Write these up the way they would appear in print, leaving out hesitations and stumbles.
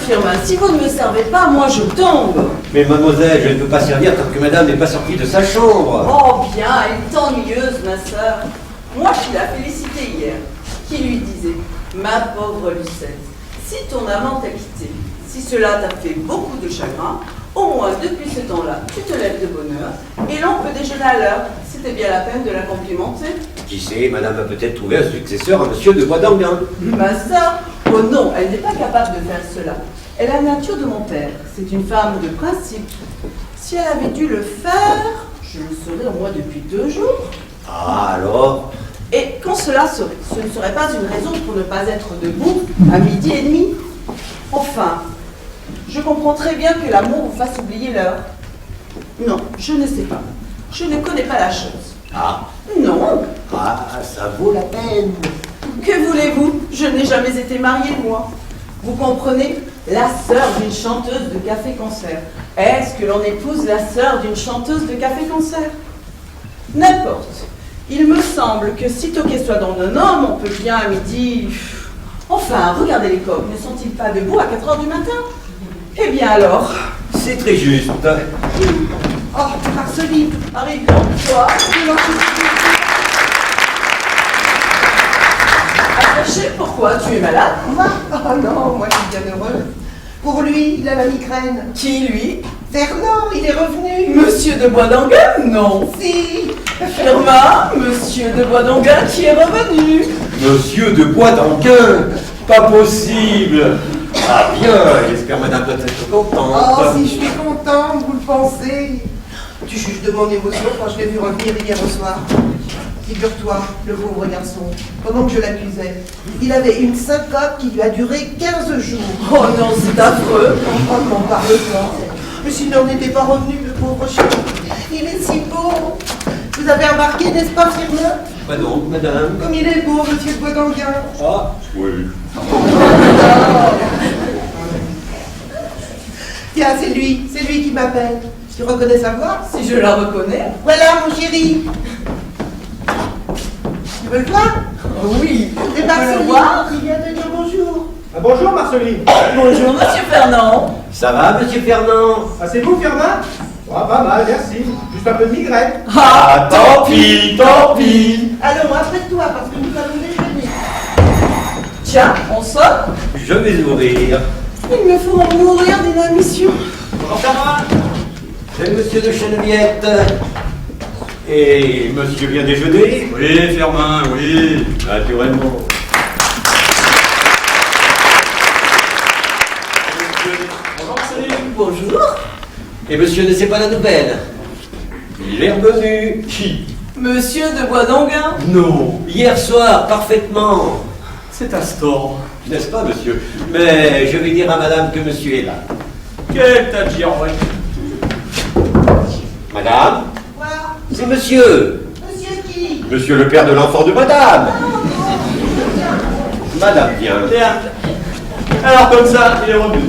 Firmin, si vous ne me servez pas, moi je tombe. Mais mademoiselle, je ne peux pas servir tant que madame n'est pas sortie de sa chambre. Oh bien, elle est ennuyeuse, ma sœur. Moi, je l'ai félicité hier, qui lui disait, ma pauvre Lucette, si ton amant t'a quitté, si cela t'a fait beaucoup de chagrin, au moins depuis ce temps-là, tu te lèves de bonne heure, et l'on peut déjeuner à l'heure. C'était bien la peine de la complimenter. Qui sait, madame a peut-être trouvé un successeur à monsieur de Boisdanguin. Ma sœur, oh non, elle n'est pas capable de faire cela. Elle a la nature de mon père. C'est une femme de principe. Si elle avait dû le faire, je le saurais au moins depuis 2 jours. Ah, alors? Et quand cela serait, ce ne serait pas une raison pour ne pas être debout à 12h30. Enfin, je comprends très bien que l'amour vous fasse oublier l'heure. Non, je ne sais pas. Je ne connais pas la chose. Ah. Non. Ah, ça vaut la peine. Que voulez-vous? Je n'ai jamais été mariée, moi. Vous comprenez? La sœur d'une chanteuse de café-concert. Est-ce que l'on épouse la sœur d'une chanteuse de café-concert? N'importe. Il me semble que sitôt qu'elle soit dans un homme, on peut bien à midi... Enfin, regardez les coqs, ne sont-ils pas debout à 4h du matin? Eh bien alors... C'est très juste. Oh, Marceline, arrive donc, toi. Attaché, pourquoi? Tu es malade? Moi? Oh non, moi je suis bien heureuse. Pour lui, il a la migraine. Qui, lui? Fernand, il est revenu. Monsieur de Boisdanguin? Non. Si. Firmin, monsieur de Boisdanguin qui est revenu. Monsieur de Boisdanguin? Pas possible. Ah bien, j'espère madame doit être contente. Oh, si je suis contente, vous le pensez. Tu juges de mon émotion quand je l'ai vu revenir hier au soir. Figure-toi, le pauvre garçon, pendant que je l'accusais, il avait une syncope qui lui a duré 15 jours. Oh non, c'est affreux. Oh, n'en parle pas. Mais s'il n'en était pas revenu, le pauvre chien, il est si beau. Vous avez remarqué, n'est-ce pas, Firmin? Pas donc, madame. Comme il est beau, monsieur de Boisdanguin. Ah, oui. Tiens, c'est lui qui m'appelle. Tu reconnais sa voix? Si je la reconnais. Voilà, mon chéri. Tu veux le voir? Oui. C'est le Marceline, voir? il vient de dire bonjour. Ah, bonjour Marceline. Bonjour, monsieur Fernand. Ça va, monsieur Fernand? Ah, c'est vous Firmin? Ah, pas mal, merci. Juste un peu de migraine. Ah, tant pis, tant pis. Alors, apprête-toi, parce que nous allons déjeuner. Tiens, on sort. Je vais ouvrir. Ils me feront mourir d'inanition. Bonjour, Fernand. C'est monsieur de Cheneviette. Et monsieur vient déjeuner? Oui, Firmin, oui. Naturellement. Bonjour, Marceline. Bonjour. Et monsieur ne sait pas la nouvelle? Il est revenu. Qui? Monsieur de Boisdanguin. Non. Hier soir, parfaitement. C'est Astor. N'est-ce pas, monsieur? Mais je vais dire à madame que monsieur est là. Quel tas de girouette. Madame? Quoi? C'est monsieur. Monsieur qui? Monsieur le père de l'enfant de madame. Madame vient. Tiens. Alors, comme ça, il est revenu.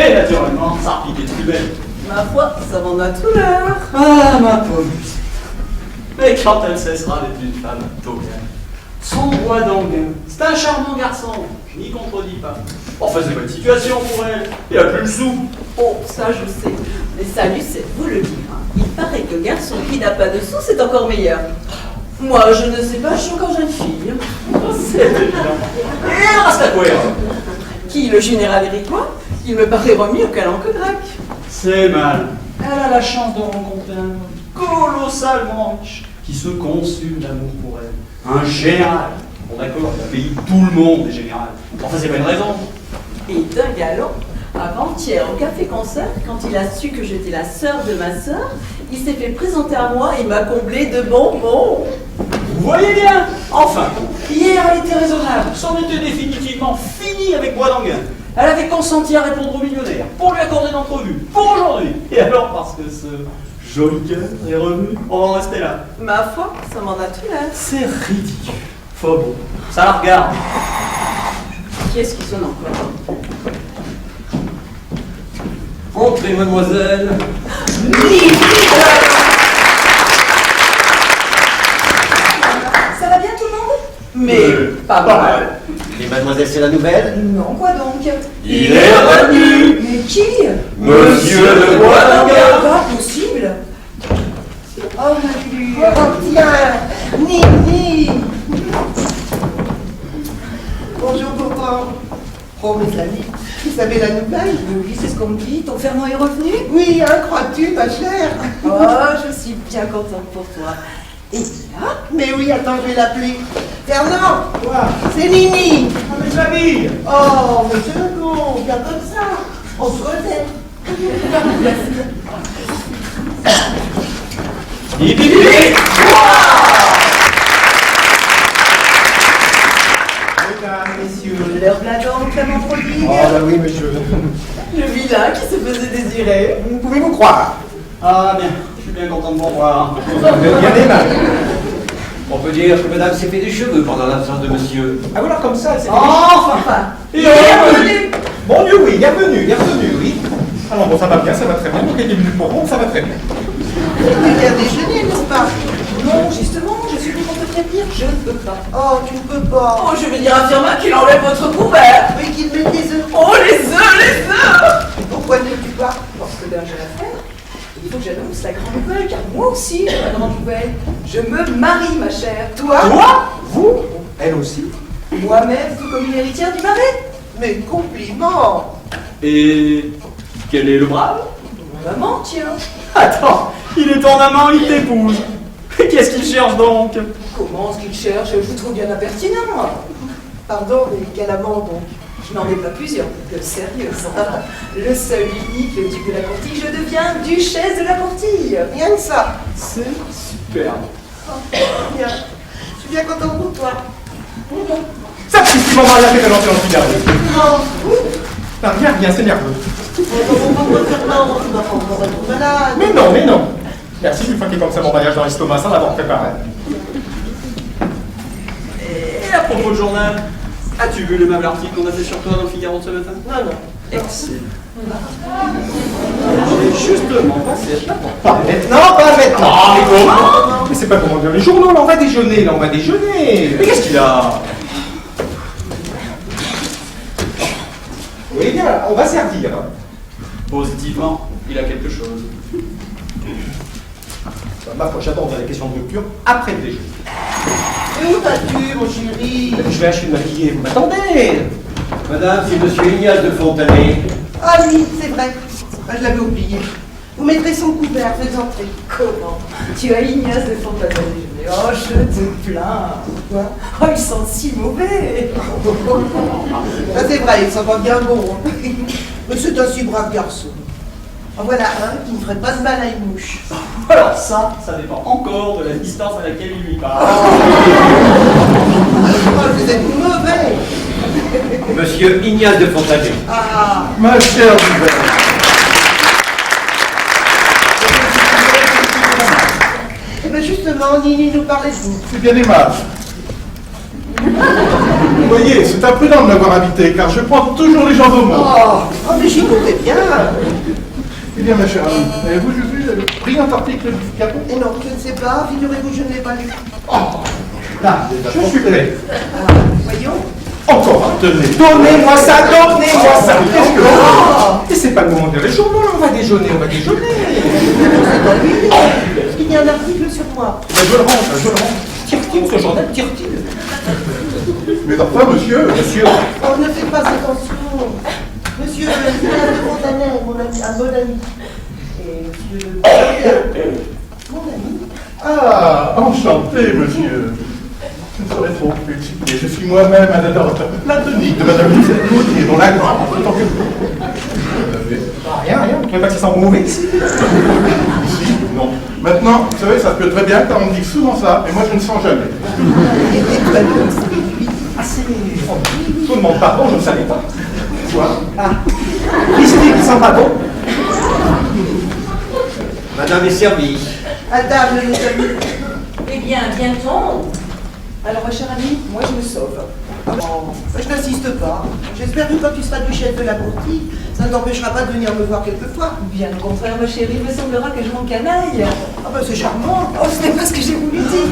Et naturellement, ça repique est plus belle. Ma foi, ça m'en a tout l'air. Ah, ma pauvre. Mais quand elle cessera d'être une femme tocane. Son Boisdanguin. C'est un charmant garçon. Je n'y contredis pas. Enfin, c'est pas une situation pour elle. Il a plus le sou. Oh, ça je sais. Mais ça lui c'est vous le dire. Il paraît que garçon qui n'a pas de sous, c'est encore meilleur. Moi, je ne sais pas, je suis encore jeune fille. C'est évident. Et elle reste à quoi? Qui, le général Héricourt? Il me paraît remis au calanque grec. C'est mal. Elle a la chance de rencontrer un homme colossalement riche qui se consume d'amour pour elle. Un général. Bon d'accord, il a payé tout le monde des générales. Enfin, c'est pas une raison. Et d'un galop, avant-hier au café-concert, quand il a su que j'étais la sœur de ma sœur, il s'est fait présenter à moi et m'a comblé de bonbons. Vous voyez bien. Enfin, hier elle était raisonnable. C'en était définitivement fini avec Boisdanguin. Elle avait consenti à répondre au millionnaire pour lui accorder une entrevue pour aujourd'hui. Et alors, parce que ce joli cœur est revenu, on va en rester là. Ma foi, ça m'en a tout l'air. C'est ridicule. Faut bon. Ça la regarde. Qui est-ce qui sonne encore? Entrez, mademoiselle. Ça va bien tout le monde? Mais pas mal. Et mademoiselle, c'est la nouvelle? Non, quoi donc? Il est revenu! Mais qui? Monsieur de Boisdanguin! Pas possible! Oh, Malu! Oh, tiens, Nini. Bonjour, papa. Oh, mes amis, vous savez la nouvelle? Oui, c'est ce qu'on me dit. Ton Fernand est revenu? Oui, hein, crois-tu, ma chère? Oh, je suis bien contente pour toi. Et là? Mais oui, attends, je vais l'appeler. Fernand, Quoi? c'est Nini. Ah, mais Jamie! Oh, monsieur Legon, bien comme ça. On se connaît. Hip, hip, hip. Mesdames, messieurs. L'heure bladante, Clément prodigue. Oh, bah oui, monsieur. Le vilain qui se faisait désirer. Vous pouvez vous croire. Ah bien, je suis bien content de vous revoir. Vous avez bien aimable. On peut dire que madame s'est fait des cheveux pendant l'absence de monsieur. Ah, voilà, comme ça, c'est. Enfin! Il est revenu. Bon Dieu, oui, il est revenu, oui. Alors bon, ça va bien, ça va très bien. Donc, il est venu pour moi, ça va très bien. Tu viens déjeuner, n'est-ce pas? Non, justement, je suis venue pour te prévenir, je ne peux pas. Oh, tu ne peux pas. Oh, je vais dire à Firmin qu'il enlève votre couvert. Mais qu'il mette les œufs. Oh, les œufs, les œufs. Pourquoi ne tu pas? Parce que ben, j'ai l'affaire. Il faut que j'annonce la grande nouvelle, car moi aussi j'ai la grande nouvelle. Je me marie, ma chère. Toi? Toi? Vous? Elle aussi? Moi-même, tout comme une héritière du marais. Mais compliment. Et quel est le brave? Maman, tiens. Attends, il est ton amant, il t'épouse. Qu'est-ce qu'il cherche donc? Comment ce qu'il cherche? Je vous trouve bien impertinent. Pardon, mais quel amant donc? Je n'en ai pas plusieurs, que sérieux. Le seul unique, le duc de la Courtille, je deviens duchesse de la Courtille. Rien que ça. C'est superbe. Bien. Je suis bien contente pour toi. Ça, c'est ce qui m'en mariage fait l'entrée en cigare. Non. Non, rien, c'est nerveux. Fernand, tu vas pas encore être malade. Mais non. Merci du fait comme ça mon mariage dans l'estomac, ça l'avoir préparé. Et à propos de journal, as-tu vu le même article qu'on a fait sur toi dans le Figaro de ce matin? Non. Excellent. J'ai justement passé là. Pas maintenant. Ah, mais comment? Mais c'est pas comment dire les journaux, là, on va déjeuner. Mais qu'est-ce qu'il a? Oui, bien, on va servir. Positivement, il a quelque chose. Ma foi, j'aborderai les questions de rupture après le déjeuner. Et où vas-tu, mon chéri? Je vais acheter de maquiller, vous m'attendez. Madame, c'est monsieur Ignace de Fontanet. Ah oui, c'est vrai. Ah, je l'avais oublié. Vous mettrez son couvert, faites entrer. Comment? Tu as Ignace de Fontanet. Oh, je te plains. Quoi? Oh, ils sont si mauvais. Ah, c'est vrai, ils sont pas bien bons. Mais c'est un si brave garçon. En voilà un qui ne ferait pas de mal à une mouche. Alors ça dépend encore de la distance à laquelle il lui parle. Ah, vous êtes mauvais. Monsieur Ignace de Fontanet. Ah, Ma chère Hubert. et bien justement, Nini nous parlait de vous. C'est bien aimable. Vous voyez, c'est imprudent de m'avoir invité, car je prends toujours les gens au monde. Oh, mais j'y comptais bien. Eh bien, ma chère amie, avez-vous vu le brillant article du Figaro? Et non, je ne sais pas, figurez-vous, je ne l'ai pas lu. Là, je suis prêt. Voyons. Encore un, tenez. Donnez-moi ça. Qu'est-ce que Oh, Et c'est pas le moment de dire les journaux, là, on va déjeuner. est-ce qu'il y a un article sur moi? Ben, je le rends. Tire-t-il, ce journal tire-t-il? Mais enfin, monsieur. Oh, ne faites pas attention. Monsieur Ignace de Fontanet, mon ami, un bon ami. Et monsieur mon ami. Ah, enchanté, monsieur. Je ne saurais trop vous expliquer. Je suis moi-même un adorateur platonique de Madame Lucette Gauthier, dont la grande, en tant que Rien. Vous trouvez pas que ça sent mauvais ici? Si, non. Maintenant, vous savez, ça peut très bien, car on me dit souvent ça, et moi je ne sens jamais. Il était très bon, séduit. Je vous demande pardon, je ne savais pas. Quoi? Christine qui sent pas bon. Madame est servie. À table, les amis. Eh bien, bientôt. Alors, ma chère amie, moi je me sauve. Oh, je n'insiste pas. J'espère que quand tu seras duchesse de la Courtille, ça ne t'empêchera pas de venir me voir quelquefois. Bien au contraire, ma chérie, il me semblera que je m'en canaille. Ah ben c'est charmant. Oh, ce n'est pas ce que j'ai voulu dire.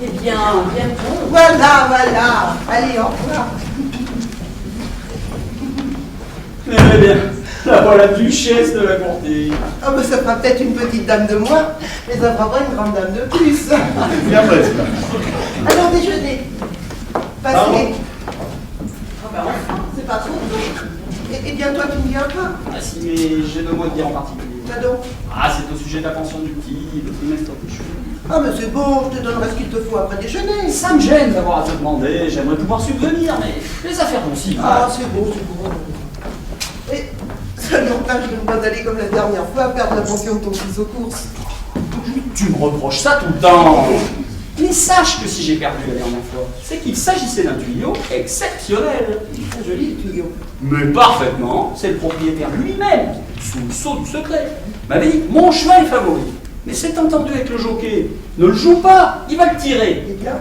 Eh bien, bien, bientôt. Voilà, voilà. Allez, au revoir. Eh bien, la voilà duchesse de la Courtille. Ah, mais ça fera peut-être une petite dame de moins, mais ça fera pas une grande dame de plus. Bien presque. Alors, déjeuner. Passez. Ah ben enfin. C'est pas trop tôt. Eh bien, toi, tu ne viens pas. Ah si, mais j'ai deux mots à te dire en particulier. Pardon. Ah, c'est au sujet de la pension du petit, le trimestre des cheveux. Ah, mais c'est bon, je te donnerai ce qu'il te faut après déjeuner. Ça me gêne d'avoir à te demander, j'aimerais pouvoir subvenir, mais les affaires vont si Ah, mal. c'est bon, c'est bon. Et ça n'empêche de ne pas aller comme la dernière fois à perdre la pension de ton fils aux courses. Tu me reproches ça tout le temps. Mais sache que si j'ai perdu la dernière fois, c'est qu'il s'agissait d'un tuyau exceptionnel. C'est joli le tuyau. Mais parfaitement, c'est le propriétaire lui-même, sous le sceau du secret, m'avait dit mon cheval est favori. Mais c'est entendu avec le jockey. Ne le joue pas, il va le tirer. Eh bien,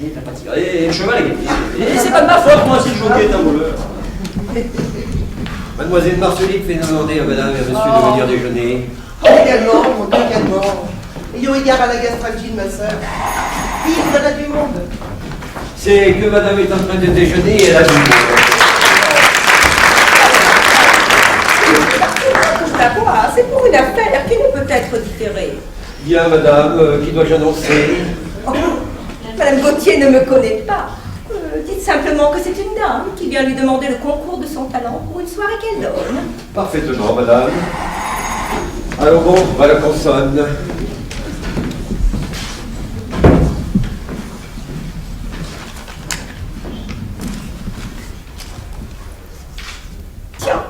Il n'a pas tiré, le cheval est gagné. Et c'est pas de ma faute, moi, si le jockey est un voleur. Mademoiselle Marcelique fait demander à madame et à monsieur de venir déjeuner. également, mon Dieu, également. Ayons égard à la gastralgie de ma sœur. Il y en a du monde. C'est que madame est en train de déjeuner et elle a du Savoir, c'est pour une affaire qui ne peut être différée. Bien, madame, qui dois-je annoncer? Oh, Madame Gauthier ne me connaît pas. Dites simplement que c'est une dame qui vient lui demander le concours de son talent pour une soirée qu'elle donne. Parfaitement, madame. Alors bon, voilà qu'on sonne. Tiens,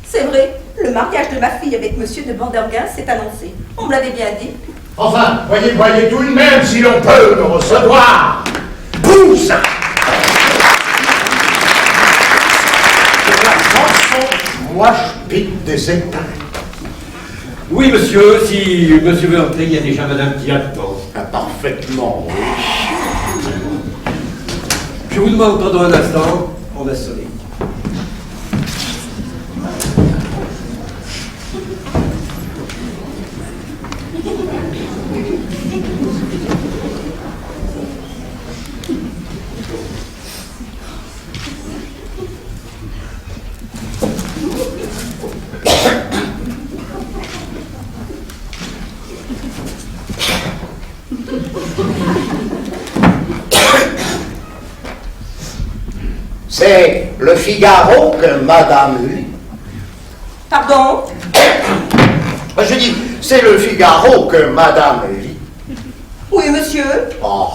c'est vrai, le mariage de ma fille avec monsieur de Vanderguin s'est annoncé. On me l'avait bien dit. Enfin, voyez tout de même si l'on peut me recevoir. Pousse. La chanson, moi je pique des étapes. Oui, monsieur, si monsieur veut entrer, il y a déjà madame qui attend. Ah, parfaitement, oui. Je vous demande pendant un instant, on va sonner. C'est le Figaro que madame lit. Pardon? Je dis, c'est le Figaro que madame lit. Oui, monsieur. Oh,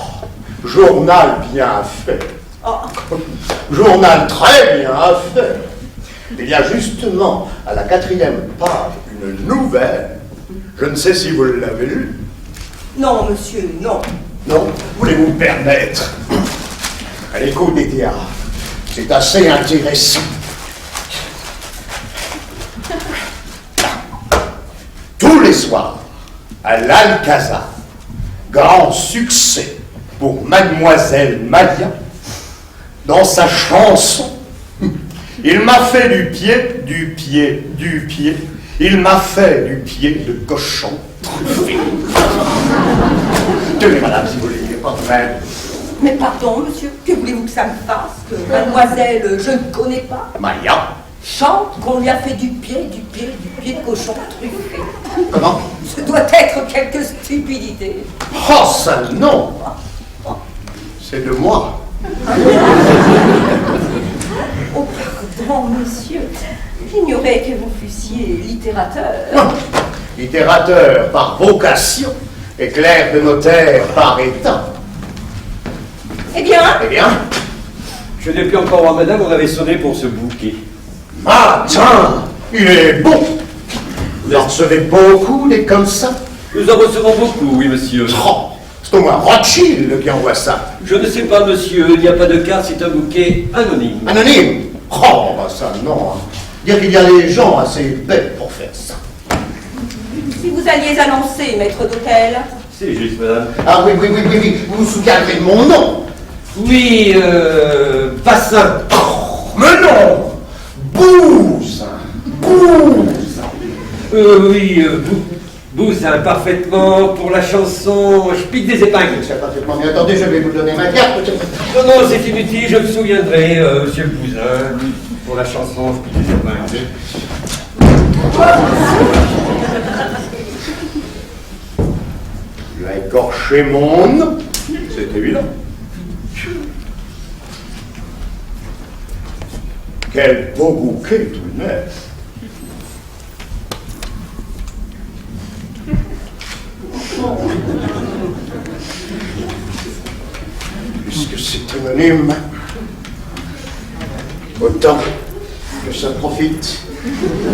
journal bien fait. Oh, Journal très bien fait. Il y a justement à la 4e page une nouvelle. Je ne sais si vous l'avez lue. non, monsieur, non. Non? Voulez-vous me permettre? À l'écoute des théâtres. C'est assez intéressant. Tous les soirs, à l'Alcazar, grand succès pour Mademoiselle Malia, dans sa chanson, il m'a fait du pied, il m'a fait du pied de cochon truffé. Tenez, madame, si vous voulez, pas de même. Mais pardon, monsieur, que voulez-vous que ça me fasse? Que mademoiselle, je ne connais pas, Malia, chante qu'on lui a fait du pied de cochon truffé. comment? Ce doit être quelque stupidité. Oh, ça non! C'est de moi. Oh, pardon, monsieur. J'ignorais que vous fussiez littérateur. Littérateur par vocation et clerc de notaire par état. Eh bien, Eh bien, Je n'ai plus encore voir madame, on avait sonné pour ce bouquet. matin, il est bon. Vous en recevez beaucoup des comme ça? Nous en recevons beaucoup, oui, monsieur. Oh, c'est au moins Rothschild qui envoie ça. Je ne sais pas, monsieur, il n'y a pas de carte, c'est un bouquet anonyme. Anonyme? Oh, bah ça non. Dire qu'il y a des gens assez bêtes pour faire ça. si vous alliez annoncer, maître d'hôtel. C'est juste, madame. Ah oui, vous vous souviendrez de mon nom. Oui, Bassin. Oh, mais non! Bouze! Oui, Bousin, parfaitement pour la chanson Je pique des épingles. C'est parfaitement bien. Attendez, je vais vous donner ma carte. Non, non, c'est inutile, je me souviendrai, monsieur le Bousin, pour la chanson Je pique des épingles. Tu as écorché mon nom, c'est évident. Quel beau bouquet tout neuf. Puisque c'est anonyme, autant que ça profite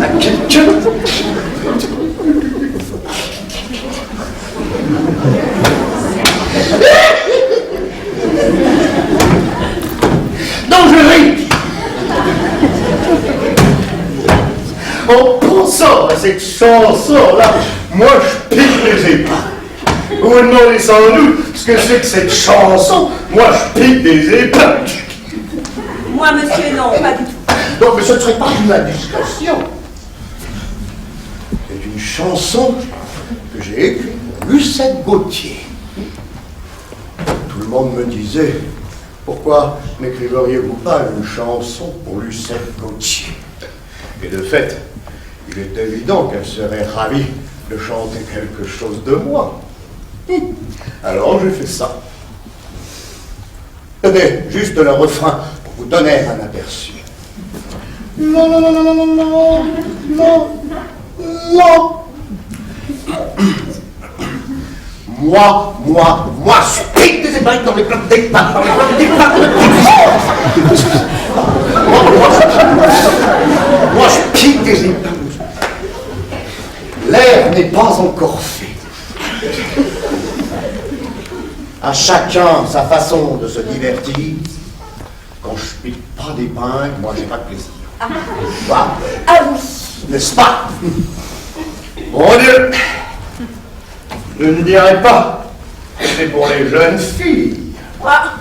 à quelqu'un. Donc je ris en pensant à cette chanson-là. Moi je pique les épingles. Vous vous demandez sans doute ce que c'est que cette chanson. Moi je pique des épingles. Moi, monsieur, non, pas du tout. Non, mais ce ne serait pas une indiscrétion. C'est une chanson que j'ai écrite pour Lucette Gauthier. Tout le monde me disait, pourquoi n'écriveriez-vous pas une chanson pour Lucette Gauthier? Et de fait, il est évident qu'elle serait ravie de chanter quelque chose de moi. Alors j'ai fait ça. Tenez, juste le refrain pour vous donner un aperçu. Non, non, non, non, non, non, non, non, non. Moi, je pique des épingles dans les blocs d'épingles, dans les blocs d'épingles. Moi, je pique des épingles. L'air n'est pas encore fait. À chacun sa façon de se divertir. Quand je pique pas d'épingles, moi, j'ai pas de plaisir. Voilà. Ah oui. N'est-ce pas? Mon Dieu, je ne dirais pas que c'est pour les jeunes filles. Ah.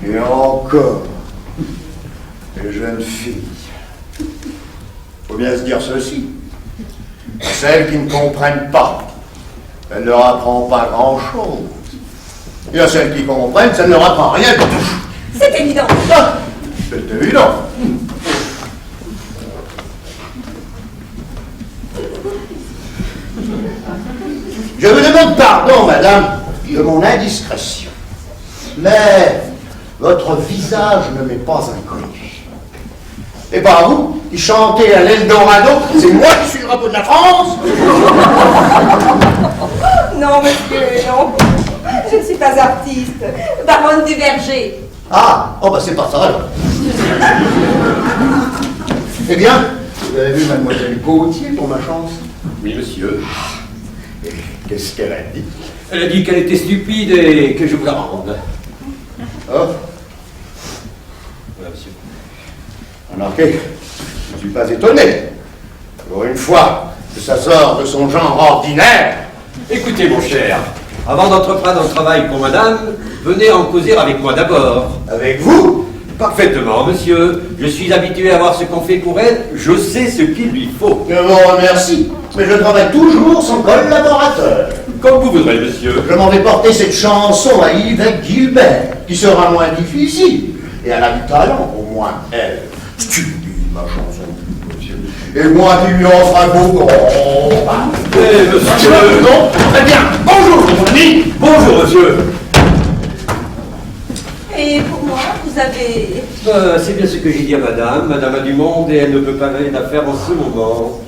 Et encore, les jeunes filles. Faut bien se dire ceci. Celles qui ne comprennent pas, ça ne leur apprend pas grand-chose. Il y a celles qui comprennent, ça ne leur apprend rien du tout. C'est évident. Ah, c'est évident. Je vous demande pardon, madame, de mon indiscrétion. Mais votre visage ne m'est pas inconnu. Et pas vous, qui chantez à l'Eldorado, c'est moi qui suis le drapeau de la France. Non, monsieur, non. Je ne suis pas artiste. Baronne du Verger. Ah, oh bah c'est pas ça alors. Eh bien, vous avez vu mademoiselle Gauthier pour ma chance? Oui, monsieur. Et qu'est-ce qu'elle a dit? Elle a dit qu'elle était stupide et que je vous la rende. Oh, Voilà, monsieur. remarquez, je ne suis pas étonné. Pour une fois que ça sort de son genre ordinaire. Écoutez, mon cher, avant d'entreprendre un travail pour madame, venez en causer avec moi d'abord. Avec vous? Parfaitement, monsieur. Je suis habitué à voir ce qu'on fait pour elle. Je sais ce qu'il lui faut. Je vous remercie, mais je travaille toujours sans collaborateur. Comme vous voudrez, monsieur. Je m'en vais porter cette chanson à Yvette Gilbert, qui sera moins difficile. Et elle a du talent, au moins elle. Stupide, ma chanson, monsieur. Et moi qui lui offre un beau grand. Eh, monsieur. Non? Très bien. Bonjour, mon ami. Bonjour, monsieur. Et pour moi, vous avez... C'est bien ce que j'ai dit à madame. Madame a du monde et elle ne peut pas rien à faire en ce moment.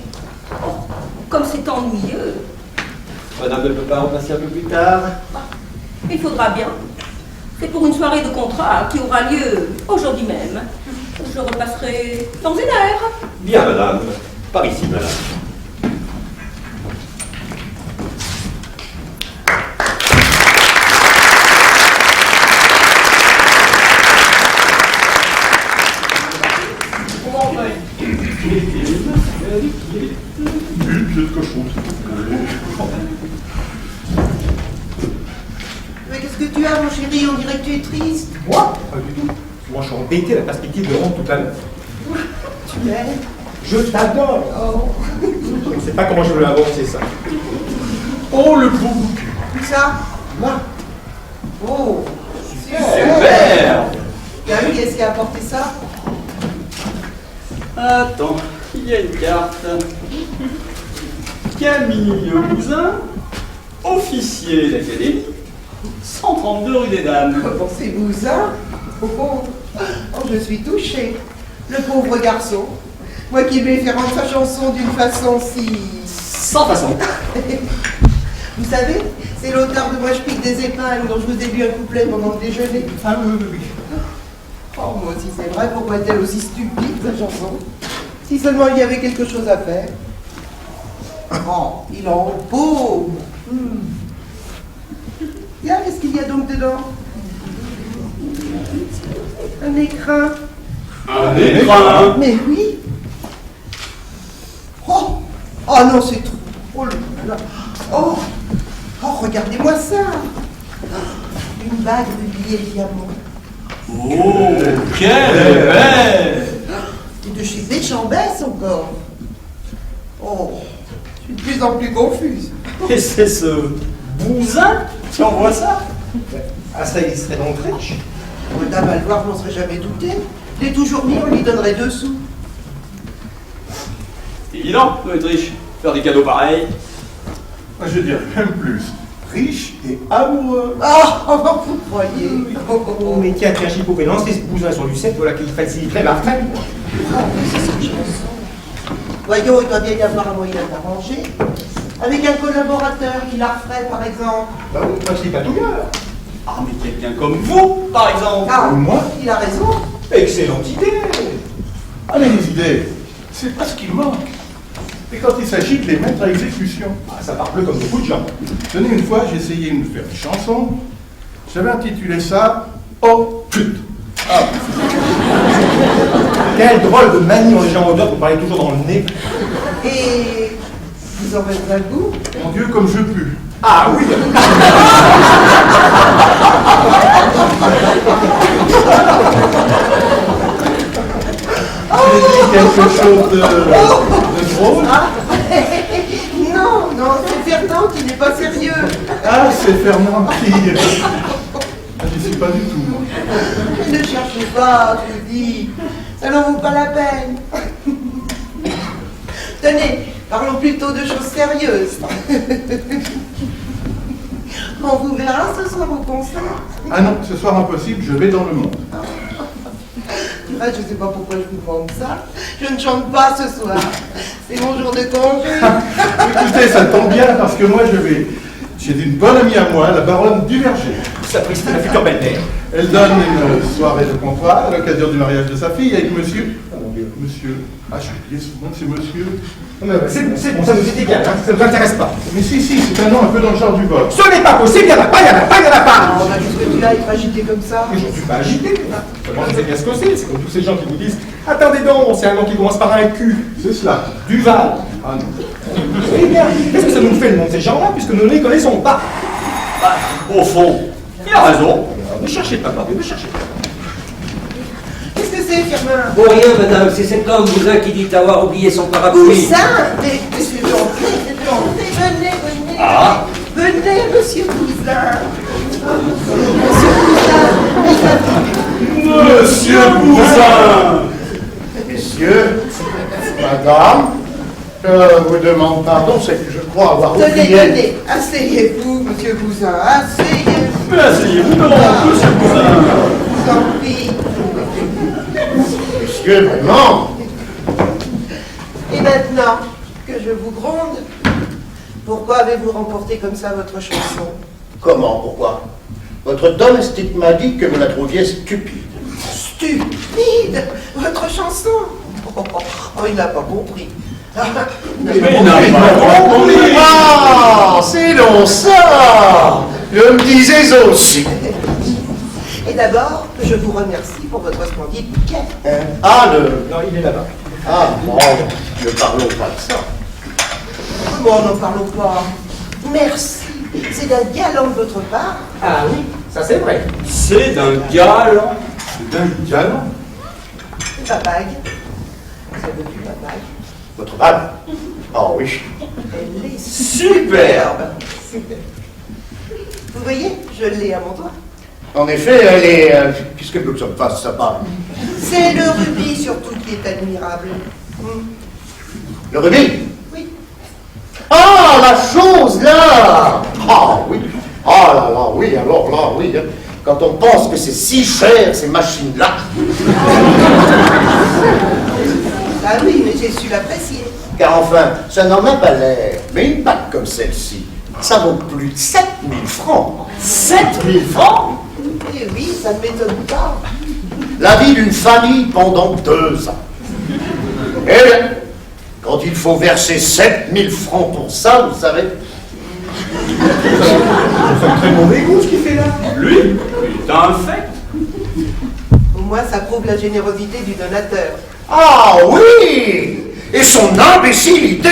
Comme c'est ennuyeux. Madame ne peut pas repasser un peu plus tard. Il faudra bien. C'est pour une soirée de contrat qui aura lieu aujourd'hui même. Je repasserai dans une heure. Bien, madame. Par ici, madame. Mais qu'est-ce que tu as, mon chéri? On dirait que tu es triste. Moi? Pas du tout. Moi, je suis embêté à la perspective de rendre tout à l'heure. Tu m'aimes? Je t'adore. Oh. Je ne sais pas comment je veux avancer ça. Oh, le beau cul. Tout ça? Là. Oh, Super. Bien vu, qui est-ce qui a apporté ça? Attends, il y a une carte. Camille Bousin, officier d'académie, 132 rue des Dames. Pensez-vous ça? Oh, je suis touchée. Le pauvre garçon. Moi qui vais faire rendre sa chanson d'une façon si... Sans façon. Vous savez, c'est l'auteur de Moi je pique des épingles dont je vous ai lu un couplet pendant le déjeuner. Ah oui, oui, oui. Oh, moi aussi c'est vrai, pourquoi est-elle aussi stupide, sa chanson? Si seulement il y avait quelque chose à faire. Oh, il en beau. Bien, qu'est-ce qu'il y a donc dedans? Un écrin. Un écrin. Mais oui. Oh, oh non, c'est trop. Oh là là. Oh, oh, regardez-moi ça. Une bague de billets diamants. Oh, quelle belle. Et de chez Deschambès encore. Oh, je suis de plus en plus confuse. Et c'est ce Bousin qui envoie ça? Ah, ça, il serait donc riche. Madame Alvar, je m'en serais jamais douté. J'ai toujours mis, on lui donnerait 2 sous. C'est évident, doit être riche. Faire des cadeaux pareils. Moi, je dirais même plus. Riche et amoureux. Oh, vous croyez? Oh, mais tiens, j'y pouvais lancer ce bousin sur Lucette, voilà qu'il faciliterait ma retraite. Voyons, il doit bien y avoir un moyen d'arranger. Avec un collaborateur qui la referait, par exemple. Bah, moi, c'est pas tout bien. Ah, mais quelqu'un comme vous, par exemple. Ah, moi? il a raison. Excellente idée. Ah, mais les idées, c'est pas ce qui manque. Et quand il s'agit de les mettre à exécution. Ah, ça parle comme beaucoup de gens. Tenez, une fois, j'ai essayé de faire une chanson. J'avais intitulé ça Oh pute. Ah, Quelle drôle de manie ont les gens odeurs pour parler toujours dans le nez. Et vous en faites un goût? mon Dieu, comme je pue. Ah oui. J'ai dit quelque chose de drôle. Ah, non, non, c'est Fernand qui n'est pas sérieux. Ah, c'est Fernand qui... Je suis pas du tout, moi. Ne cherchez pas, je vous dis. Ça n'en vaut pas la peine. Tenez, parlons plutôt de choses sérieuses. On vous verra ce soir au concert. Ah non, ce soir impossible, je vais dans le monde. Ah, je ne sais pas pourquoi je vous demande ça. Je ne chante pas ce soir. C'est mon jour de congé. Écoutez, ça tombe bien parce que moi je vais chez une bonne amie à moi, la baronne Duverger. Ça prise la future belle-mère. Elle donne une soirée de comptoir à l'occasion du mariage de sa fille avec monsieur. Monsieur. Ah, j'ai oublié son nom, c'est monsieur. C'est bon, ça nous est égal, hein, ça ne nous intéresse pas. Mais si, c'est un nom un peu dans le genre du vol. Ce n'est pas possible, il n'y en a pas, il n'y en a pas, il n'y en a pas. Ah, on a juste que tu là être agité comme ça. Mais je ne suis pas agité. Seulement, je sais bien ce que c'est comme tous ces gens qui vous disent attendez donc, c'est un nom qui commence par un Q. C'est cela. Duval. Ah non. Eh bien, qu'est-ce que ça nous fait le nom de ces gens-là, puisque nous ne les connaissons pas? Bah, au fond, il a raison. Ne cherchez pas, pardon, ne cherchez pas. Qu'est-ce que c'est, Firmin? Bon, rien, madame, c'est cet homme Bousin qui dit avoir oublié son parapluie. Bousin? Mais monsieur Blanquet, venez, venez. Ah. Venez, monsieur Bousin. Monsieur Bousin. Messieurs, madame, je vous demande pardon, c'est que je crois avoir Tenez, oublié. tenez, asseyez-vous, monsieur Bousin, asseyez-vous. Mais asseyez-vous donc, monsieur Bousin. Je vous en prie. Messieurs, vraiment, Et maintenant que je vous gronde, pourquoi avez-vous remporté comme ça votre chanson? comment, pourquoi? Votre domestique m'a dit que vous la trouviez stupide. Stupide! Votre chanson? Oh, il n'a pas compris. Mais il n'a pas compris. Ah, c'est donc ça! Je me disais aussi. Et d'abord, je vous remercie pour votre splendide bouquet. Ah, Non, il est là-bas. Ah, bon, ne parlons pas de ça. Bon, n'en parlons pas. Merci. C'est d'un galant de votre part. Ah oui, ça c'est vrai. C'est d'un galant. C'est un galant. Ma bague. Ça veut dire ma bague. Votre bague? Ah oui. Elle est Superbe. superbe. Vous voyez, je l'ai à mon doigt. En effet, elle est... Qu'est-ce que nous sommes face, ça parle? C'est le rubis surtout qui est admirable. Le rubis? Oui. Ah, la chose là! Ah oui. Ah là là, oui, alors là, oui. Hein. Quand on pense que c'est si cher, ces machines-là. Ah oui, mais j'ai su l'apprécier. Car enfin, ça n'en a pas l'air. Mais une bague comme celle-ci, ça vaut plus de 7000 francs. 7000 francs? Eh oui, ça ne m'étonne pas. La vie d'une famille pendant 2 ans. Eh bien, quand il faut verser 7000 francs pour ça, vous savez... C'est un très mauvais goût ce qu'il fait là. Lui, c'est un fait. Au moins, ça prouve la générosité du donateur. Ah oui! Et son imbécilité!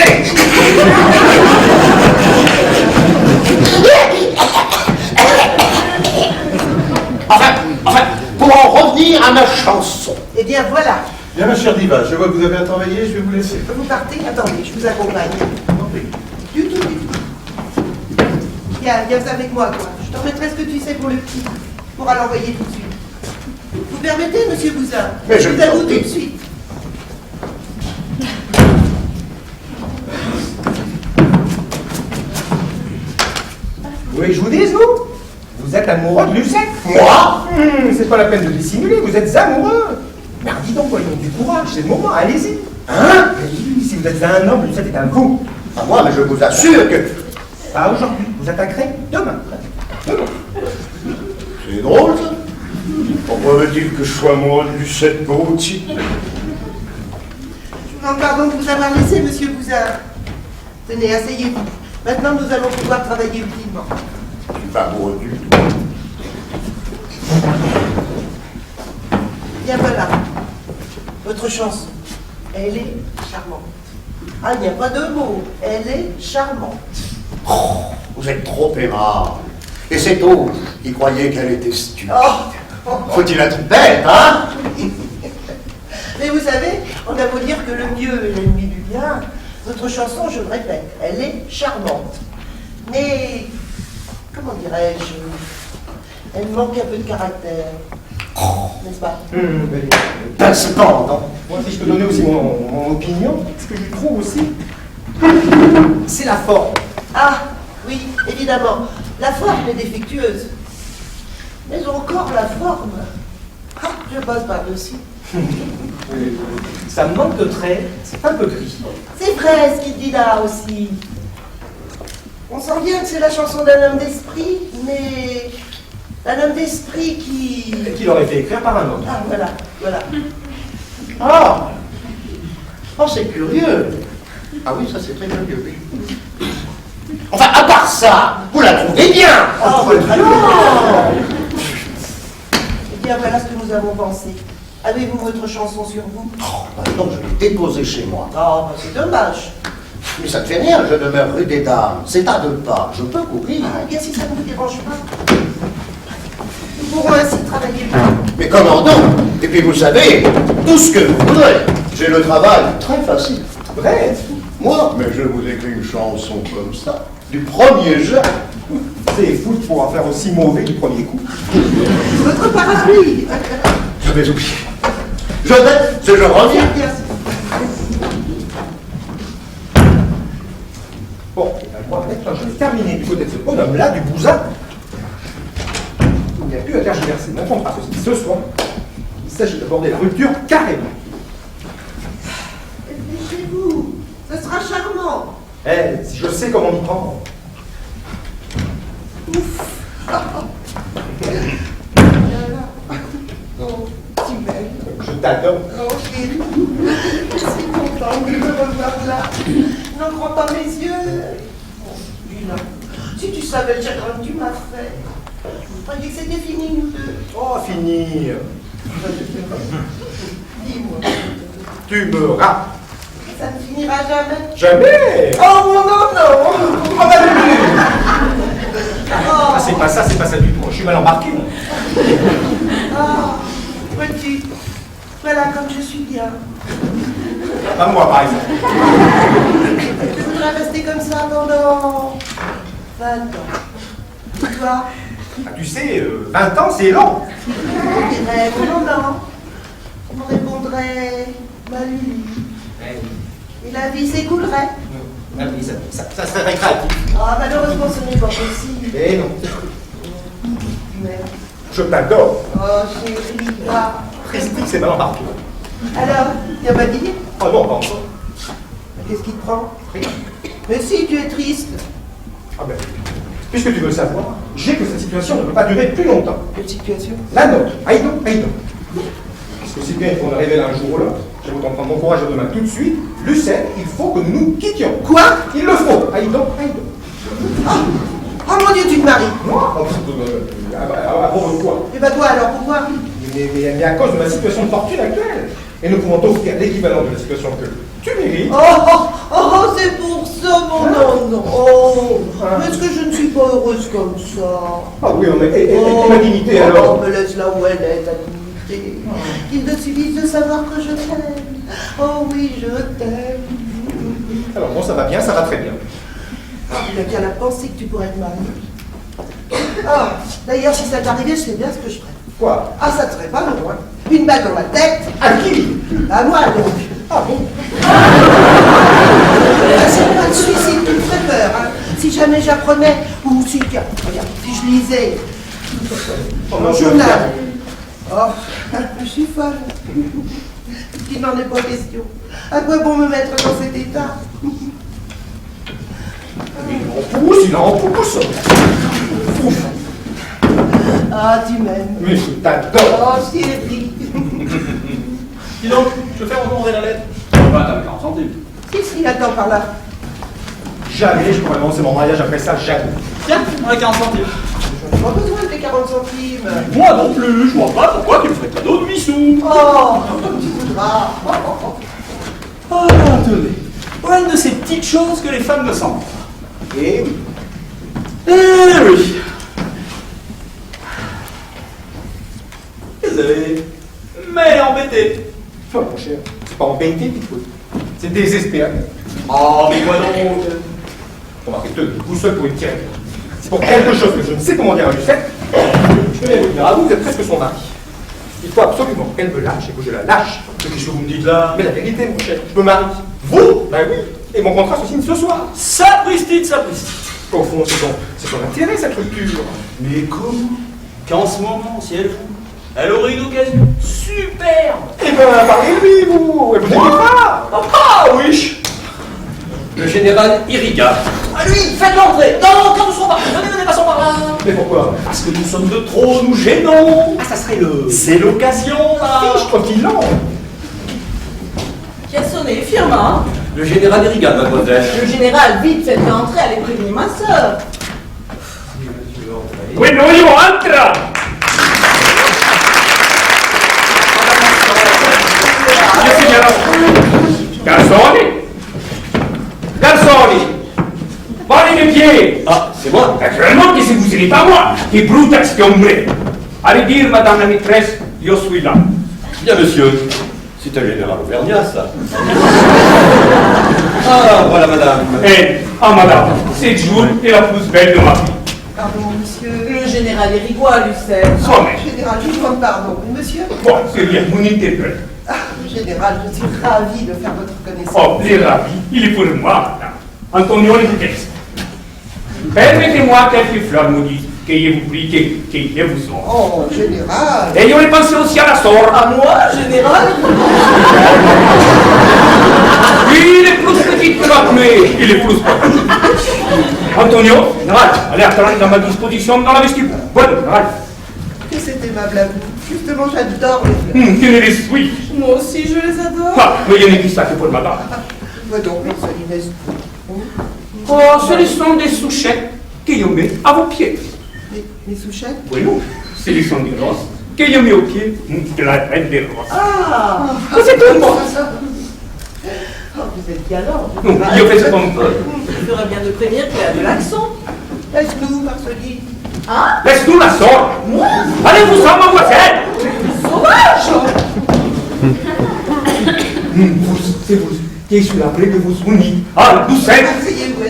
Enfin, pour en revenir à ma chanson. Eh bien, voilà. Bien, ma chère Diva, je vois que vous avez à travailler, je vais vous laisser. Vous partez? Attendez, je vous accompagne. Du tout. Viens avec moi, toi. Je te remettrai ce que tu sais pour le petit. Tu pourras l'envoyer tout de suite. Vous permettez, monsieur Bouzin? Mais je vous vous avoue en tout prie. de suite. Vous voulez que je vous dise, vous? Vous êtes amoureux de Lucette. Moi? C'est pas la peine de dissimuler, vous êtes amoureux. Mais dis donc, voyons du courage, c'est le moment, allez-y. Hein? Oui, si vous êtes un homme, Lucette est un vous. Ah, moi, mais je vous assure que... Pas aujourd'hui, vous attaquerez demain. Demain. C'est drôle, ça. Pourquoi veut-il que je sois amoureux de Lucette Gauthier? Je vous demande pardon de vous avoir laissé, monsieur Bouzin. Tenez, asseyez-vous. Maintenant, nous allons pouvoir travailler utilement. Je suis pas amoureux du tout. Bien voilà. Votre chanson. Elle est charmante. Ah, il n'y a pas de mots. Elle est charmante. Oh, vous êtes trop aimable. Et c'est tout qui croyait qu'elle était stupide. Oh. Faut-il être bête, hein? Mais vous savez, on a beau dire que le mieux est l'ennemi du bien. Votre chanson, je le répète, elle est charmante. Mais, comment dirais-je, elle manque un peu de caractère. N'est-ce pas? Ben, cependant. Moi, si je peux donner aussi mon opinion, ce que je trouve aussi, c'est la forme. Ah, oui, évidemment. La forme est défectueuse. Mais encore la forme. Ah, je passe par-dessus. Ça manque de traits, c'est un peu gris. C'est vrai ce qu'il dit là aussi. On sent bien que c'est la chanson d'un homme d'esprit, mais d'un homme d'esprit qui... Qui l'aurait fait écrire par un homme. Ah, voilà. Ah! Oh, c'est curieux. Ah oui, ça c'est très curieux, oui. Enfin, à part ça, vous la trouvez bien! Oh, très bien. Eh bien, voilà ce que nous avons pensé. Avez-vous votre chanson sur vous? Oh, bah non, je l'ai déposée chez moi. Oh, bah c'est dommage. Mais ça ne fait rien, je demeure rue des Dames. C'est à 2 pas, je peux courir. Ah, eh bien, si ça ne vous dérange pas, nous pourrons ainsi travailler bien. Mais comment donc? Et puis vous savez, tout ce que vous voudrez. J'ai le travail très facile. Bref, Moi, mais je vous écris une chanson comme ça, du premier jet. c'est fou de pouvoir faire aussi mauvais du premier coup. Votre parapluie. Je vais oublier. Je reviens. Merci. Bon, et ben moi, maintenant, je vais terminer du côté de ce bonhomme-là, du Bouzin. Il n'y a plus à tergiverser mon contrat, ceci ce soir. Il s'agit d'aborder la rupture carrément. Dépêchez-vous. Ce sera charmant. Eh, si je sais comment m'y prendre. Oh, tu m'aimes. Je t'adore. Oh, chérie. Je suis contente de me revoir là. N'en crois pas mes yeux. Oh, Lina, si tu savais le chagrin que tu m'as fait. Je croyais que c'était fini, nous deux. Oh, fini. Dis-moi. Tu me rates. Ça ne finira jamais. Jamais. Oh mon non. Oh, bah, ah, c'est pas ça du tout. Je suis mal embarqué. Moi. Ah, vois-tu, voilà comme je suis bien. Pas moi, par exemple. Je voudrais rester comme ça pendant 20 ans. Et toi? Ah, tu sais, 20 ans, c'est long. On dirait mon nom. On répondrait ma Lulu. Et la vie s'écoulerait. Ah oui, ça serait récréatif. Ah, malheureusement, ce n'est pas possible. Eh non. Merde. Je t'adore. Oh, chérie, va. Christique, c'est malin partout. Alors, y a pas dit? Oh non, pas encore. Qu'est-ce qui te prend? Rien. Mais si, tu es triste. Ah ben, puisque tu veux le savoir, j'ai que cette situation ne peut pas durer plus longtemps. Quelle situation? La nôtre, Aïdo. Parce que si bien il faut en arriver là un jour ou l'autre, j'ai autant prendre mon courage à deux mains tout de suite. Lucette, il faut que nous nous quittions. Quoi? Il le faut, Aïdo. Oh mon Dieu, tu te maries. Moi à propos de quoi? Et bah toi alors, pourquoi? Mais à cause de ma situation de fortune actuelle. Et nous pouvons t'offrir l'équivalent de la situation que tu mérites. Oh, c'est pour ça, mon non. Oh, est-ce que je ne suis pas heureuse comme ça? Ah oui, et ma dignité alors? Oh, me laisse là où elle est, ta dignité. Il te suffit de savoir que je t'aime. Oh oui, je t'aime. Alors bon, ça va bien, ça va très bien. Il a qu'à la penser que tu pourrais te marier. Ah, d'ailleurs, si ça t'arrivait, je sais bien ce que je ferais. Quoi? Ah, ça te serait pas loin. Une balle dans la tête. À qui? À moi, donc. Ah bon? C'est pas de suicide qui me ferait peur. Hein. Si jamais j'apprenais, ou si, regarde, si je lisais mon journal. Oh, je suis folle. Il n'en est pas question. À quoi bon me mettre dans cet état? Il en pousse. Ouf. Ah, tu m'aimes. Mais je t'adore. Oh, chérie. Dis donc, je fais recommander la lettre. Bah, t'as 40 centimes. Si, attends par là. Jamais je pourrais lancer mon mariage après ça, jamais. Tiens, on a 40 centimes. Je n'ai pas besoin de tes 40 centimes. Moi non plus, je vois pas pourquoi tu me ferais cadeau de 8 sous. Oh, comme tu voudras. Oh, attendez. Voilà une de ces petites choses que les femmes ne sentent. Eh oui. Eh oui. Désolé. Mais embêté. Oh, mon cher, c'est pas embêté, Pitou. C'est désespéré. Oh, mais quoi donc? Remarquez, vous seul pouvez me tirer. C'est pour quelque chose que je ne sais comment dire à Lucette. Je vais vous dire à vous, vous êtes presque son mari. Il faut absolument qu'elle me lâche et que je la lâche. Qu'est-ce que vous me dites là? Mais la vérité, mon cher, je me marie. Vous? Ben oui. Et mon contrat se signe ce soir. Sapristi. Au fond, c'est son intérêt, cette rupture. Mais comment? Qu'en ce moment, si elle aurait une occasion superbe. Eh ben, parlez-lui, vous. Elle vous aimez pas. Ah oui. Le général Iriga. Ah lui, faites l'entrée. Non, quand nous serons partis, venez, passons par là. Mais pourquoi? Parce que nous sommes de trop, nous gênons. Ah, ça serait le... C'est l'occasion, là. Fiche, tranquillement. Qui a sonné? Firmin. Le général Iriga, mademoiselle. Le général, vite, faites entrer, allez prévenir ma sœur. Bueno, io entra! Garzoni! Parlez mes pieds! Ah, c'est moi. Naturellement que si vous n'êtes pas moi, qui brute este hombre! Allez dire, madame la maîtresse, je suis là. Bien, monsieur. C'est un général Auvergnat, ça. Ah, voilà, madame. Madame, cette jour est la plus belle de ma vie. Pardon, monsieur. Le général Érigois, Lucette. Sommet. Général, je vous demande pardon. Monsieur? Bon, c'est bien, mon interprète. Ah, général, je suis ravi de faire votre connaissance. Oh, les ravi, il est pour moi, madame. Antonio Letexte. Permettez-moi quelques fleurs maudites que je vous prie que je vous offre. Oh, général. Et je vais penser aussi à la sort. À moi, général? Il est plus petit que l'autre, mais il est plus petit. Antonio, général, allez attendre dans ma disposition dans la vestibule. Bon, général. Que c'est aimable à vous. Justement, j'adore les fleurs. Tu les suis. Moi aussi, je les adore. Ah, mais je n'ai dit ça que pour madame. Va donc, Marceline. Oh, ce sont des souchettes que je mets à vos pieds. Les souchettes? Oui, non, ce sont des roses que je mets aux pieds de la reine des roses. Ah, c'est tout moi. Oh, vous êtes galant. Non, je fais ce qu'on peut. Il ferait bien de prévenir qu'il a de l'accent. Laisse-nous, Marceline. Hein? Laisse-nous la sort. Allez-vous-en, mademoiselle. Sauvage! C'est vous qui êtes sur la plaie de vous unir. Ah, douceur. Essayez-vous,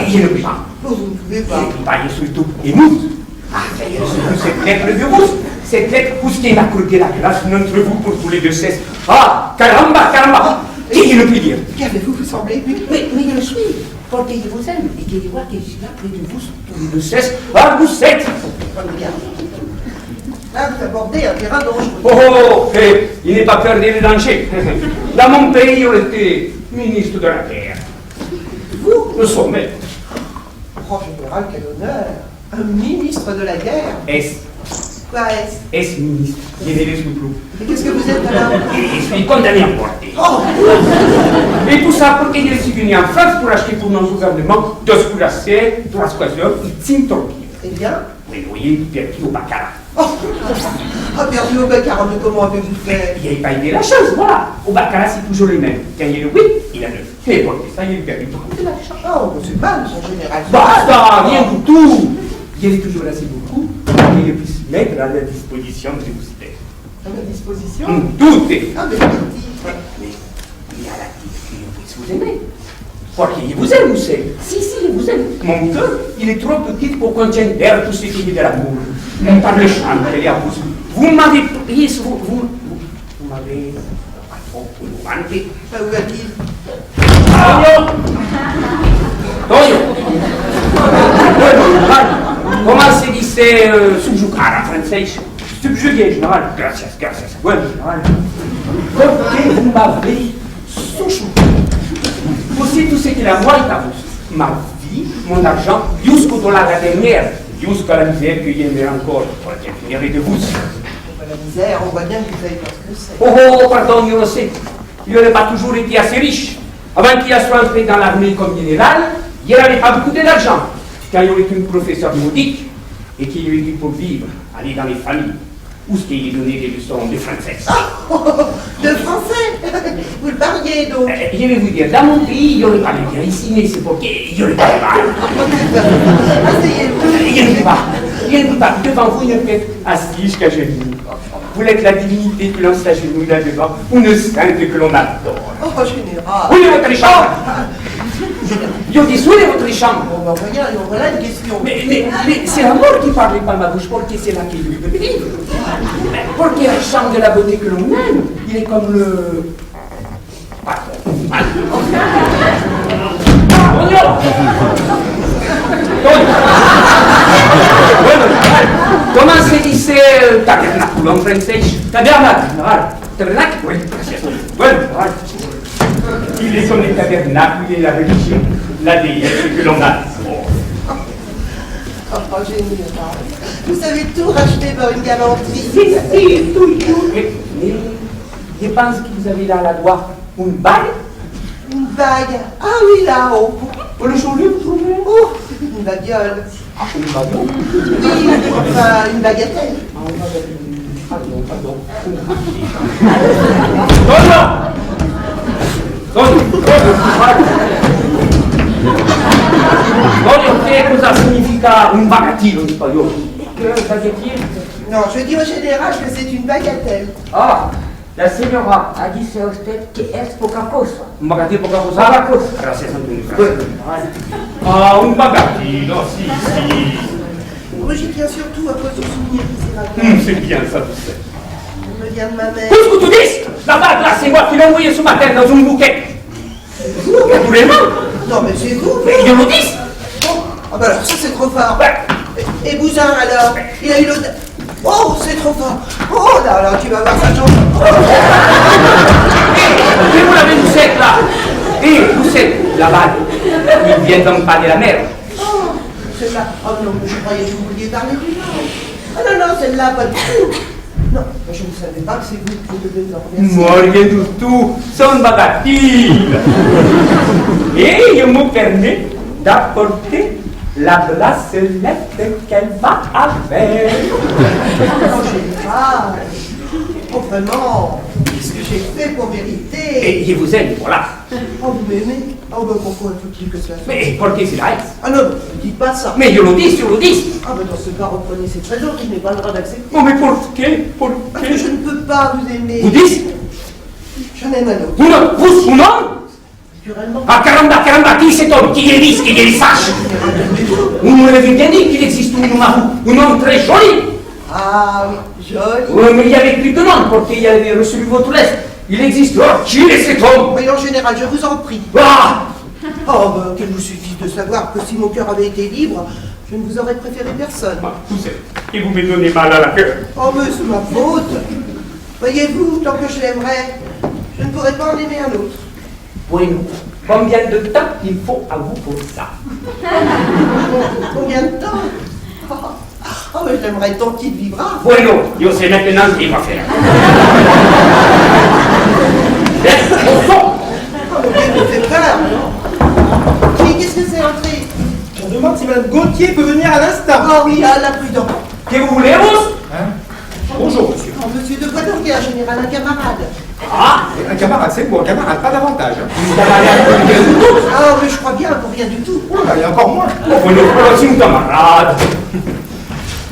Je ne peux pas. Vous pouvez pas. Et surtout, émoute. Ah, d'ailleurs, cette lettre de vous, cette lettre, vous qui a accordé la grâce entre vous pour tous les deux cesses. Ah, caramba, caramba. Qui ne peut dire? Qu'avez-vous, vous semblez? Mais je le suis, parce que je vous aime, et que je vois que je suis là près de vous tous les deux cesses. Ah, vous êtes. Là, vous abordez un terrain dangereux. Oh, il n'est pas peur des dangers. Dans mon pays, on était ministre de la guerre. Vous, le sommet. Grand général, quel honneur. Un ministre de la guerre. Quoi est-ce? Ex-ministre. Je ne le suis plus. Et qu'est-ce que vous êtes alors? Et je suis condamné à mort. Oh. Et tout ça pour que je suis venu en France pour acheter pour mon gouvernement deux cuirassés, trois squatteurs et 5 torpilles. Eh bien? Mais vous voyez, perdu au baccarat. Oh, perdu au baccarat, mais comment avez-vous fait? Il n'y a pas eu de la chance, voilà. Au baccarat, c'est toujours les mêmes. Quand il y a le 8, il a 9. Et pour ça, il est perdu pour compter la chance. Oh, c'est mal, son général. Basta, rien du tout. Il est toujours assez beaucoup pour que je puisse mettre à la disposition de vous. À ma disposition? Tout est. Ah, mais Mais il y a la petite que je puisse vous aimer. Parce qu'il vous aime, vous savez. Si, il vous aime. Mon cœur, il est trop petit pour contenir tout ce qui est de l'amour. Par le chant, il est à vous. Vous m'avez pris, vous m'avez pas trop vanté. où a-t-il? Toyo! Comment se disait subjugar en français? Subjuguer, général. Gracias. Bueno, général. Porque vous m'avez subjugué. Aussi tout ce qui est à moi est à vous. Ma vie, mon argent, jusqu'au dollar la dernière, jusqu'à la misère que j'aimerais encore, pour la finirait de vous. La misère, on voit bien que vous savez pas ce que c'est. Oh, pardon, je le sais. Il n'aurait pas toujours été assez riche. Avant qu'il soit entré dans l'armée comme général, il n'avait pas beaucoup d'argent. Quand il était un professeur modique et qu'il avait dû pour vivre, aller dans les familles, où est-ce qu'il donnait des leçons de français. De français? Vous le parliez donc? Je vais vous dire, dans mon pays, il n'y aurait pas de bien ici, mais c'est pour qu'il n'y aurait pas de mal. Asseyez-vous. Il ne peut pas. Devant vous, il ne peut être assis jusqu'à genoux. Vous êtes la divinité que l'on s'agenouille là-devant, une sainte que l'on adore. Oh, général. Où est votre chambre? Je dis, où est votre chambre? Bon, voilà une question. Mais c'est la mort qui parle par ma bouche, parce que c'est là qu'il veut vivre. Parce que la chambre de la beauté que l'on aime, il est comme le... Comment se disait tabernacle en français? Tabernacle, général. Tabernacle? Oui, bueno, il est comme les tabernacles et la religion, la déesse que l'on a. Oh, général. Vous savez tout racheter par une galanterie. Si, tout. Mais je pense que vous avez dans la doigt une bague. Une bague? Ah oui, là-haut. Pour le jour-là, vous trouvez? Oh, une bagueule. Ah, une bagueule? Oui, enfin, une bagatelle. Ah, une bagueule. Pardon. Che cosa significa un bagatino in spagnolo? Non, je dis au général que c'est une bagatelle. Ah, la signora ha dit a usted que es poca cosa. Un bagatino poca cosa? Gracias, Antonio. Ah, un bagatino, sì. Moi, j'y tiens surtout à cause du souvenir misérable. C'est bien ça, tu sais. Il me vient de ma mère. Qu'est-ce que tu dis? La bague là, c'est moi qui l'ai envoyée ce matin dans un bouquet. Naturellement. Non, mais c'est vous. Mais je le dis. Ah bah alors ça c'est trop fort. Et Bousin alors? Il a eu l'audace. Oh, c'est trop fort. Oh là là, tu vas voir sa chance. Et vous l'avez vous êtes là. Et vous êtes la bague. Il vient donc pas de la mer. Oh, celle-là. Oh non, mais je croyais que vous vouliez parler du nom. Ah non, celle-là, pas du tout. Non, mais je ne savais pas que c'est vous que je devais en remercier. Moi, rien du tout. C'est une bagatine. Et je me permets d'apporter la bracelette qu'elle va avec. Oh, général. Oh, vraiment. Qu'est-ce que j'ai fait pour mériter? Et je vous aime, voilà. Oh, vous m'aimez? Oh, ben pourquoi faut-il que cela soit? Mais pourquoi c'est là? Ah non, ne dites pas ça. Mais je le dis. Ah, ben dans ce cas, reprenez ces trésors qu'il n'est pas le droit d'accepter. Oh, mais pourquoi? Parce que je ne peux pas vous aimer. Vous dites? J'en aime un autre. Vous non? Que naturellement. Ah, caramba, qui cet homme? Qui est lisse, qui est sache? Vous nous l'avez bien dit qu'il existe un homme très joli. Ah oui, joli. Oui, mais il y avait plus de nom pour qu'il y avait reçu votre lettre. Il existe. Oh, qui est cet homme? Oui, en général, je vous en prie. Ah! Oh, ben, qu'il vous suffise de savoir que si mon cœur avait été libre, je ne vous aurais préféré personne. Vous savez, et vous me donnez mal à la cœur. Oh, mais c'est ma faute. Voyez-vous, tant que je l'aimerais, je ne pourrais pas en aimer un autre. Bueno, combien de temps il faut à vous pour ça? Combien de temps? Oh, mais j'aimerais tant qu'il vivra. Bueno, yo sais maintenant ce qu'il va faire. Au fond! Oh, mais il me fait peur, non? Qu'est-ce que c'est entré? On demande si Mme Gauthier peut venir à l'instant. Oh oui, à la prudence. Que vous voulez, Rose? Hein? Bonjour, monsieur. Oh, monsieur de Boisdorguer, un général, un camarade. Ah! Un camarade, c'est bon, un camarade, pas davantage. Hein. Vous avez rien du tout? Ah, mais je crois bien, pour rien du tout. Oh là, il y a encore moins. Bueno, pero aussi un camarade.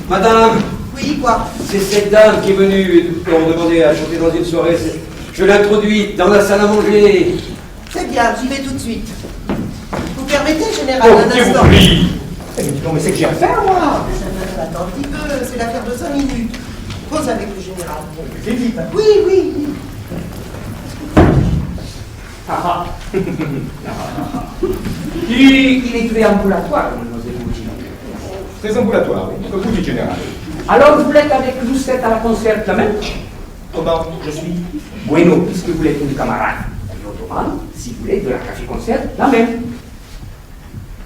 Madame, Oui, quoi? c'est cette dame qui est venue pour demander à chanter dans une soirée. Je l'introduis dans la salle à manger. C'est bien, j'y vais tout de suite. Vous permettez, général, Oh, un que vous instant? prie. Eh, mais dis donc, mais c'est que j'ai à faire, moi. Attends un petit peu, c'est l'affaire de 5 minutes. Pose avec le général. Fais vite. Hein. Oui, oui, oui. Ah, ah. Il est très ambulatoire, mademoiselle Gauthier. Très ambulatoire, oui. Comme vous dites, général. Alors, vous êtes avec Lucette à la concert la même? Comment je suis? Bueno, puisque vous êtes une camarade. Et autrement, si vous voulez de la café-concert, la même.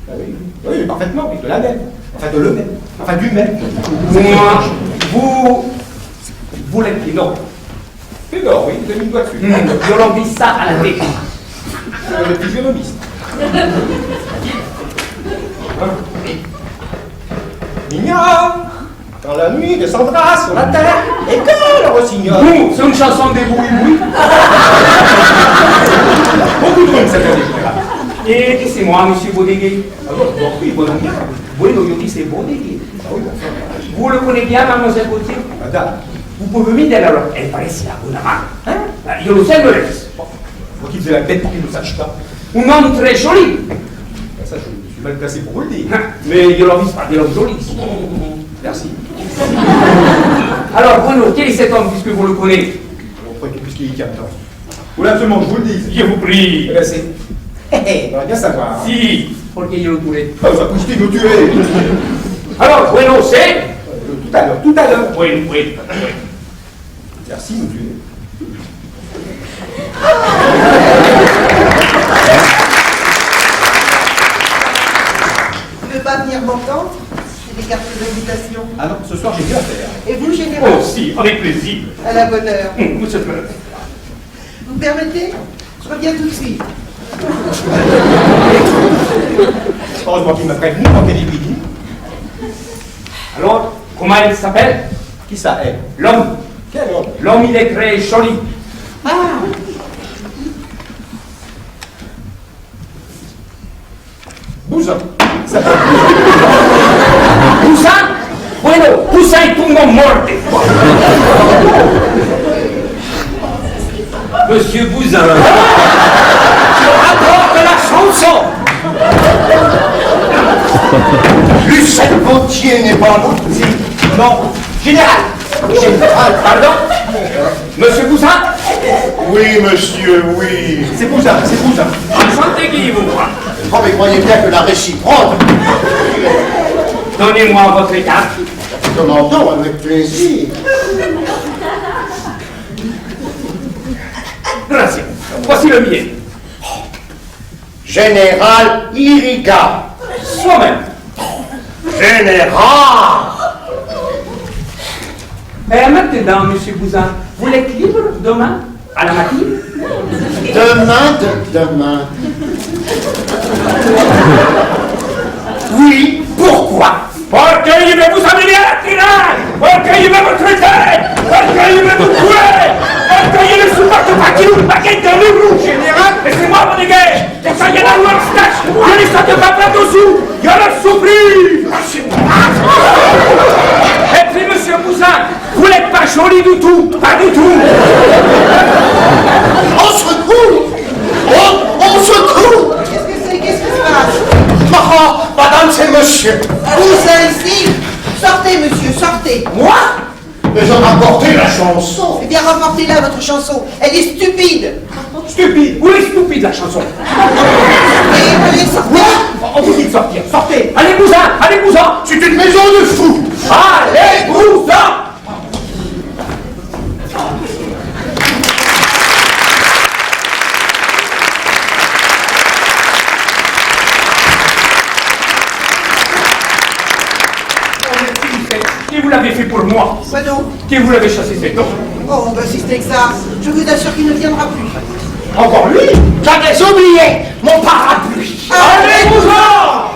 Ah oui, oui, parfaitement, oui, de la même. Enfin, de le même. Enfin, du même. Moi, vous l'êtes qui non. C'est d'or, oui, vous avez mis le doigt dessus. Je l'envie ça à la tête. Le physionomiste. Mignonne, dans la nuit descendra sur la terre, et que le rossignol. Vous, c'est une chanson des boui-boui. Beaucoup de monde cette année, général. Et qui c'est moi, monsieur Baudeguet? Ah bon, oui, bon, bien. Bueno, je dis c'est Baudeguet. Ah oui, bon, Vous le connaissez bien, mademoiselle Gauthier? madame, Vous pouvez me dire alors, elle paraît si la bonne amant. Hein? Je le sais, me laisse. faut qu'il faisait la bête pour qu'il ne sache pas. Un homme très joli. Ça, je suis mal placé pour vous le dire. Mais je l'envie pas de l'homme joli. Merci. Alors, Bruno, quel est cet homme, puisque vous le connaissez? Puisqu'il y a temps. Vous voulez absolument que je vous le dise. Je vous prie. Eh ben, c'est. On va bien savoir. Si, pour qu'il y ait le touré. Ah, ça pousse nous tuer. Alors, Bruno, c'est? Tout à l'heure, tout à l'heure. Oui, oui. Merci, nous tuer. Vous ne pouvez pas venir m'entendre? J'ai des cartes d'invitation. Ah non, ce soir, j'ai mieux à faire. Et vous, général? Oh, si, avec plaisir. À la bonne heure. Monsieur le Vous permettez? Je reviens tout de suite. Heureusement qu'il m'a prévenu dans quel est midi. Alors, comment elle s'appelle? Qui ça est? L'homme. Quel homme? L'homme, il est très joli. Ah! Bousin. Ça va. Poussin? Bueno, Poussin est un homme mort. Monsieur Bouzin. Rapport de la chanson. Lucette Gauthier n'est pas là. Si, non. Général. Général, pardon. Monsieur Poussin? Oui, monsieur, oui. C'est Bousin, c'est Bousin. Enchanté qui vous voit. Oh, mais croyez bien que la réciproque. Donnez-moi votre carte. Demandons avec plaisir. Gracias. Voici le mien. Général Iriga. Soi-même. Général. Et maintenant, monsieur Bouzin, vous êtes libre demain à la matinée? Demain. Oui, pourquoi? Parce qu'il veut vous amener à la tirade! Parce qu'il veut vous traiter! Parce qu'il veut vous tuer! Parce qu'il ne supporte pas qu'il vous paquette dans le rouge! Général, laissez-moi mon dégât! Et ça y est, la loi stache! Je ne sortais pas plein dessous! Je le souffris! Et puis, monsieur Bouzin, vous n'êtes pas joli du tout! Pas du tout! On se retrouve. On se retrouve. Madame, c'est monsieur. Vous ici. Sortez, monsieur, sortez. Moi? Mais j'en rapporté la chanson. Eh bien, rapportez-la, votre chanson. Elle est stupide. Stupide. Oui, stupide la chanson. Allez, sortez. On vous dit de sortir. Sortez. Allez-vous-en. Allez-vous-en. C'est une maison de fous. Allez-vous-en. Qui vous l'avez fait pour moi? Quoi donc? Qui vous l'avez chassé cet homme? Oh, bah si c'est que ça, je vous assure qu'il ne viendra plus. Encore lui? J'avais oublié mon parapluie. Allez-vous-en.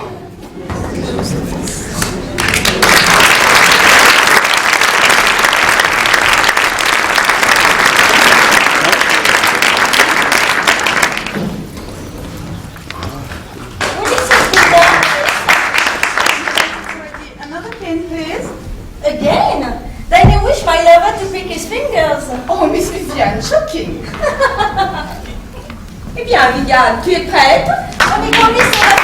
Another pin, please. Again? Then you wish my lover to pick his fingers. Oh, Miss Viviane, shocking. Eh bien, Viviane, tu es prête? On est conviés sur la...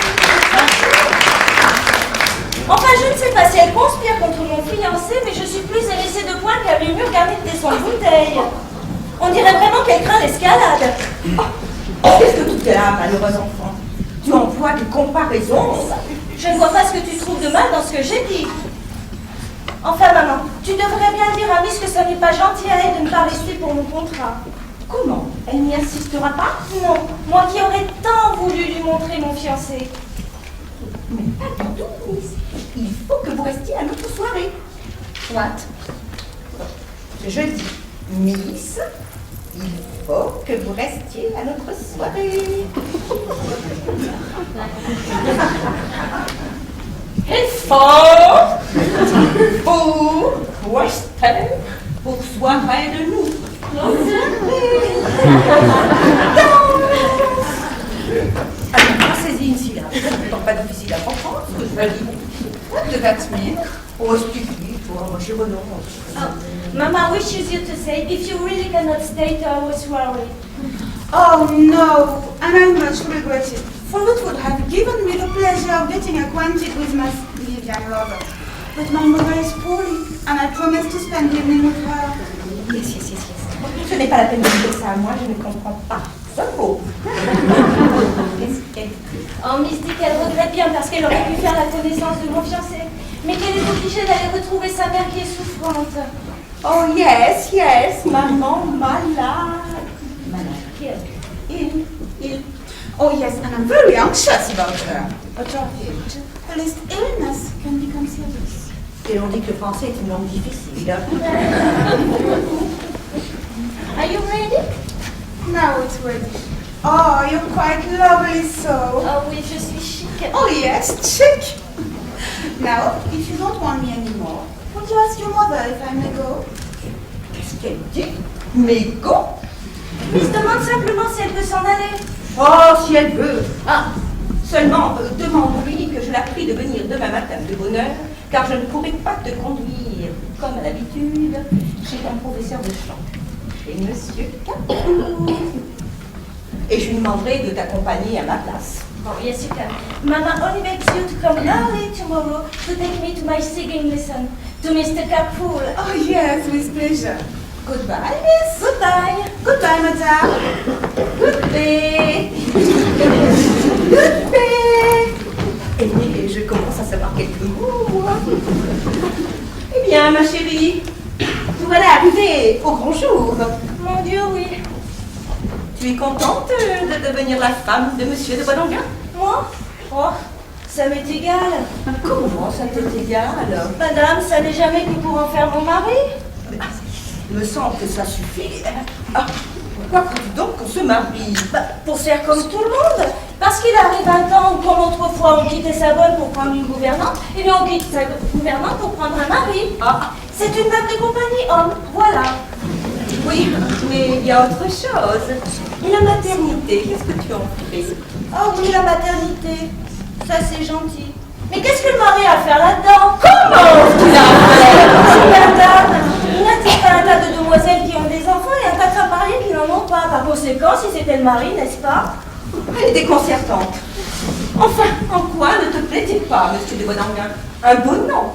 Enfin, je ne sais pas si elle conspire contre mon fiancé, mais je suis plus hérissée de points qu'un murmure garni de son bouteille. On dirait vraiment qu'elle craint l'escalade. Qu'est-ce que tu fais là, malheureux enfant? Tu emploies des comparaisons. Je ne vois pas ce que tu trouves de mal dans ce que j'ai dit. Enfin, maman, tu devrais bien dire à Miss que ce n'est pas gentil à elle de ne pas rester pour mon contrat. Comment? Elle n'y insistera pas? Non, moi qui aurais tant voulu lui montrer mon fiancé. Mais pas du tout, Miss. Il faut que vous restiez à notre soirée. What? Je dis, Miss, il faut que vous restiez à notre soirée. Il faut vous rester pour soirée de nous. Alors, pensez-y une syllabe. Pourtant pas d'officier d'importance, que je valide. What does that mean? Oh, stupide, toi, moi je renonce. Mama wishes you to say, if you really cannot stay to our soirée. Oh no, and I much regret it. For it would have given me the pleasure of getting acquainted with my Vivian lover. But my mother is poorly, and I promised to spend the evening with her. Yes. Ce n'est pas la peine de dire ça à moi, je ne comprends pas. Ça vaut. Qu'est-ce qu'elle dit? Oh, Miss dit qu'elle regrette bien parce qu'elle aurait pu faire la connaissance de mon fiancé, mais qu'elle est obligée d'aller retrouver sa mère qui est souffrante. Oh, yes, maman malade. Malade, qui est-elle? Il. Oh yes, and I'm very anxious about her. At least illness can become serious. Et on dit que le français est une langue difficile. Are you ready? Now it's ready. Oh, you're quite lovely so. Oh oui, je suis chic. Oh yes, chic. Now, if you don't want me anymore, would you ask your mother if I may go? Qu'est-ce qu'elle dit? Mais go? Miss demande simplement si elle peut s'en aller. Oh, si elle veut. Ah, seulement, demande-lui que je la prie de venir demain matin de bonne heure, car je ne pourrai pas te conduire, comme à l'habitude, chez un professeur de chant, chez Monsieur Capou. Et je lui demanderai de t'accompagner à ma place. Oh, yes, you can. Mama only begs you to come early tomorrow to take me to my singing lesson, to Mr. Capul. Oh yes, with pleasure. Goodbye, miss. Goodbye. Goodbye, madame. Good day. Good day. Et je commence à savoir quelques mots, moi. Eh bien, ma chérie, nous voilà arrivés au grand jour. Mon Dieu, oui. Tu es contente de devenir la femme de Monsieur de Boisdanguin? Moi? Oh, ça m'est égal. Comment ça t'est égal? Madame, ça n'est jamais que pour en faire mon mari. Il me semble que ça suffit. Ah, pourquoi crois-tu donc qu'on se marie? Pour faire comme tout le monde. Parce qu'il arrive un temps où, comme autrefois, on quittait sa bonne pour prendre une gouvernante, et bien on quitte sa gouvernante pour prendre un mari. Ah, c'est une dame de compagnie homme, voilà. Oui, mais il y a autre chose. Et la maternité, qu'est-ce que tu en fais? Oh oui, la maternité. Ça, c'est gentil. Mais qu'est-ce que le mari a à faire là-dedans? Comment tu l'as fait? Super dame, il n'attire pas un tas de demoiselles qui ont des enfants et un tas de mariés qui n'en ont pas. Par conséquent, si c'était le mari, n'est-ce pas? Elle est déconcertante. Enfin, en quoi ne te plaît-il pas, monsieur de Bodanguin? Un beau nom.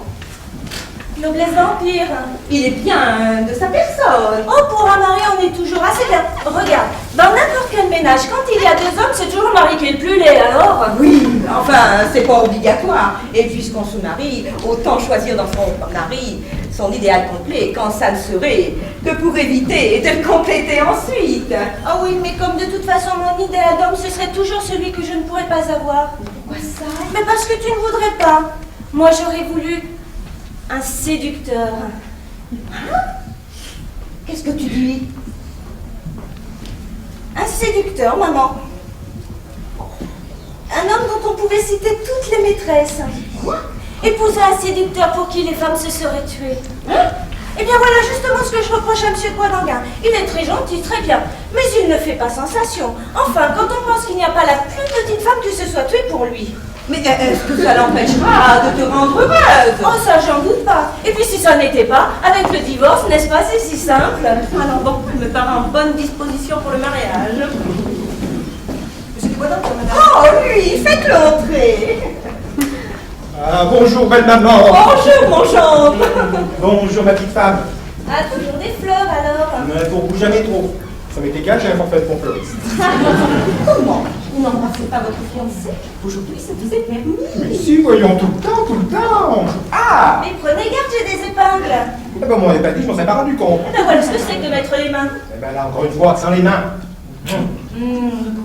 Noblesse d'Empire. Il est bien de sa personne. Oh, pour un mari, on est toujours assez bien. Regarde, dans n'importe quel ménage, quand il y a deux hommes, c'est toujours le mari qui est le plus laid, alors. Oui, enfin, c'est pas obligatoire. Et puisqu'on se marie, autant choisir dans son mari son idéal complet, quand ça ne serait que pour éviter de le compléter ensuite. Ah oui, mais comme de toute façon, mon idéal d'homme, ce serait toujours celui que je ne pourrais pas avoir. Pourquoi ça? Mais parce que tu ne voudrais pas. Moi, j'aurais voulu un séducteur. Hein? Qu'est-ce que tu dis? Un séducteur, maman. Un homme dont on pouvait citer toutes les maîtresses. Quoi? Épouser un séducteur pour qui les femmes se seraient tuées. Hein? Eh bien voilà justement ce que je reproche à M. Boisdanguin. Il est très gentil, très bien, mais il ne fait pas sensation. Enfin, quand on pense qu'il n'y a pas la plus petite femme qui se soit tuée pour lui. Mais est-ce que ça l'empêchera de te rendre heureuse? Oh, ça, j'en doute pas. Et puis si ça n'était pas, avec le divorce, n'est-ce pas, c'est si simple. Alors bon, il me paraît en bonne disposition pour le mariage. Monsieur Boisdanguin, madame. Oh, lui, faites-le entrer. Ah, bonjour, belle maman. Bonjour, mon gendre. Bonjour, ma petite femme. Ah, toujours des fleurs, alors. Mais pour vous, jamais trop. Ça m'est égal, j'ai un forfait de fleuriste. Comment? Vous n'embrassez pas votre fiancé? Aujourd'hui, ça vous est permis. Mais si, voyons, tout le temps, tout le temps. Ah! Mais prenez garde, j'ai des épingles. Eh ben, on m'avait pas dit, je m'en serais pas rendu compte. Eh ben voilà ce que c'est que de mettre les mains. Eh ben là, encore une fois, sans les mains.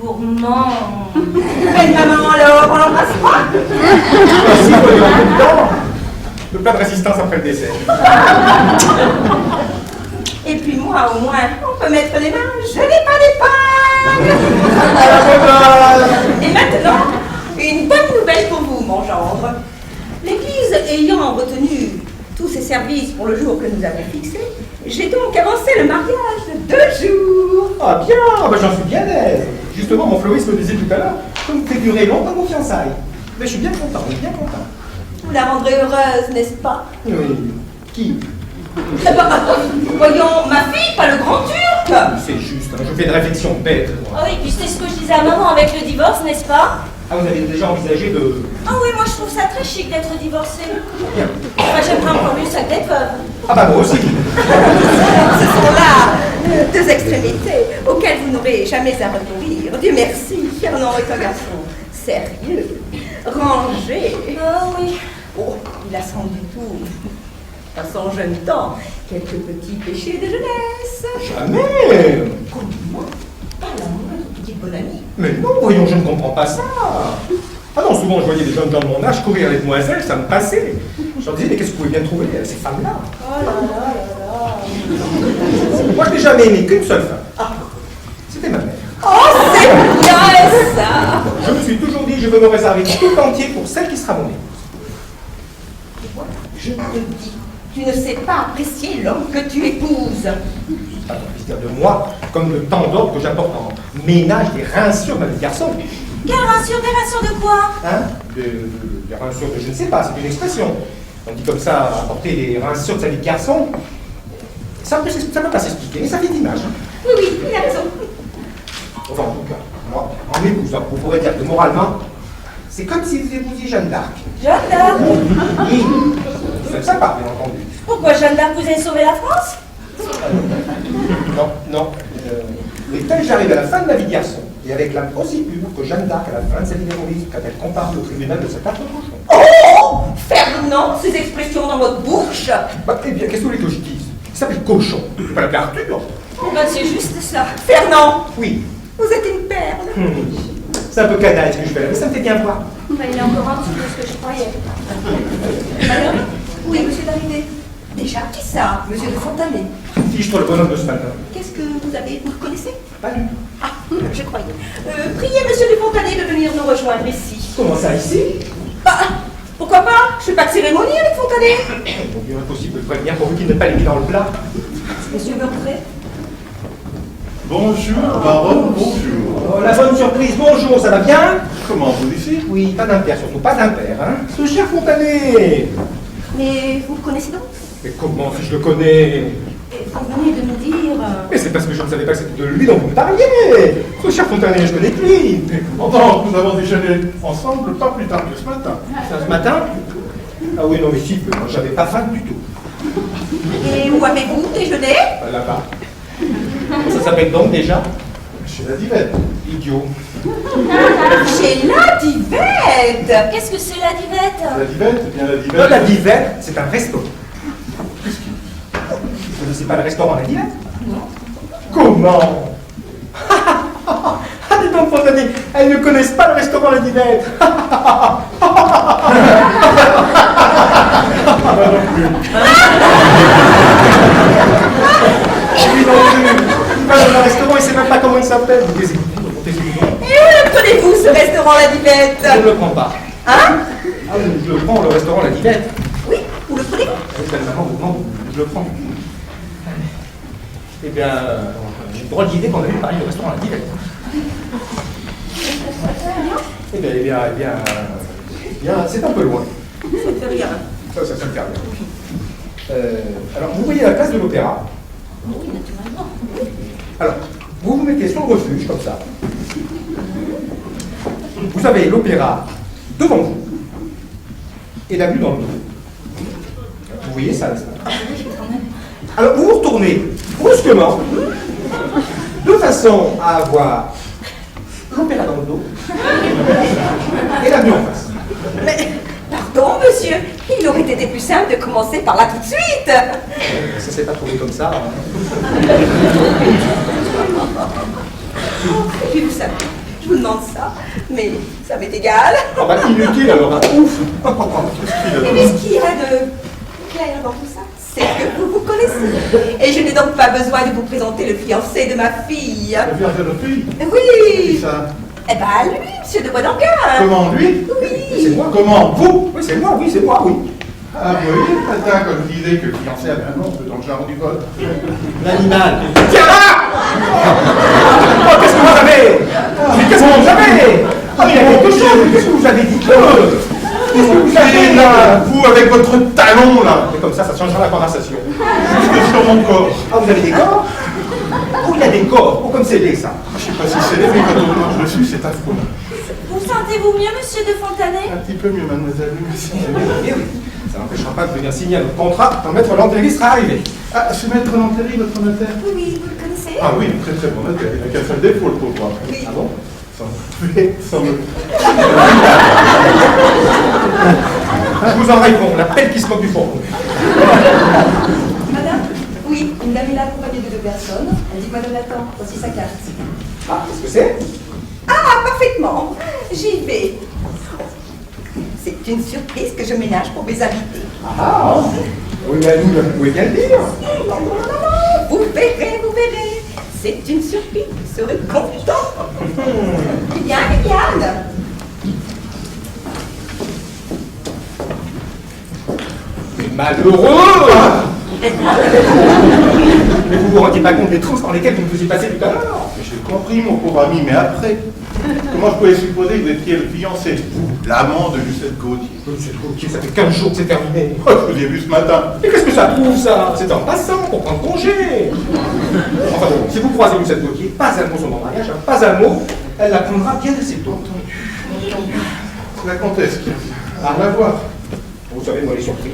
Gourmand. Belle maman, alors, on l'embrasse pas? Ah, si, voyons, tout le temps. Le plat de résistance après le dessert. Et puis moi, au moins, on peut mettre les mains. Je n'ai pas d'épingle. Et maintenant, une bonne nouvelle pour vous, mon gendre. L'Église ayant retenu tous ses services pour le jour que nous avons fixé, j'ai donc avancé le mariage de 2 jours. Ah bien, ah, ben, j'en suis bien aise. Justement, mon fleuriste me disait tout à l'heure que vous fait durer longtemps vos fiançailles. Mais je suis bien content, bien content. Vous la rendrez heureuse, n'est-ce pas? Oui. Qui? Eh ben, voyons, ma fille, pas le grand turc. C'est juste, hein, je fais une réflexion bête. Moi. Oh oui, puis c'est ce que je disais à maman avec le divorce, n'est-ce pas? Ah, vous avez déjà envisagé de... Ah oui, moi je trouve ça très chic d'être divorcée. Bien. Enfin, j'aimerais encore mieux ça que d'être veuve. Ah bah moi aussi. Ce sont là 2 extrémités auxquelles vous n'aurez jamais à recourir. Dieu merci, Fernand est un garçon sérieux, rangé. Ah oui. Oh, il a sans du tout, à son jeune temps, quelques petits péchés de jeunesse. Jamais. Comment? Pas la moindre petite bonne amie. Mais non, voyons, je ne comprends pas ça. Ah non, souvent je voyais des jeunes gens de mon âge courir avec demoiselles, ça me passait. Je leur disais, mais qu'est-ce que vous pouvez bien trouver ces femmes-là? Oh là là là là. Moi, je n'ai jamais aimé qu'une seule femme. Ah, c'était ma mère. Oh, c'est bien ça. Je me suis toujours dit, je veux me réserver tout entier pour celle qui sera mon épouse. Je te dis, tu ne sais pas apprécier l'homme que tu épouses. Pas qu'on puisse dire de moi, comme de tant d'autres que j'apporte en ménage des rincures de ma vie de garçon. Quelle rassure, des rassures de quoi? Hein? Des rincures de je ne sais pas, c'est une expression. On dit comme ça, apporter des rincures de sa vie de garçon. Ça peut pas s'expliquer, mais ça fait d'image. Oui, oui, il a raison. Enfin, en tout cas, moi, en épousant, vous pourrez dire que moralement, c'est comme si vous épousiez Jeanne d'Arc. Jeanne d'Arc? Oui, c'est sympa, bien entendu. Pourquoi Jeanne d'Arc vous avez sauvé la France? Non, non. Mais tel que j'arrive à la fin de ma vie de garçon, et avec l'âme aussi pure que Jeanne d'Arc à la fin de sa vie d'héroïsme, quand elle compare le tribunal de cet affreux cochon. Oh, Fernand, ces expressions dans votre bouche. Bah, eh bien, qu'est-ce que vous voulez que je dise? Il s'appelle cochon, il peut pas l'appeler Arthur. Ben, c'est juste ça. Fernand, Oui. vous êtes une perle. C'est un peu canaille ce que je fais là, mais ça me fait bien voir. Ben, il est encore en dessous de ce que je croyais. Alors, oui, monsieur d'arriver. Déjà, qui ça? Monsieur de Fontanet. Fiche-toi le bonhomme de ce matin. Qu'est-ce que vous reconnaissez? Pas du tout. Ah, je croyais. Priez monsieur de Fontanet de venir nous rejoindre ici. Comment ça, ici? Bah, pourquoi pas? Je fais pas de cérémonie avec Fontanet. Mon Dieu, impossible de le prévenir pourvu qu'il n'ait pas les pieds dans le plat. Monsieur Meurtret. Bonjour, baronne, bonjour. Oh, la bonne surprise, bonjour, ça va bien? Comment vous ici? Oui, pas d'impair, surtout pas d'impair, hein. Ce cher Fontanet. Mais vous le connaissez donc? Mais comment si je le connais? Vous venez de nous dire... Mais c'est parce que je ne ne savez pas que c'était de lui dont vous me parliez. Ce cher Fontanet, je connais que lui. Pourtant, nous avons déjeuné ensemble pas plus tard que ce matin. Ce matin? Ah oui, non, mais si, j'avais pas faim du tout. Et où avez-vous déjeuné? Là-bas. Ça s'appelle donc déjà? Chez la divette. Idiot. Chez la Divette. Qu'est-ce que c'est la divette? La divette, eh bien la Non, divette. la Divette, c'est un resto. Vous connaissez pas le restaurant La Divette? Non. Comment? Ah, dis donc, Fontanet, elles ne connaissent pas le restaurant La Divette. Oui, non plus. Il va dans un restaurant, il sait même pas comment il s'appelle. Et où le prenez-vous, ce restaurant La Divette? Je ne le prends pas. Hein? Ah oui, je le prends, le restaurant La Divette. Oui, où le prenez-vous? Je le prends. Eh bien, j'ai drôle d'idée qu'on a eu parler du restaurant La Divette. Eh bien, c'est un peu loin. Ça ne fait rien. Ça me fait rien. Alors, vous voyez la place de l'Opéra. Oui, naturellement. Alors, vous vous mettez sur le refuge, comme ça. Vous avez l'Opéra devant vous et la vue dans le dos. Vous voyez ça, n'est-ce pas? Alors, vous vous retournez brusquement, de façon à avoir l'Opéra dans le dos et la vue en face. Mais, pardon, monsieur, il aurait été plus simple de commencer par là tout de suite. Ça s'est pas trouvé comme ça. Hein. Et puis vous savez, je vous demande ça, mais ça m'est égal. Ah bah inutile alors, hein. Ouf. Et mais ce qu'il y a de clair dans tout ça, c'est que vous vous connaissez. Et je n'ai donc pas besoin de vous présenter le fiancé de ma fille. Le fiancé de notre fille. Oui. Qui ça? Eh ben lui, monsieur de Boisdanguin. Comment, lui? Oui. C'est moi. Comment, vous? Oui, c'est moi, oui. Ah oui, attends, quand je disais que le fiancé avait un nom, c'est dans le genre du vol. L'animal. Tiens là! Oh, qu'est-ce que vous avez? Mais qu'est-ce que vous avez? Ah, il y a quelque chose, qu'est-ce que vous avez dit? Qu'est-ce que vous avez là? Vous, avec votre talon, là, Et comme ça changera la conversation. jusque sur mon corps. Ah, vous avez des corps? Oh, il y a des corps. Oh, comme c'est laid, ça. Je sais pas si c'est laid, mais quand on mange dessus, c'est affreux. Vous sentez-vous mieux, monsieur de Fontanet? Un petit peu mieux, mademoiselle, merci. Eh oui. Ça n'empêchera pas de venir signer un notre contrat quand Maître Lantéry sera arrivé. Ah, c'est Maître Lantéry, votre notaire? Oui, oui, vous le connaissez? Ah oui, très très bon notaire. Il n'a qu'un seul défaut, le pauvre. Oui. Ah bon? Sans me... Je vous en réponds, la pelle qui se moque du fond. Madame? Oui, une dame est là accompagnée de 2 personnes. Elle dit que madame l'attend. Voici sa carte. Ah, qu'est-ce que c'est? Ah, parfaitement. J'y vais. C'est une surprise que je ménage pour mes invités. Ah, oui, mais vous pouvez bien le dire. Non, vous verrez, vous verrez. C'est une surprise, vous serez content. Viens, Viviane. Malheureux! Mais vous vous rendiez pas compte des trousses dans lesquelles vous me faisiez passer tout à l'heure? J'ai compris, mon pauvre ami, mais après, comment je pouvais supposer que vous étiez le fiancé, l'amant de Lucette Gauthier? Lucette Gauthier, ça fait 15 jours que c'est terminé. Oh, je vous ai vu ce matin. Mais qu'est-ce que ça prouve, ça? C'est en passant, pour prendre congé. Enfin bon, si vous croisez Lucette Gauthier, pas un mot sur mon mariage, hein, pas un mot, elle la prendra bien assez tôt. Entendu. C'est la comtesse qui vient. À la voir. Vous savez, moi, les surprises.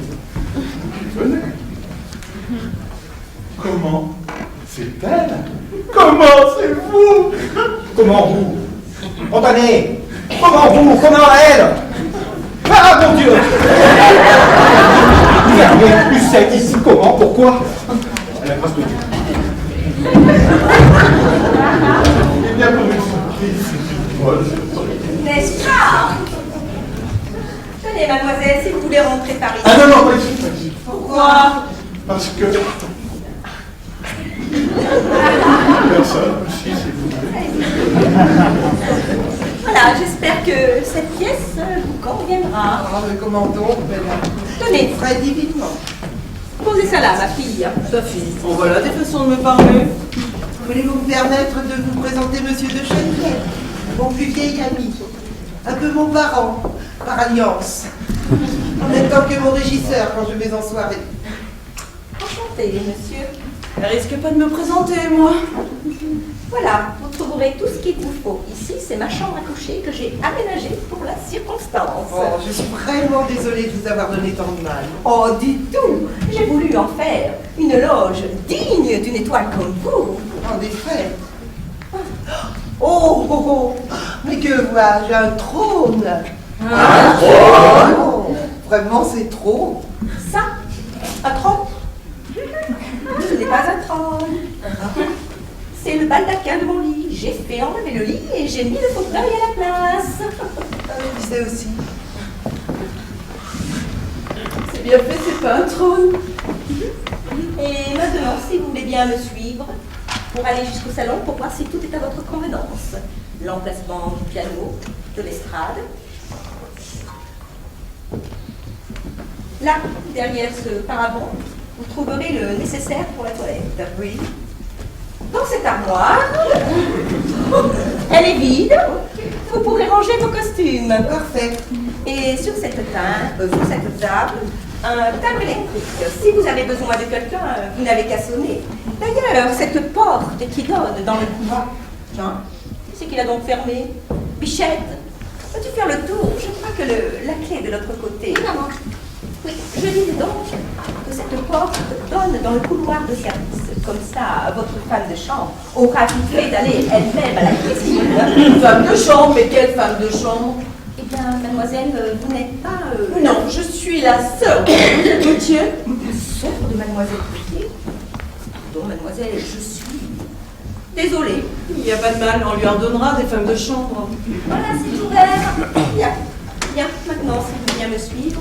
Venez. Comment? C'est elle? Comment c'est vous? Comment vous? Fontanet! Comment vous? Comment elle? Ah, mon Dieu! Regardez, Lucette ici, comment? Pourquoi? À la grâce de Dieu. Eh bien, pour une surprise, c'est une drôle. N'est-ce pas? Tenez, mademoiselle, si vous voulez rentrer par ici. Ah non, non, pas ici, pas ici. Pourquoi? Parce que... Personne, aussi, c'est vous. Voilà, j'espère que cette pièce vous conviendra. Ah, mais comment donc, madame? Tenez, Très divinement. posez ça là, ma fille. Sophie, bon voilà des façons de me parler. Voulez-vous me permettre de vous présenter monsieur de Chênevière, mon plus vieil ami, un peu mon parent, par alliance, en même temps que mon régisseur quand je vais en soirée. Enchanté, monsieur. Elle risque pas de me présenter, moi. Voilà, vous trouverez tout ce qu'il vous faut. Ici, c'est ma chambre à coucher que j'ai aménagée pour la circonstance. Oh, je suis vraiment désolée de vous avoir donné tant de mal. Oh, du tout. J'ai voulu en faire une loge digne d'une étoile comme vous. En effet. Oh, oh, oh. Mais que vois-je, un trône. Un trône. Oh, vraiment, c'est trop. Ça, un trône? Ce n'est pas un trône. C'est le baldaquin de mon lit. J'ai fait enlever le lit et j'ai mis le fauteuil à la place. Je sais aussi. C'est bien fait, c'est pas un trône. Et maintenant, si vous voulez bien me suivre, pour aller jusqu'au salon pour voir si tout est à votre convenance. L'emplacement du piano, de l'estrade. Là, derrière ce paravent, vous trouverez le nécessaire pour la toilette. Oui. Dans cette armoire, elle est vide. Vous pourrez ranger vos costumes. Parfait. Et sur cette table, un timbre électrique. Si vous avez besoin de quelqu'un, vous n'avez qu'à sonner. D'ailleurs, cette porte qui donne dans le couloir, hein, qui c'est qui l'a donc fermée? Bichette, peux-tu faire le tour? Je crois que la clé est de l'autre côté. Maman. Oui, je disais donc que cette porte donne dans le couloir de service. Comme ça, votre femme de chambre aura tout fait d'aller elle-même à la cuisine. Une femme de chambre, mais quelle femme de chambre? Eh bien, mademoiselle, vous n'êtes pas... Non, je suis la sœur de mademoiselle Gauthier. Sœur de mademoiselle Gauthier? Pardon, mademoiselle, je suis... désolée. Il n'y a pas de mal, on lui en donnera des femmes de chambre. Voilà, c'est ouvert. Bien, bien. Maintenant, si vous voulez bien me suivre,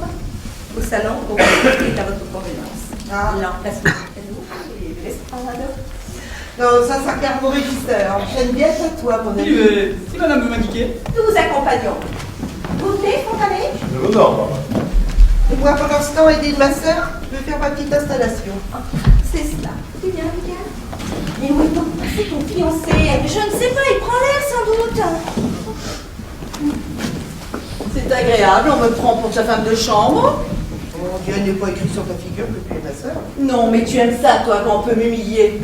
au salon, pour voir ce qui est à votre convenance. L'emplacement du piano et de l'estrade. Non, ça regarde mon régisseur. J'aime bien ça, toi, mon ami. Si madame veut m'indiquer. Nous vous accompagnons. Vous venez, Fontanet? Non. Et moi, pendant ce temps, aider ma sœur, je vais faire ma petite installation. C'est cela. C'est bien, regarde. Et où est donc passé ton fiancé? Je ne sais pas, il prend l'air sans doute. C'est agréable, on me prend pour sa femme de chambre. Mon Dieu, elle n'est pas écrit sur ta figure que tu es ma sœur. Non, mais tu aimes ça, toi, quand on peut m'humilier.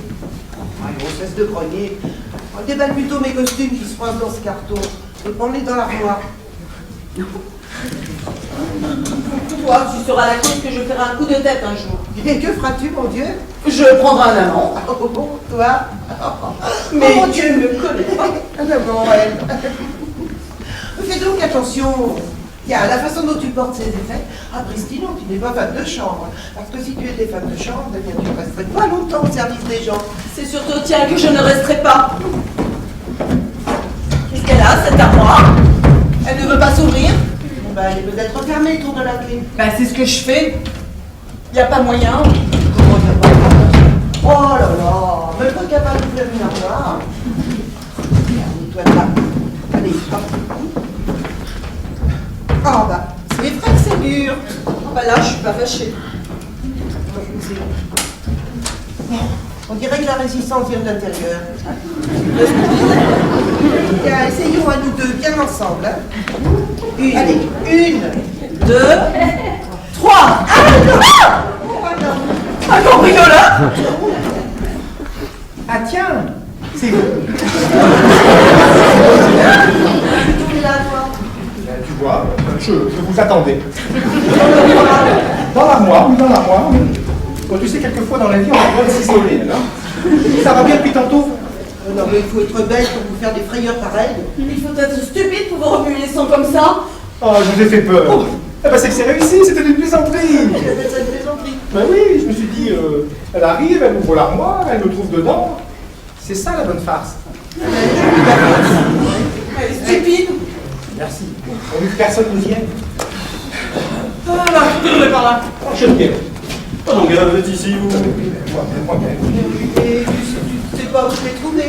Grossesse de grenier. On déballe plutôt mes costumes qui se froissent dans ce carton. Et prends-les dans l'armoire. Toi, tu seras la cause que je ferai un coup de tête un jour. Et que feras-tu, mon Dieu? Je prendrai un amant. Oh, toi? Mais mon Dieu me connaît pas. Bon, elle. Fais donc attention. Tiens, la façon dont tu portes ces effets. Ah, Christine, tu n'es pas femme de chambre. Parce que si tu étais femme de chambre, eh bien, tu ne resterais pas longtemps au service des gens. C'est sur ton tien que je ne resterai pas. Qu'est-ce qu'elle a, cette armoire? Elle ne veut pas s'ouvrir? Ben, elle est peut-être fermée autour de la clé. Ben, c'est ce que je fais. Il n'y a pas moyen. Comment il n'y a pas moyen? Oh là là, même pas capable d'ouvrir une armoire. Toi là. Allez, hop. Ah bah, c'est vrai que c'est dur. Ah bah là, je suis pas fâchée. On dirait que la résistance vient de l'intérieur. Tiens, essayons à nous deux, bien ensemble. Hein. Allez, 1, 2, 3. Ah non! Un cambrioleur? Ah tiens, c'est vous. Tu vois, je vous attendais. Dans l'armoire, oui, dans l'armoire. Bon, tu sais, quelquefois dans la vie, on a besoin de s'isoler, hein. Ça va bien depuis tantôt? Non, mais il faut être belle pour vous faire des frayeurs pareilles. Il faut être stupide pour vous remuer les sangs comme ça. Oh, je vous ai fait peur. Eh ben, c'est que c'est réussi, c'était une plaisanterie. J'appelle ça une plaisanterie. Ben oui, je me suis dit, elle arrive, elle ouvre l'armoire, elle me trouve dedans. C'est ça la bonne farce. Elle est stupide. Merci. On veut que personne ne vienne. Voilà, je par là. Prochaine guerre. Oh donc, vous êtes ici, vous? Moi-même. Et tu sais pas où je l'ai trouvé?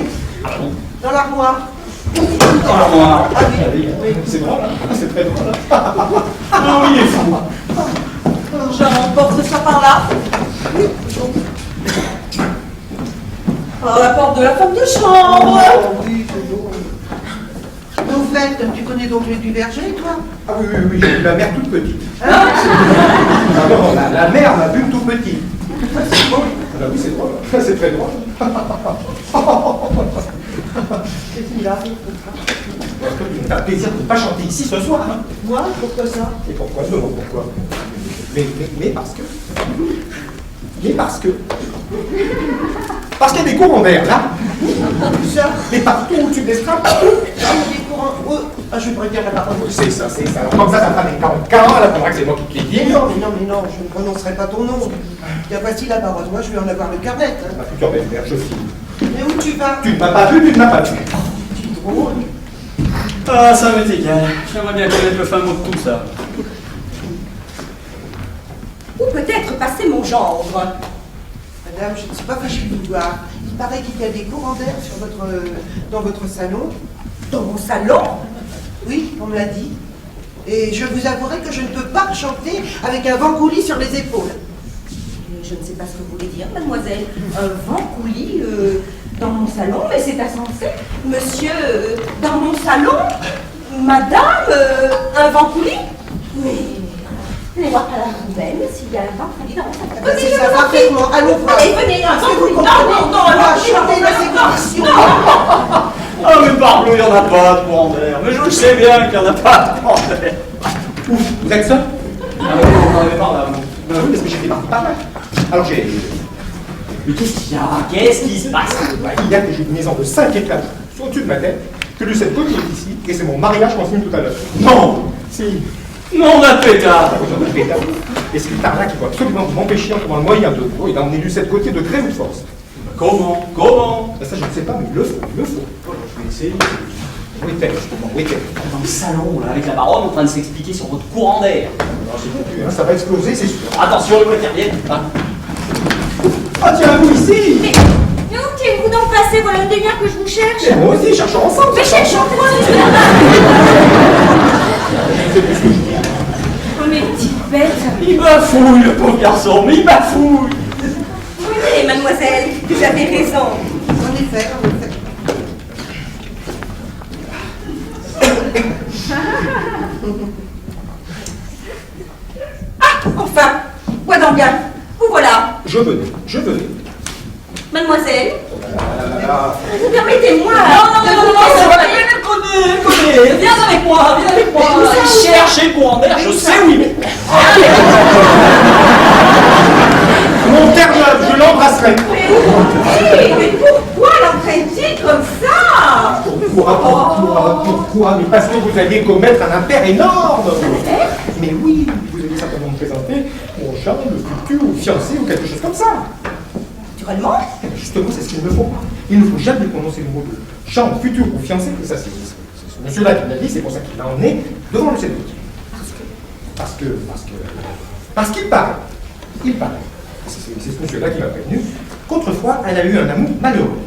Dans l'armoire. Dans l'armoire. Ah oui. C'est drôle, hein? C'est très drôle. Non, il est fou. J'emporte ça par là. Par la porte de la femme de chambre. Oui, c'est beau. Au fait, tu connais donc les du verger, toi? Ah oui, j'ai eu la mère toute petite. Hein? Ah non, la mère m'a vu tout petit. Ah oui, c'est drôle. C'est très drôle. Qu'est-ce qu'il a? Parce que tu as le plaisir de ne pas chanter ici ce soir. Hein. Moi? Pourquoi ça? Et pourquoi? Je me demande pourquoi. Mais parce que... Mais parce que... Parce qu'il y a des courants d'air, là. Ça? Mais partout où tu me laisseras. Des courants. Ah, je pourrais dire la parole. C'est ça, c'est ça. Alors, comme ça fera des 40 ans, elle apprendra que c'est moi qui te l'ai dit. Mais non, je ne prononcerai pas ton nom. Tiens, voici la parole. Moi, je vais en avoir le carnet. Hein. Ma future belle-mère, je filme. Mais où tu vas? Tu ne m'as pas vu, tu ne m'as pas vu. Drôle. Ah, ça m'est égal. J'aimerais bien connaître le fin mot de tout ça. Ou peut-être passer mon gendre. Madame, je ne suis pas fâchée de vous voir. Il paraît qu'il y a des courants d'air dans votre salon. Dans mon salon? Oui, on me l'a dit. Et je vous avouerai que je ne peux pas chanter avec un vent coulis sur les épaules. Je ne sais pas ce que vous voulez dire, mademoiselle. Un vent coulis dans mon salon, mais c'est insensé. Monsieur, dans mon salon, madame, un vent coulis? Mais allez voir à la poubelle s'il y a un vent coulis dans mon salon. Ben, c'est ça, parfaitement. Allons voir. Allez, venez, un vent coulis. Non, chanter dans ces conditions. Ah, mais parbleu, il n'y en a pas de courant d'air. Mais je le sais bien qu'il n'y en a pas de courant d'air. Vous êtes seul? Ah oui, on en avait parlé avant. Ben oui, parce que j'étais parti par là. Alors j'ai... Mais qu'est-ce qu'il y a? Qu'est-ce qui se passe? Il y a que j'ai une maison de 5 étages au-dessus de ma tête, que de cette côté est ici, et c'est mon mariage qu'on signe tout à l'heure. Non! Si. Non, on a pétard! On a pétard. Et c'est le tarnac qui faut absolument m'empêcher en trouvant le moyen de vous et d'emmener Lucette côté de gré ou de force. Comment? Comment? Ben ça, je ne sais pas, mais il le faut, il le faut. Je vais essayer. Où est-elle, justement? Où est-elle? Dans le salon, là, avec la baronne en train de s'expliquer sur votre courant d'air. Alors j'ai compris, hein, ça va exploser, c'est sûr. Attention, le préfère bien. Hein? Ah tiens, vous ici! Mais où qu'est-vous donc passé? Voilà une demi-heure que je vous cherche. Et moi aussi, cherchons ensemble! Mais cherchons quoi? Oh, mes petites bêtes. Il bafouille, le pauvre garçon, mais il bafouille! Oui, mademoiselle, vous avez raison. En effet, en effet. Ah, enfin, Boisdanguin, vous voilà. Je venais. Mademoiselle, permettez-moi. Non, elle connaît. Viens avec moi. Cherchez le courant d'air, je sais où il est. Mon Terre-Neuve, je l'embrasserai. Mais pourquoi l'entraîne-t-il comme ça? Pourquoi? Mais parce que vous alliez commettre un impair énorme. Mais oui, vous allez certainement me présenter mon genre, le futur, ou fiancé, ou quelque chose comme ça. Naturellement. Justement, c'est ce qu'il ne faut pas. Il ne faut jamais prononcer le mot de chambre, futur ou fiancé, et ça c'est ce monsieur-là qui l'a dit, c'est pour ça qu'il l'a emmené devant le Sénat. Parce qu'il paraît, c'est ce monsieur-là qui m'a prévenu, qu'autrefois elle a eu un amour malheureux.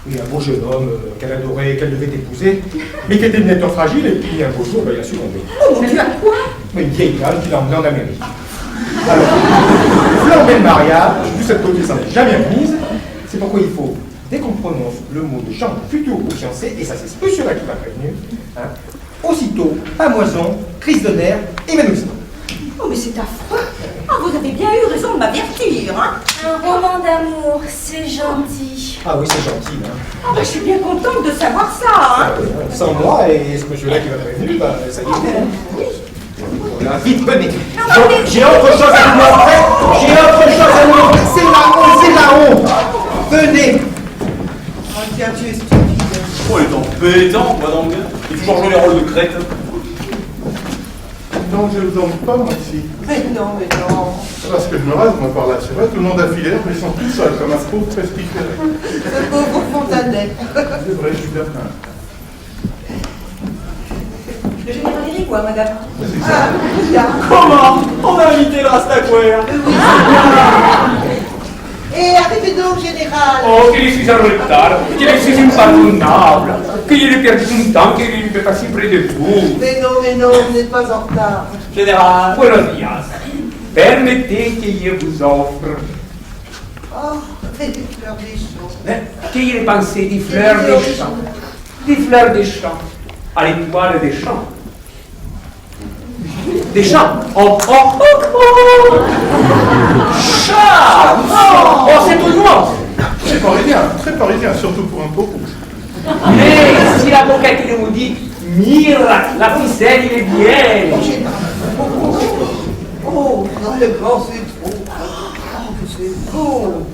Oui, un beau jeune homme qu'elle adorait, qu'elle devait épouser, mais qui était nettement fragile, et puis un beau jour, il a succombé. Oh mon Dieu, à quoi? Mais une vieille dame qui l'a emmené en Amérique. Alors, flambé le mariage, vu cette côté ça n'est jamais mise, c'est pourquoi il faut, dès qu'on prononce le mot de chambre futur ou fiancé, et ça c'est ce monsieur-là qui m'a prévenu, hein, aussitôt, pamoison, crise de nerfs, évanouissement. Oh mais c'est affreux. Ah, vous avez bien eu raison de m'avertir, hein. Un roman d'amour, c'est gentil. Ah oui, c'est gentil, hein. Ah bah je suis bien contente de savoir ça, hein. Sans moi et ce monsieur-là qui m'a prévenu, bah ça y est. Oui. Voilà, vite, venez. J'ai autre chose à vous montrer. C'est la honte. Venez. Ah tiens, tu es stupide. Oh, il est embêtant, Boisdanguin. Il faut toujours jouer les rôles de crête. Non, je ne vous emmène pas, moi, ici. Mais non. Parce que je me rase, moi, par là. C'est vrai, tout le monde a filaire, mais ils sont tous seuls, comme un pauvre pestiféré. Ce pauvre Fontanet. C'est vrai, je suis bien. Le général Eric, quoi, madame? C'est ça. Ah, bien. Comment? On a invité le Rastaquaire. Et arrivez donc, général. Oh, que je suis en retard, que je suis impardonnable, que j'ai perdu mon temps, que je ne peux pas si près de vous. Mais non, vous n'êtes pas en retard. Général. Buenos dias. Permettez que je vous offre. Oh, mais des fleurs des champs. Que j'ai pensé des fleurs des champs. Des fleurs des champs. À l'étoile des champs. Des champs. Oh. Chat. Oh, c'est tout noir. Très parisien, surtout pour un pauvre. Mais si l'avocat qui nous dit miracle, la ficelle, il est bien. Oh, le grand, c'est trop. Oh, que c'est beau.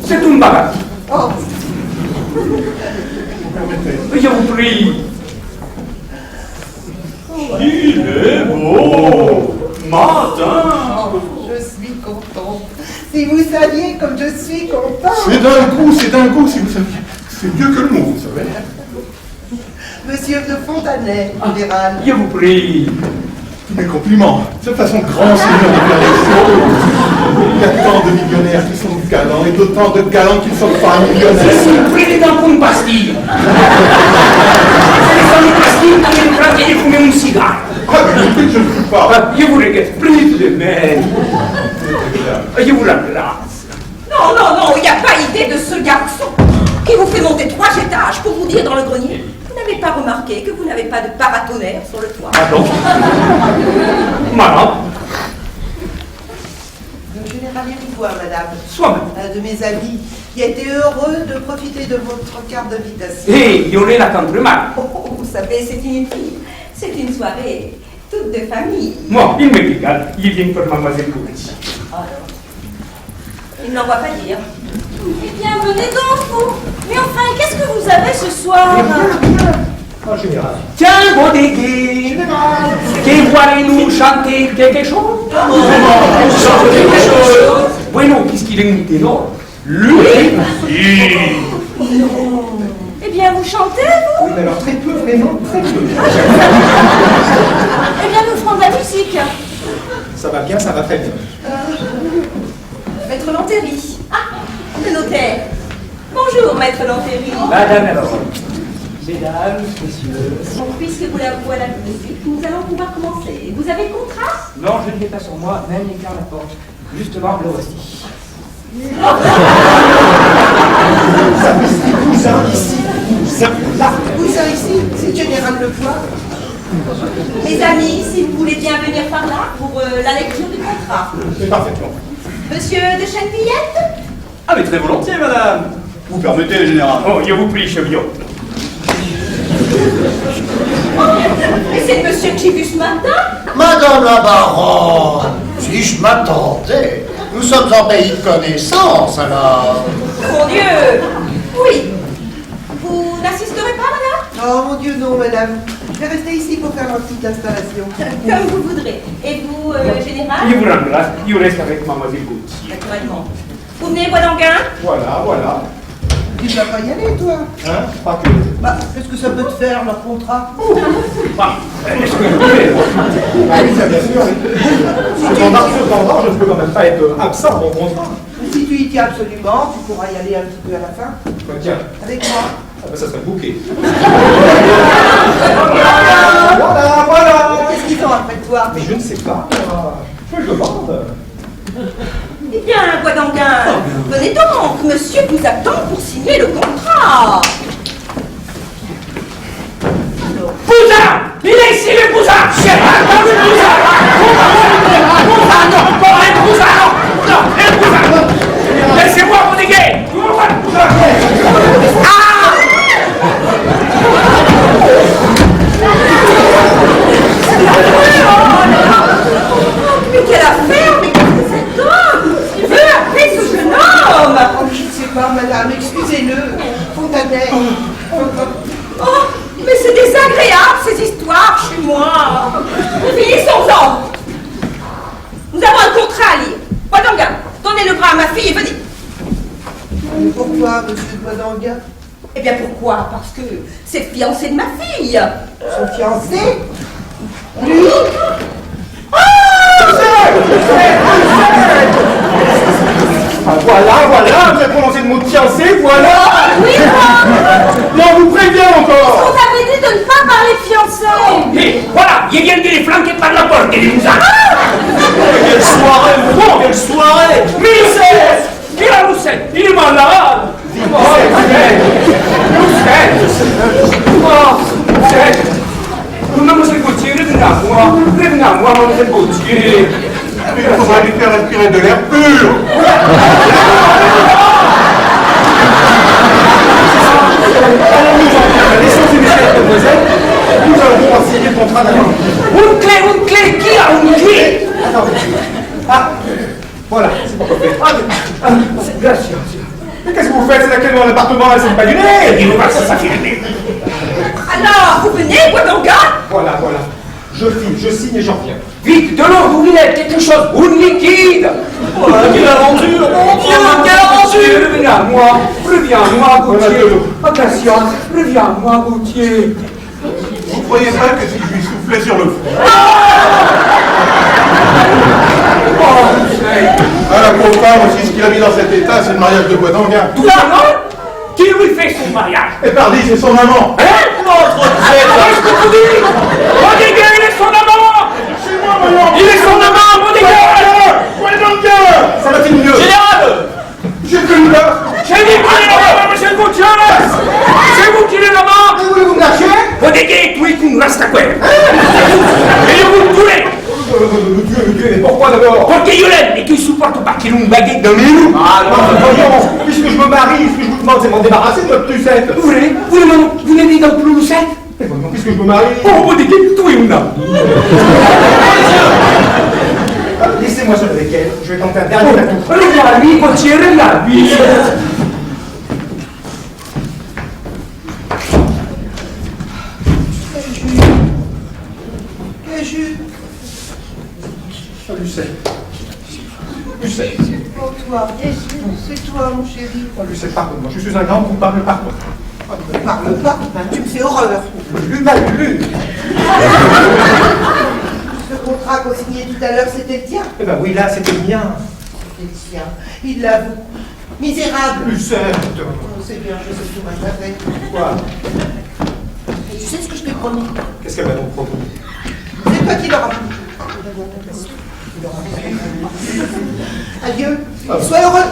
C'est une bagarre. Oh, Je vous prie. Il est beau. Matin. oh, je suis contente. Si vous saviez comme je suis contente. C'est d'un coup, si vous saviez. C'est mieux que le mot, vous savez. Monsieur de Fontanet, général. Je vous prie. Mes compliments. De toute façon, grand seigneur de Claresso, il y a tant de millionnaires qui sont galants et d'autant de galants qui ne sont pas millionnaires. Je suis président pour une pastille. C'est une pastille pour une plante et fumer un cigare. Ah, mais écoutez, je ne peux pas. Je vous regrette, prenez tout de même. Je vous la place. Non, non, non, il n'y a pas idée de ce garçon qui vous fait monter 3 étages pour vous dire dans le grenier. Vous n'avez pas remarqué que vous n'avez pas de paratonnerre sur le toit. Pardon. Madame. Le général Irigoyen, madame. Soit-même. Un de mes amis qui a été heureux de profiter de votre carte d'invitation. Et il y aurait la contre-marque. Oh, vous savez, c'est inutile. C'est une soirée toute de famille. Moi, il m'est égal. Il vient pour mademoiselle Courage. Il n'en voit pas dire. Eh bien, venez donc, vous. Mais enfin, qu'est-ce que vous avez ce soir? En général. Tiens, Bodégué. Que voulez-nous chanter quelque chose? Chanter quelque chose? Bueno, puisqu'il est un ténor. Lui? Eh bien, vous chantez, vous? Oui, mais alors très peu, vraiment, très peu. Eh bien, nous ferons de la musique. Ça va bien, ça va très bien. Maître Lantéry. Ah, le notaire. Bonjour, Maître Lantéry. Madame alors. Mesdames, messieurs. Bon, puisque vous l'avouez à la musique, nous allons pouvoir commencer. Vous avez le contrat? Non, je ne l'ai pas sur moi, même éclaire la porte. Justement, le voici. Cousin ici. Là. Cousin ici, c'est général Lepoix. Mes amis, si vous voulez bien venir par là pour la lecture du contrat. C'est parfaitement. Monsieur de Chennevillette? Ah, mais très volontiers, madame. Vous permettez, général. Oh, je vous prie, cheviot. Et c'est le monsieur qui vu ce matin? Madame la baronne, si je m'attendais, nous sommes en pays de connaissance, alors. Mon Dieu! Oui. Vous n'assisterez pas, madame? Oh mon Dieu, non, madame. Je vais rester ici pour faire ma petite installation. Comme vous voudrez. Et vous, général? Je vous remplace, je reste avec mademoiselle Gauthier. Naturellement. Vous venez, Boisdanguin? Voilà, voilà. Tu ne vas pas y aller, toi? Hein? Pas que. Bah, qu'est-ce que ça peut te faire, leur contrat? Bah, est-ce que vous voulez? Ah oui, ça, bien sûr. Cependant, je ne peux quand même pas être absent de mon contrat. Si tu y tiens absolument, tu pourras y aller un petit peu à la fin. Bah, tiens, Avec moi. ah bah, ça serait bouquet. Voilà, voilà. Qu'est-ce qu'ils ont après toi? Mais je ne sais pas. Je demande. Eh bien, Boisdanguin, venez donc, monsieur vous attend pour signer le contrat. Cousin! Il est ici le cousin! J'ai pas entendu le cousin! Cousin, non! Pas un cousin, non! Non, un cousin! Laissez-moi vous déguer! Ah! Mais quelle affaire! Mais qu'est-ce que cet homme? Il veut appeler ce jeune homme! Oh, je ne sais pas, madame, excusez-le. Fontanet. Oh, mais c'est désagréable ces histoires chez moi. Finissons-en. Nous avons un contrat à lire. Boisdanguin, donnez le bras à ma fille et venez. Pourquoi, monsieur Boisdanguin? Eh bien pourquoi? Parce que c'est le fiancé de ma fille. Son fiancé? Lui? Ah, voilà, vous avez prononcé le mot fiancé, voilà. Oui, moi. Non, vous préviens On encore. t'avait dit de ne pas parler fiancés. Et voilà, il vient de les flanquer par la porte, il vous a... Quelle soirée, mon quelle soirée. Lucette! Il a Lucette! Il est malade! Oh, Lucette! Oh, Lucette! Mademoiselle Gauthier, revenez à moi, mademoiselle Gauthier! Mais il faudra lui faire respirer de l'air pur. que vous faites? C'est laquelle dans l'appartement? C'est pas du nez. Et vous voir si ça fait le nez. Alors, vous venez, Wodonga? Voilà, voilà. Je filme, je signe et j'en reviens. Vite, de l'eau, Gourminette, quelque chose, une liquide. Oh, quelle aventure! Mon Dieu, quelle aventure! Reviens-moi, Gauthier. Attention, reviens-moi, Gauthier. Vous croyez pas que si je lui soufflais sur le front? Ah, la pauvre femme aussi, ce qu'il a mis dans cet état, c'est le mariage de Boisdanguin. Tout ça, non? Qui lui fait son mariage? Et pardi, c'est son amant. Hein? Qu'est-ce que vous dites? Bodega, il est son amant! C'est moi, voyons. Il est son amant, Bodega! Boisdanguin! Ça va-t-il mieux? Général! J'ai connu là. C'est vous qui l'avez l'amant, monsieur Gauthier! C'est vous qui l'avez l'amant! Vous voulez vous me lâcher? Bodega, tu es une rasta quoi? Et vous me voulez! Dieu, mais pourquoi d'abord? Parce que je l'aime et qu'il supporte pas qu'il ait une baguette dans les roues! Ah non, voyons, puisque je me marie, ce que je vous demande, c'est de m'en débarrasser de votre Lucette. Vous voulez dans plus Lucette? Puisque je me marie... Oh, Bodega, tu es une âme! Laissez-moi seul avec elle, je vais tenter un dernier atout. Regarde-lui, Gauthier, regarde-lui! Lucette. Oh, toi, c'est toi, mon chéri. Oh, Lucette, pardonne-moi, je suis un grand coupable, pardon. Ne parle pas, tu me fais horreur. Ce contrat qu'on signait tout à l'heure, c'était le tien. Eh ben oui, là, c'était le mien. C'était le sien. Il l'avoue. Misérable. Lucette. Oh, c'est bien, je sais tout ma fait. Quoi? Et tu sais ce que je t'ai promis? Qu'est-ce qu'elle m'a donc promis? C'est toi qui l'auras pris. Adieu. Sois heureux.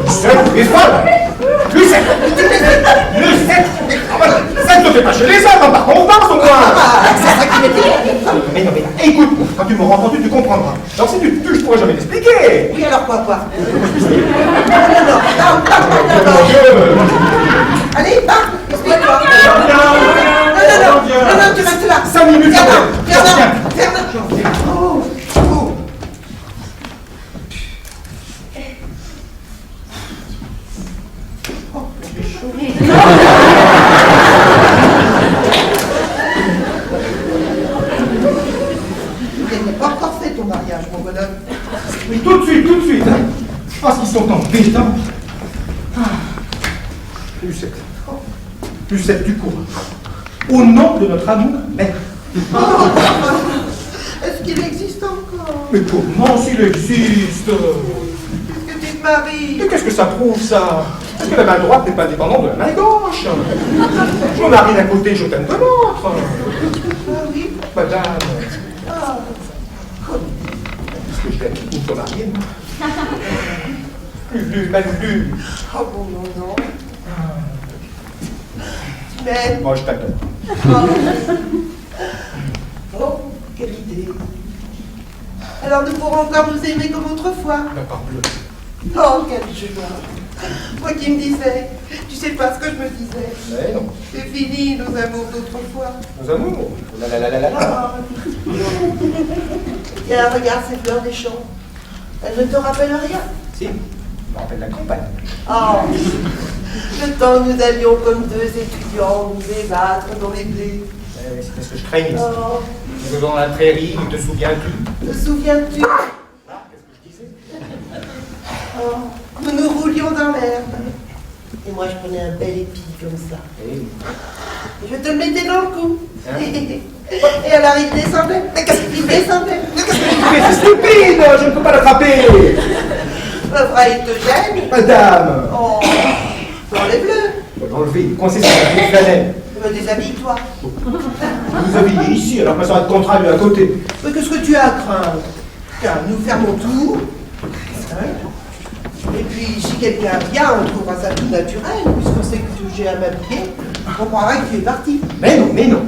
Lucette, n'est-ce pas? Lucette! Lucette! Ça ne te fait pas chez les hommes, par convenance au moins! C'est ça qui m'était. Mais non, écoute, quand tu m'auras entendu, tu comprendras. Alors si tu te tues, je pourrais jamais l'expliquer! Oui, alors quoi? Non. Allez, pars, explique-toi. Non, tu restes là. 5 minutes, Fernand. Oh. Il n'est pas encore fait ton mariage, mon bonhomme. Mais tout de suite, parce qu'ils sont embêtants. Lucette, tu cours. Au nom de notre amour, mère. Est-ce qu'il existe encore? Mais comment s'il existe? Est-ce que tu te maries? Mais qu'est-ce que ça prouve, ça? Est-ce que la main droite n'est pas dépendante de la main gauche? Je me marie d'un côté, je t'aime de l'autre. Ah oui? Madame, Ah. est-ce que je t'aime pour te marier, moi? Lulu. Oh bon, non. Tu m'aimes? Moi, je t'adore. Oh, quelle idée. Alors nous pourrons encore nous aimer comme autrefois. La parbleu. Oh, quelle joie. Moi qui me disais, tu sais pas ce que je me disais. Mais non. C'est fini nos amours d'autrefois. Nos amours. Ah. Tiens, regarde ces fleurs des champs. Elles ne te rappellent rien? Si, je me rappelle la campagne. Oh, le temps où nous allions comme deux étudiants nous débattre dans les blés. C'est ce que je craignais. Oh, Nous dans la prairie, te souviens-tu? te souviens-tu? Oh, nous nous roulions dans l'herbe. Et moi, je prenais un bel épi comme ça. Et je te le mettais dans le cou. Et alors, il descendait. Mais qu'est-ce qu'il descendait? Mais c'est stupide! Je ne peux pas l'attraper! Vrai, il te gêne? Madame! Oh, enlève-le. Faut l'enlever, coincé sur la petite flanelle. Déshabille-toi. Vous habillez ici, alors que ça va être contrat lui à côté. Mais qu'est-ce que tu as à craindre? Car nous fermons tout. Hein? Et puis, si quelqu'un vient, on trouvera ça tout naturel, puisqu'on sait que j'ai à m'habiller. On croirait que tu es parti. Mais non.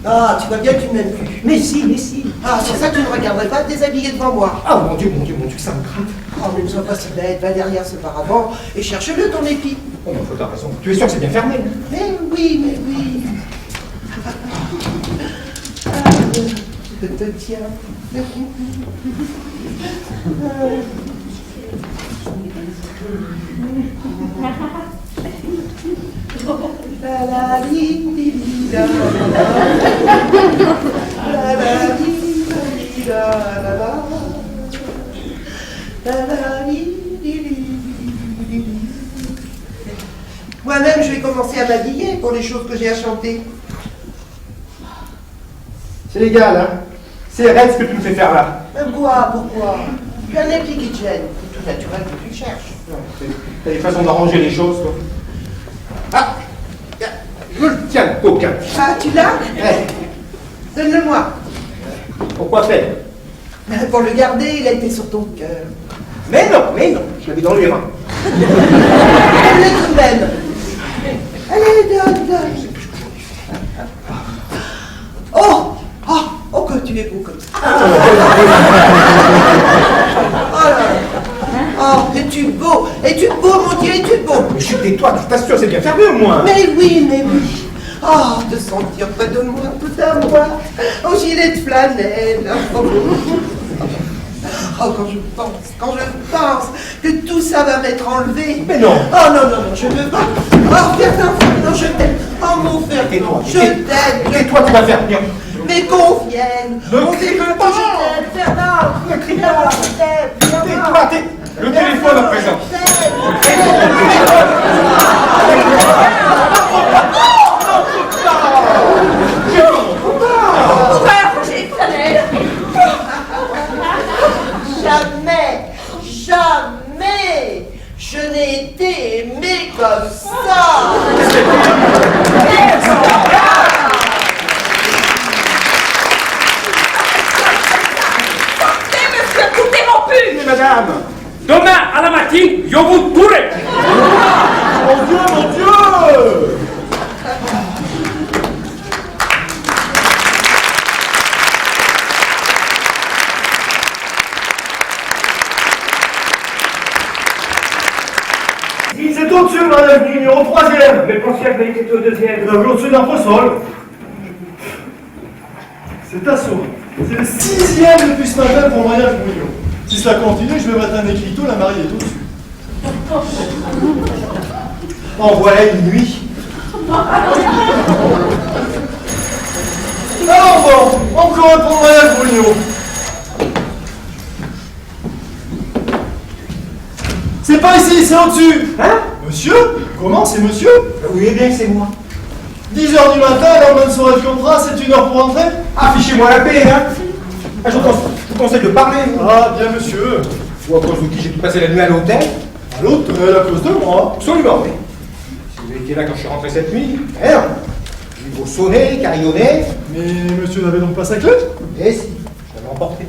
Ah, tu vois bien que tu ne m'aimes plus. Mais si. Ah, sur ça, tu ne regarderais pas te déshabiller devant moi. Ah, mon Dieu, ça me gratte. Oh, mais ne sois pas si bête, va derrière ce paravent et cherche-le ton épi. Oh, mais faut t'as raison. Tu es sûr que c'est bien fermé? Mais oui. Ah, je te tiens. la li li li la la la li li la la la li li li. Moi-même, je vais commencer à m'habiller pour les choses que j'ai à chanter. C'est légal, hein? C'est raide ce que tu me fais faire là. Quoi? Pourquoi? Tu as un épi qui te gêne. C'est tout naturel que tu cherches. T'as des façons d'arranger les choses, toi. Ah! Je le tiens, le coquin. Ah, tu l'as? Ouais. Donne-le-moi. Pourquoi faire? Pour le garder, il a été sur ton cœur. Mais non, je l'avais dans les reins. Elle est tout de même. Allez, donne. Oh, que tu es beau comme ça. Oh là là. Oh, es-tu beau? Es-tu beau, mon Dieu, es-tu beau? Mais chut, tais-toi, je t'assure, c'est bien fermé au moins. Mais oui. Oh, te sentir près de moi, tout à moi, au gilet de flanelle. Oh, quand je pense que tout ça va m'être enlevé. Mais non. Oh non, je ne veux pas. Oh, Ferdinand, non, je t'aime. Oh, mon Ferdinand, je t'aime. Tais-toi, tu vas faire bien. Mais qu'on vienne. On fait que je t'aime, Ferdinand. Ne crie pas. Tais-toi, le téléphone à présent. Jamais je n'ai été aimée comme ça. Sortez, monsieur, coupez mon pull. Mais madame. Demain à la matinée, je vous tuerai. Mon Dieu! C'est au-dessus, madame Vignon, au troisième. Mais pensez que vous étiez au deuxième. Au-dessus d'un sol. C'est assaut. C'est le 6e depuis ce matin pour le mariage Bouillon. Si ça continue, je vais mettre un écriteau, la mariée est au-dessus. En voilà une nuit. Alors bon, encore un pour le mariage Bouillon. C'est pas ici, c'est au-dessus. Hein? Monsieur? Comment, c'est monsieur? Oui, bien que c'est moi. 10h du matin, la bonne soirée de contrat, c'est 1 heure pour entrer? Affichez-moi la paix, hein? Ah, je vous conseille de parler. Ah, bien monsieur. Ou à cause de qui j'ai pu passer la nuit à l'hôtel? À l'hôtel, à cause de moi? Absolument, oui. Si vous étiez là quand je suis rentré cette nuit, merde. J'ai beau sonner, carillonner. Mais monsieur n'avait donc pas sa clé? Eh si, je l'avais emporté.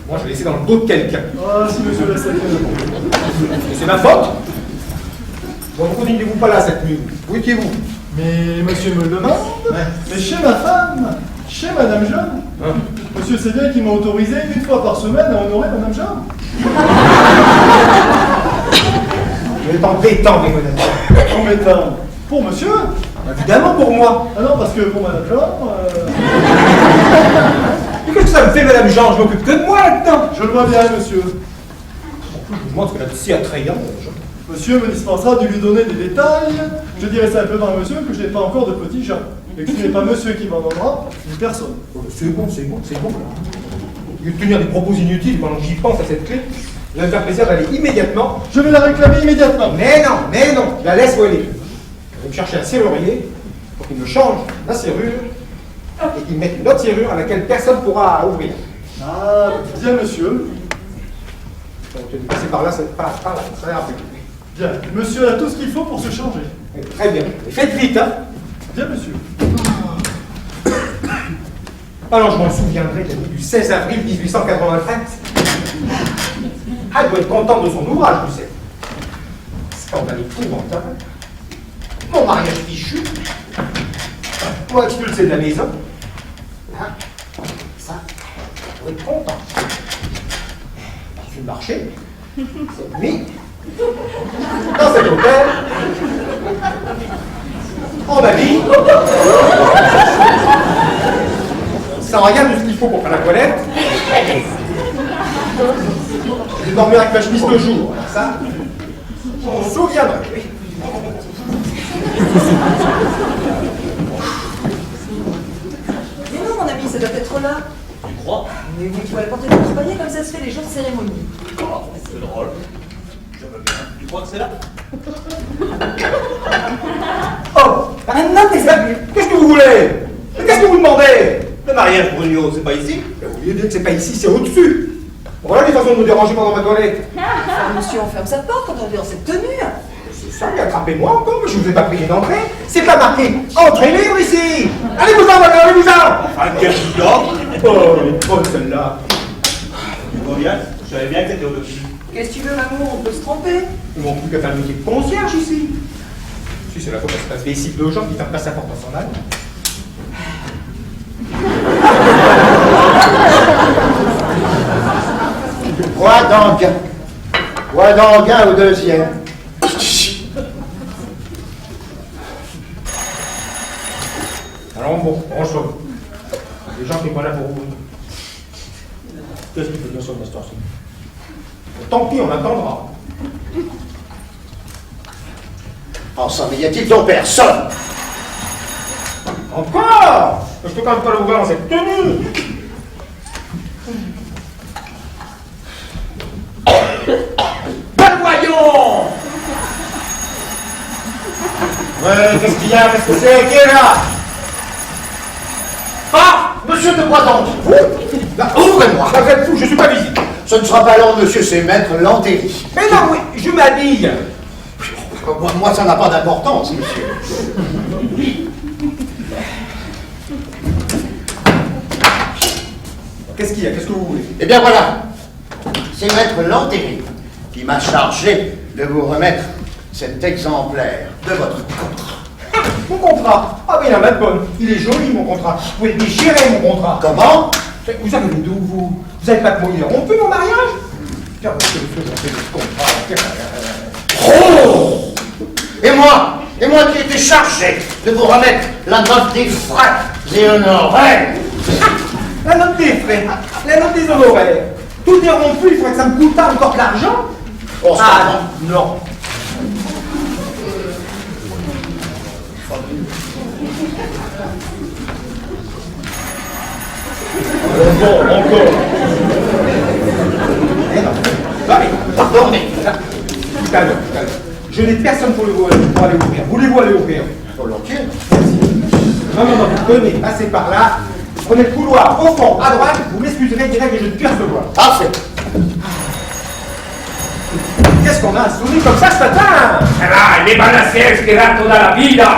Moi, je l'ai laissé dans le dos de quelqu'un. Ah, si monsieur laisse sa clé. Et c'est ma faute. Donc, pourquoi n'étiez-vous pas là cette nuit? Où étiez-vous? Mais monsieur me le demande? Mais chez ma femme, chez madame Jeanne. Monsieur sait bien qu'il m'a autorisé 1 fois par semaine à honorer madame Jeanne. Vous êtes embêtant, mais madame. Embêtant. Pour monsieur? Évidemment pour moi. Ah non, parce que pour madame Jeanne... Mais qu'est-ce que ça me fait, madame Jean? Je m'occupe que de moi là-dedans. Je le vois bien, monsieur. Je vous demande ce qu'elle a de si attrayant, madame Jean. Monsieur me dispensera de lui donner des détails. Je dirai simplement à monsieur que je n'ai pas encore de petit Jean. Et que ce n'est pas monsieur qui m'en donnera, ni personne. C'est bon. Au lieu de tenir des propos inutiles pendant que j'y pense à cette clé, je vais me faire plaisir d'aller immédiatement. Je vais la réclamer immédiatement. Mais non, je la laisse où elle est. Je vais me chercher un serrurier pour qu'il me change la serrure et qu'il mette une autre serrure à laquelle personne ne pourra ouvrir. Ah, bien monsieur. Donc, tu es passé par là, par là, ça ira plus. Bien, monsieur a tout ce qu'il faut pour se changer. Très bien. Et faites vite, hein. Bien monsieur. Alors je m'en souviendrai de la nuit du 16 avril 1893. Ah, elle doit être contente de son ouvrage, tu sais. Scandale épouvantable. Mon mariage fichu. Moi expulsé de la maison. Hein? Ça, elle doit être contente. Je vais marcher cette nuit dans cet hôtel. En ma vie. Sans rien de ce qu'il faut pour faire la toilette. Je vais dormir avec ma chemise de jour. Ça, on se souviendra. Mais vous pouvez apporter votre panier comme ça se fait les jours de cérémonie. Oh, c'est drôle. Je veux bien. Tu crois que c'est là? Oh, maintenant, des abus. Qu'est-ce que vous voulez? Qu'est-ce que vous demandez? Le mariage, Bruno, c'est pas ici? Vous voyez bien que c'est pas ici, c'est au-dessus. Voilà des façons de me déranger pendant ma toilette. Monsieur, on ferme sa porte quand on est dans cette tenue. C'est ça, mais attrapez-moi encore, je vous ai pas prié d'entrer. C'est pas marqué entrez libre ici. Allez-vous-en, madame, allez-vous-en. Ah, quel dog! Oh, elle est bonne celle-là. Tu vois bien? Je savais bien que t'étais au-dessus. Qu'est-ce que tu veux, maman? On peut se tromper. Ils n'ont plus qu'à faire le métier de concierge ici. Si c'est la faute à se passer ici deux gens qui ferment pas sa porte en s'en allant. Quoi d'engain au deuxième. Alors bon, on sauve. Les gens qui sont pas là pour vous. Qu'est-ce qu'il faut dire sur une histoire? Tant pis, on attendra. En somme, y a-t-il donc personne? Encore? Je peux quand même pas le voir dans cette tenue. Ben voyons! Ouais, qu'est-ce qu'il y a? Qu'est-ce que c'est? Qui est là? Ah! Monsieur de quoi donc? Vous? Là, ouvrez-moi! Vous êtes fou, je suis pas visible. Ce ne sera pas long, monsieur, c'est maître Lantéry. Mais non, oui, je m'habille. Moi, ça n'a pas d'importance, monsieur. Qu'est-ce qu'il y a? Qu'est-ce que vous voulez? Eh bien voilà, c'est maître Lantéry qui m'a chargé de vous remettre cet exemplaire de votre contrat. Mon contrat? Ah mais il a ma bonne. Il est joli, mon contrat. Vous pouvez déchirer mon contrat. Comment? Vous avez d'où, vous? Vous avez pas de mots, il est rompu, mon mariage? Tiens, c'est le feu, on fait ce contrat. Oh! Et moi qui étais chargé de vous remettre la note des frais et honoraires. La note des frais, la note des honoraires. Tout est rompu, il faudrait que ça me coûte encore de l'argent. Oh, Ah non. Bon, encore. Pardonnez. Tout à l'heure. Je n'ai personne pour aller ouvrir. Voulez-vous aller ouvrir? Volontiers. Non, venez, passez par là. Prenez le couloir au fond, à droite. Vous m'excuserez, direct que je ne puis recevoir. Ah, c'est... Qu'est-ce qu'on a un sourire comme ça ce matin? Será, le van a hacer esperar toda la vida.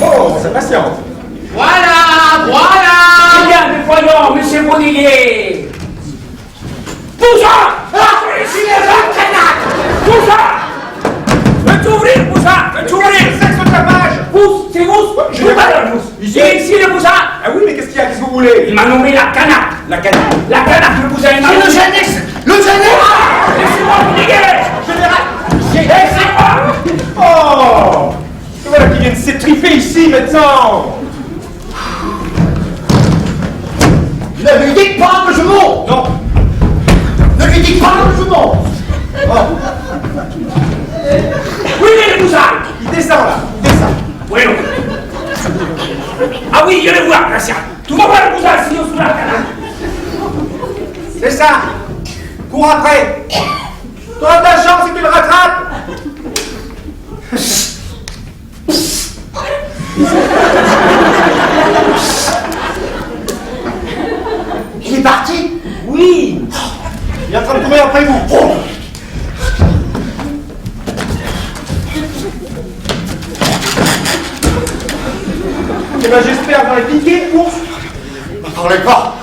Oh, c'est patient. Voilà. Eh bien, mais voyons, monsieur Bonillier. Poussa! Ici les gens, canard! Poussa! Veux-tu ouvrir, Poussa? Veux-tu ouvrir? C'est ce tapage! Pousse, c'est Pousse! Je veux pas le Pousse! Ici le Poussa! Ah oui, mais qu'est-ce qu'il y a? Qu'est-ce que vous voulez? Il m'a nommé la canard! La canard? La canard, le Poussa, il m'a nommé! Le génère! Laissez-moi Bonillier! Laissez-moi! Oh! Et voilà qui vient de s'étriper ici maintenant! Ne lui dites pas que je monte! Non! Ne lui dites pas que je monte! Où il est le Poussa? Il descend là! Il descend! Oui, non. Ah oui, je le vois, Gracia. Tu vas voir le Poussa si on se la canard. C'est ça! Cours après! T'auras de la chance et tu le rattrapes! Il est parti? Oui! Il est en train de courir après vous! Oh. Eh ben j'espère dans les piquets, ours! Ne parlez pas!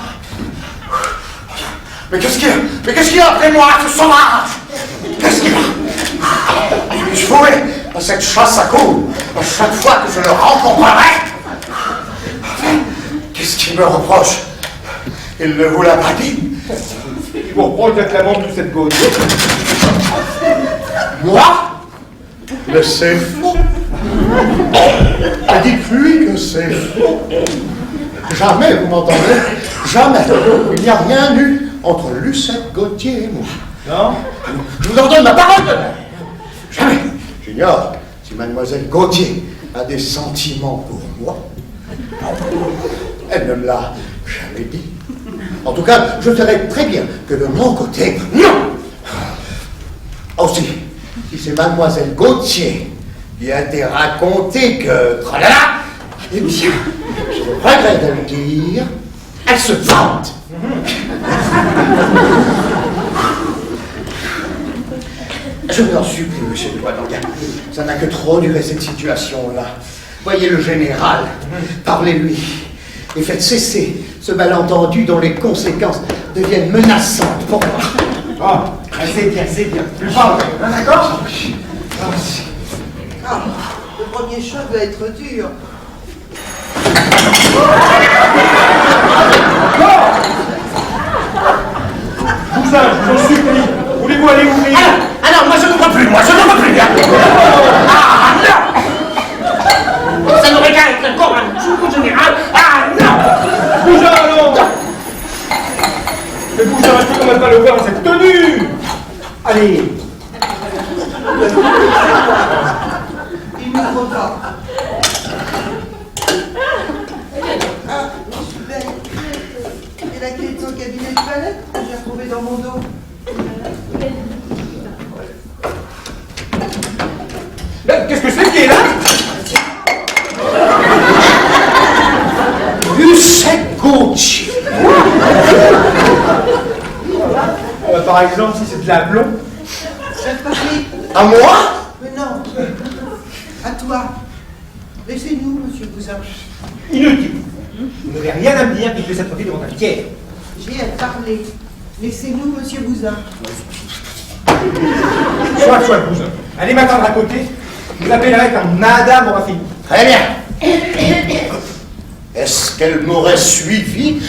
Mais qu'est-ce qu'il y a? Mais qu'est-ce qu'il y a après moi, ce sauvage? Qu'est-ce qu'il y a? Je jouais à cette chasse à courre à chaque fois que je le rencontrerai. Qu'est-ce qu'il me reproche? Il ne vous l'a pas dit? Il vous reproche d'être la vente de cette gauche. Moi? Mais c'est faux. Dites-lui que c'est faux. Jamais, vous m'entendez? Jamais. Il n'y a rien eu entre Lucette Gauthier et moi. Non? Je vous en donne ma parole d'honneur. Jamais. J'ignore si mademoiselle Gauthier a des sentiments pour moi. Elle ne me l'a jamais dit. En tout cas, je savais très bien que de mon côté, non. Aussi, si c'est mademoiselle Gauthier qui a été raconté que tralala, eh bien, je regrette de le dire, elle se vante. Je vous en supplie, monsieur de Boisdanguin, ça n'a que trop duré cette situation-là. Voyez le général, parlez-lui et faites cesser ce malentendu dont les conséquences deviennent menaçantes pour moi. Oh, c'est bien, c'est bien. Plus fort, hein, d'accord? Ah, le premier choc va être dur. Cousin, je vous en supplie, voulez-vous aller ouvrir? Alors, moi je ne vois plus, moi je ne vois plus. Ah non! Ça n'aurait qu'à être encore un jour général. Ah non! Cousin, non! Mais cousin, je peux quand même pas le voir dans cette tenue! Allez! Il ne faut pas. Ah, super. Et la clé de son cabinet de toilette que j'ai retrouvée dans mon dos. Qu'est-ce que c'est qui est là? Lucette Gauthier. Par exemple, si c'est de l'aplomb. Chef Paris. À moi? Mais non. À toi. Laissez-nous, monsieur Bousin. Inutile. Vous n'avez rien à me dire qui peut s'attraper devant un pierre. J'ai à parler. Laissez-nous, monsieur Bousin. Soit, cousin. Allez m'attendre à côté. Je vous appellerai quand madame aura fini. Très bien. Est-ce qu'elle m'aurait suivi?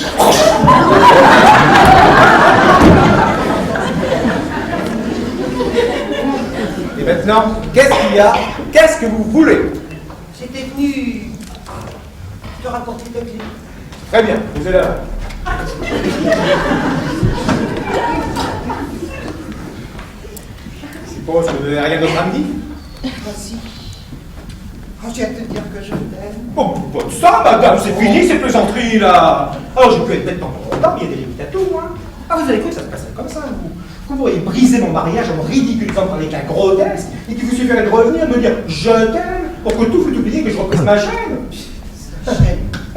Et maintenant, qu'est-ce qu'il y a? Qu'est-ce que vous voulez? J'étais venu te rapporter ta clé. Très bien, vous êtes là. Je suppose que vous n'avez rien d'autre à me dire? Voici. Oh, j'ai à te dire que je t'aime. Bon, pas de ça, madame, c'est fini ces plaisanteries là. Alors, je peux être bête pendant longtemps, il y a des limites à tout, hein. Ah, vous avez cru que ça se passerait comme ça, vous pourriez briser mon mariage en me ridiculisant par les cas grotesques et qu'il vous suffirait de revenir me dire je t'aime pour que tout fût oublié que je reprenne ma chaîne. Ah,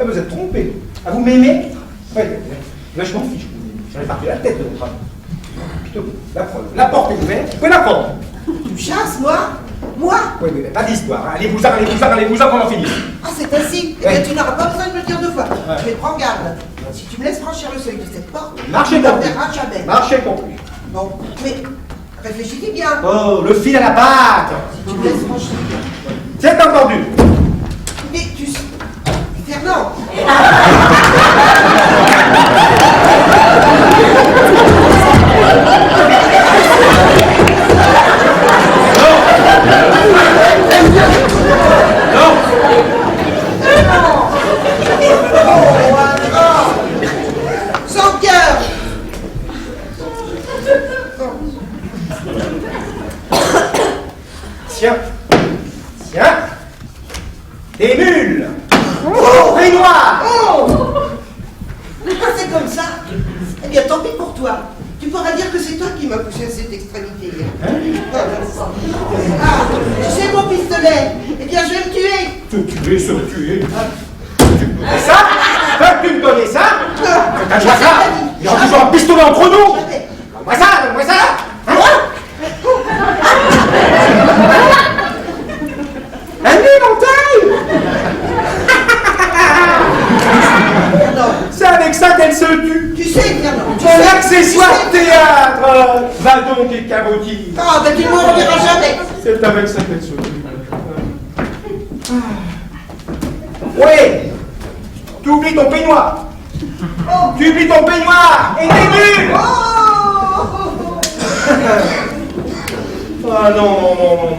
vous êtes trompé. Ah, vous m'aimez? Oui, là je m'en fiche. J'en ai parti la tête de votre ami. Plutôt, la preuve. La porte est ouverte, vous pouvez la prendre. Tu me chasses, moi? Moi? Oui, mais pas d'histoire. Hein. Allez-vous-en, qu'on en finisse. Ah, c'est ainsi. Eh bien, tu n'auras pas besoin de me le dire deux fois. Mais prends garde. Si tu me laisses franchir le seuil de cette porte, Marchez tu ne pour lui. verras jamais. Marchez pour lui. Bon, mais réfléchis bien. Oh, le fil à la patte. Si tu me laisses franchir. C'est entendu. Mais tu... Fernand. Sans cœur. Tiens. Des mules. Oh, peignoir. Oh. Ah, c'est comme ça. Eh bien, tant pis pour toi. Tu pourras dire que c'est toi qui m'as poussé à cette extrémité. Ah, tu sais mon pistolet. Eh bien, je vais me tuer. Se tuer. Et ça? Tu me donnais ça? Donne-moi ça. Il y aura toujours un pistolet entre nous. Donne-moi ça. Hein? Un éventail. C'est avec ça qu'elle se tue. Tu sais, Fernand. Mon accessoire théâtre. Va donc et cabotine. Ah, ben tu ne m'en diras jamais. C'est avec ça qu'elle se tue. Oui. Tu oublies ton peignoir. Tu oublies ton peignoir et tes mules. Ah non.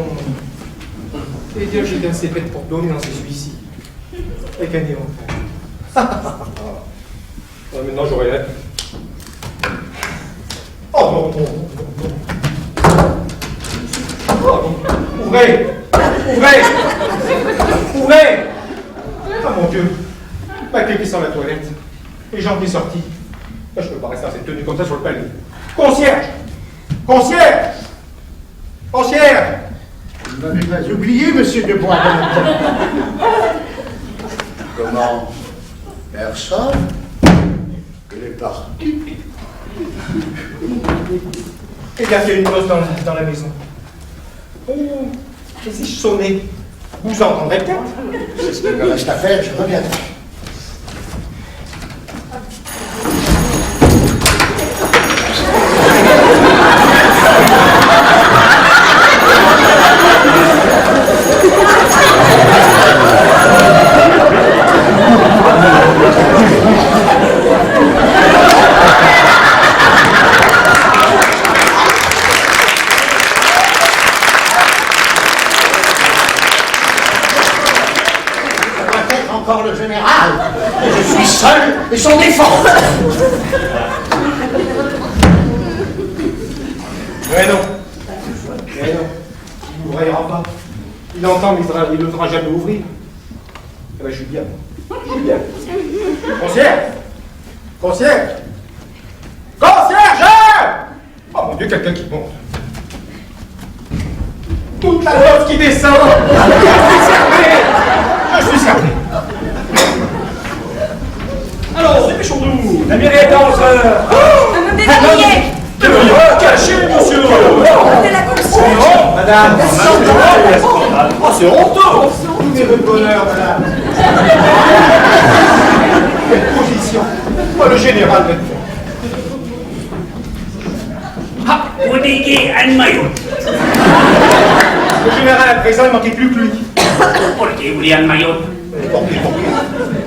Et dire que j'étais assez bête pour donner dans ces celui-ci. Avec un éventail. Maintenant j'aurais l'air. Oh non. Oh non. Ouvrez. descends la toilette. Et j'en suis sorti. Je peux pas rester dans cette tenue comme ça sur le palier. Concierge! Concierge! Concierge! Vous n'avez pas oublié, monsieur de Boisdongue. Comment? Personne? Il est parti. Il y a une gosse dans la maison. Oh, et si je sonnais? Vous entendrez bien. C'est ce qu'il me reste à faire, je reviendrai. Encore le général. Je suis seul et sans défense. Mais non. Mais non. Il n'ouvrira pas. Il entend, mais il n'osera jamais ouvrir. Eh ben, je suis bien. Je suis bien. Concierge! Concierge! Concierge! Oh mon Dieu, quelqu'un qui monte. Toute la loge qui descend. Je suis servi. Alors, dépêchons-nous. La mairie est en retard. Un déverrouillé. Cachez, monsieur. C'est la concierge. Oh, madame. Oh, c'est honteux. Tout est de bonheur, madame. Quelle position. Oh, le général maintenant. Ah, Bodégué, Anne Maillot. Le général à présent, il manquait plus que lui. Pourquoi vous voulez Anne Maillot? Portez.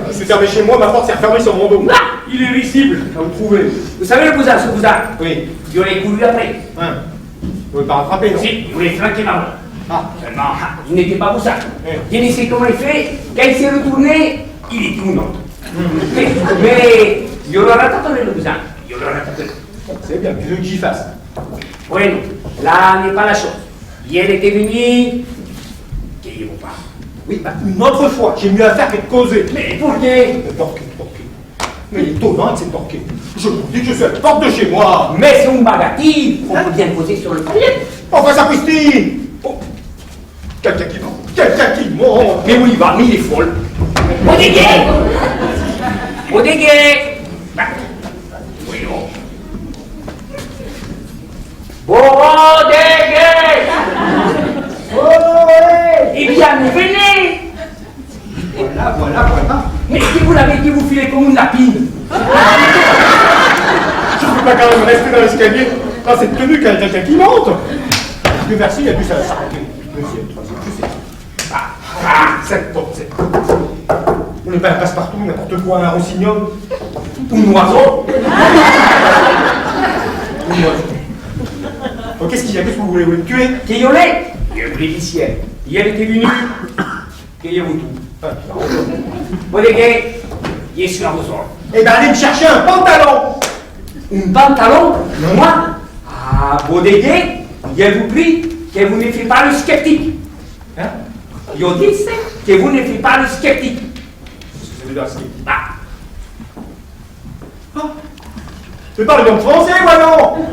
Je suis fermé chez moi, ma porte s'est refermée sur mon dos. Ah, il est visible. À vous trouver. Vous savez le cousin, ce cousin? Oui. Il aurait couru après. Hein. Vous ne pouvez pas rattraper, non? Si, il voulait flanquer ma main. Ah. Seulement, il n'était pas pour ça. Oui. Il sait comment il fait. Quand il s'est retourné, il est tout non. Mais il aura rattrapé le cousin. Il aura rattrapé. C'est bien, qu'est-ce que j'y fasse? Bueno, là n'est pas la chose. Hier était venu. Qu'ayez-vous pas? Oui, bah, une autre fois, j'ai mieux à faire que de causer. Mais pour qui? Torqué. Mais il est étonnant que c'est torqué. Je vous dis que je suis à la porte de chez moi. Mais c'est une bagatelle. On peut bien poser sur le palier. Enfin, sapristi! Oh. Quelqu'un qui monte. Quelqu'un qui monte. Mais où il va? Mais il est folle. Bodégué! Bodégué! Bah, voyons. Bodégué! Eh bien, mais venez! Voilà. Mais qui vous l'avez dit, vous filez comme une lapine? Je ne peux pas quand même rester dans l'escalier dans cette tenue qu'il y a quelqu'un qui monte. Dieu merci, il a dû s'arrêter. Deuxième, troisième, je sais. Cette porte. On n'est pas un passe-partout, n'importe quoi, un rossignol. Un oiseau? Oh, qu'est-ce qu'il y a? Qu'est-ce que vous voulez? Vous voulez me tuer? Quayolé? Il est l'épicière. Hier était venu. Qu'ayez-vous tout? Bodégué, il est sur la ressort. Eh ben, allez me chercher un pantalon. Un pantalon? Moi? Ah, Bodégué, je vous prie que vous ne faites pas le sceptique. Hein? Je dis que vous ne faites pas le sceptique. Qu'est-ce que ça veut dire, sceptique? Ah. Tu parles donc français, voyons?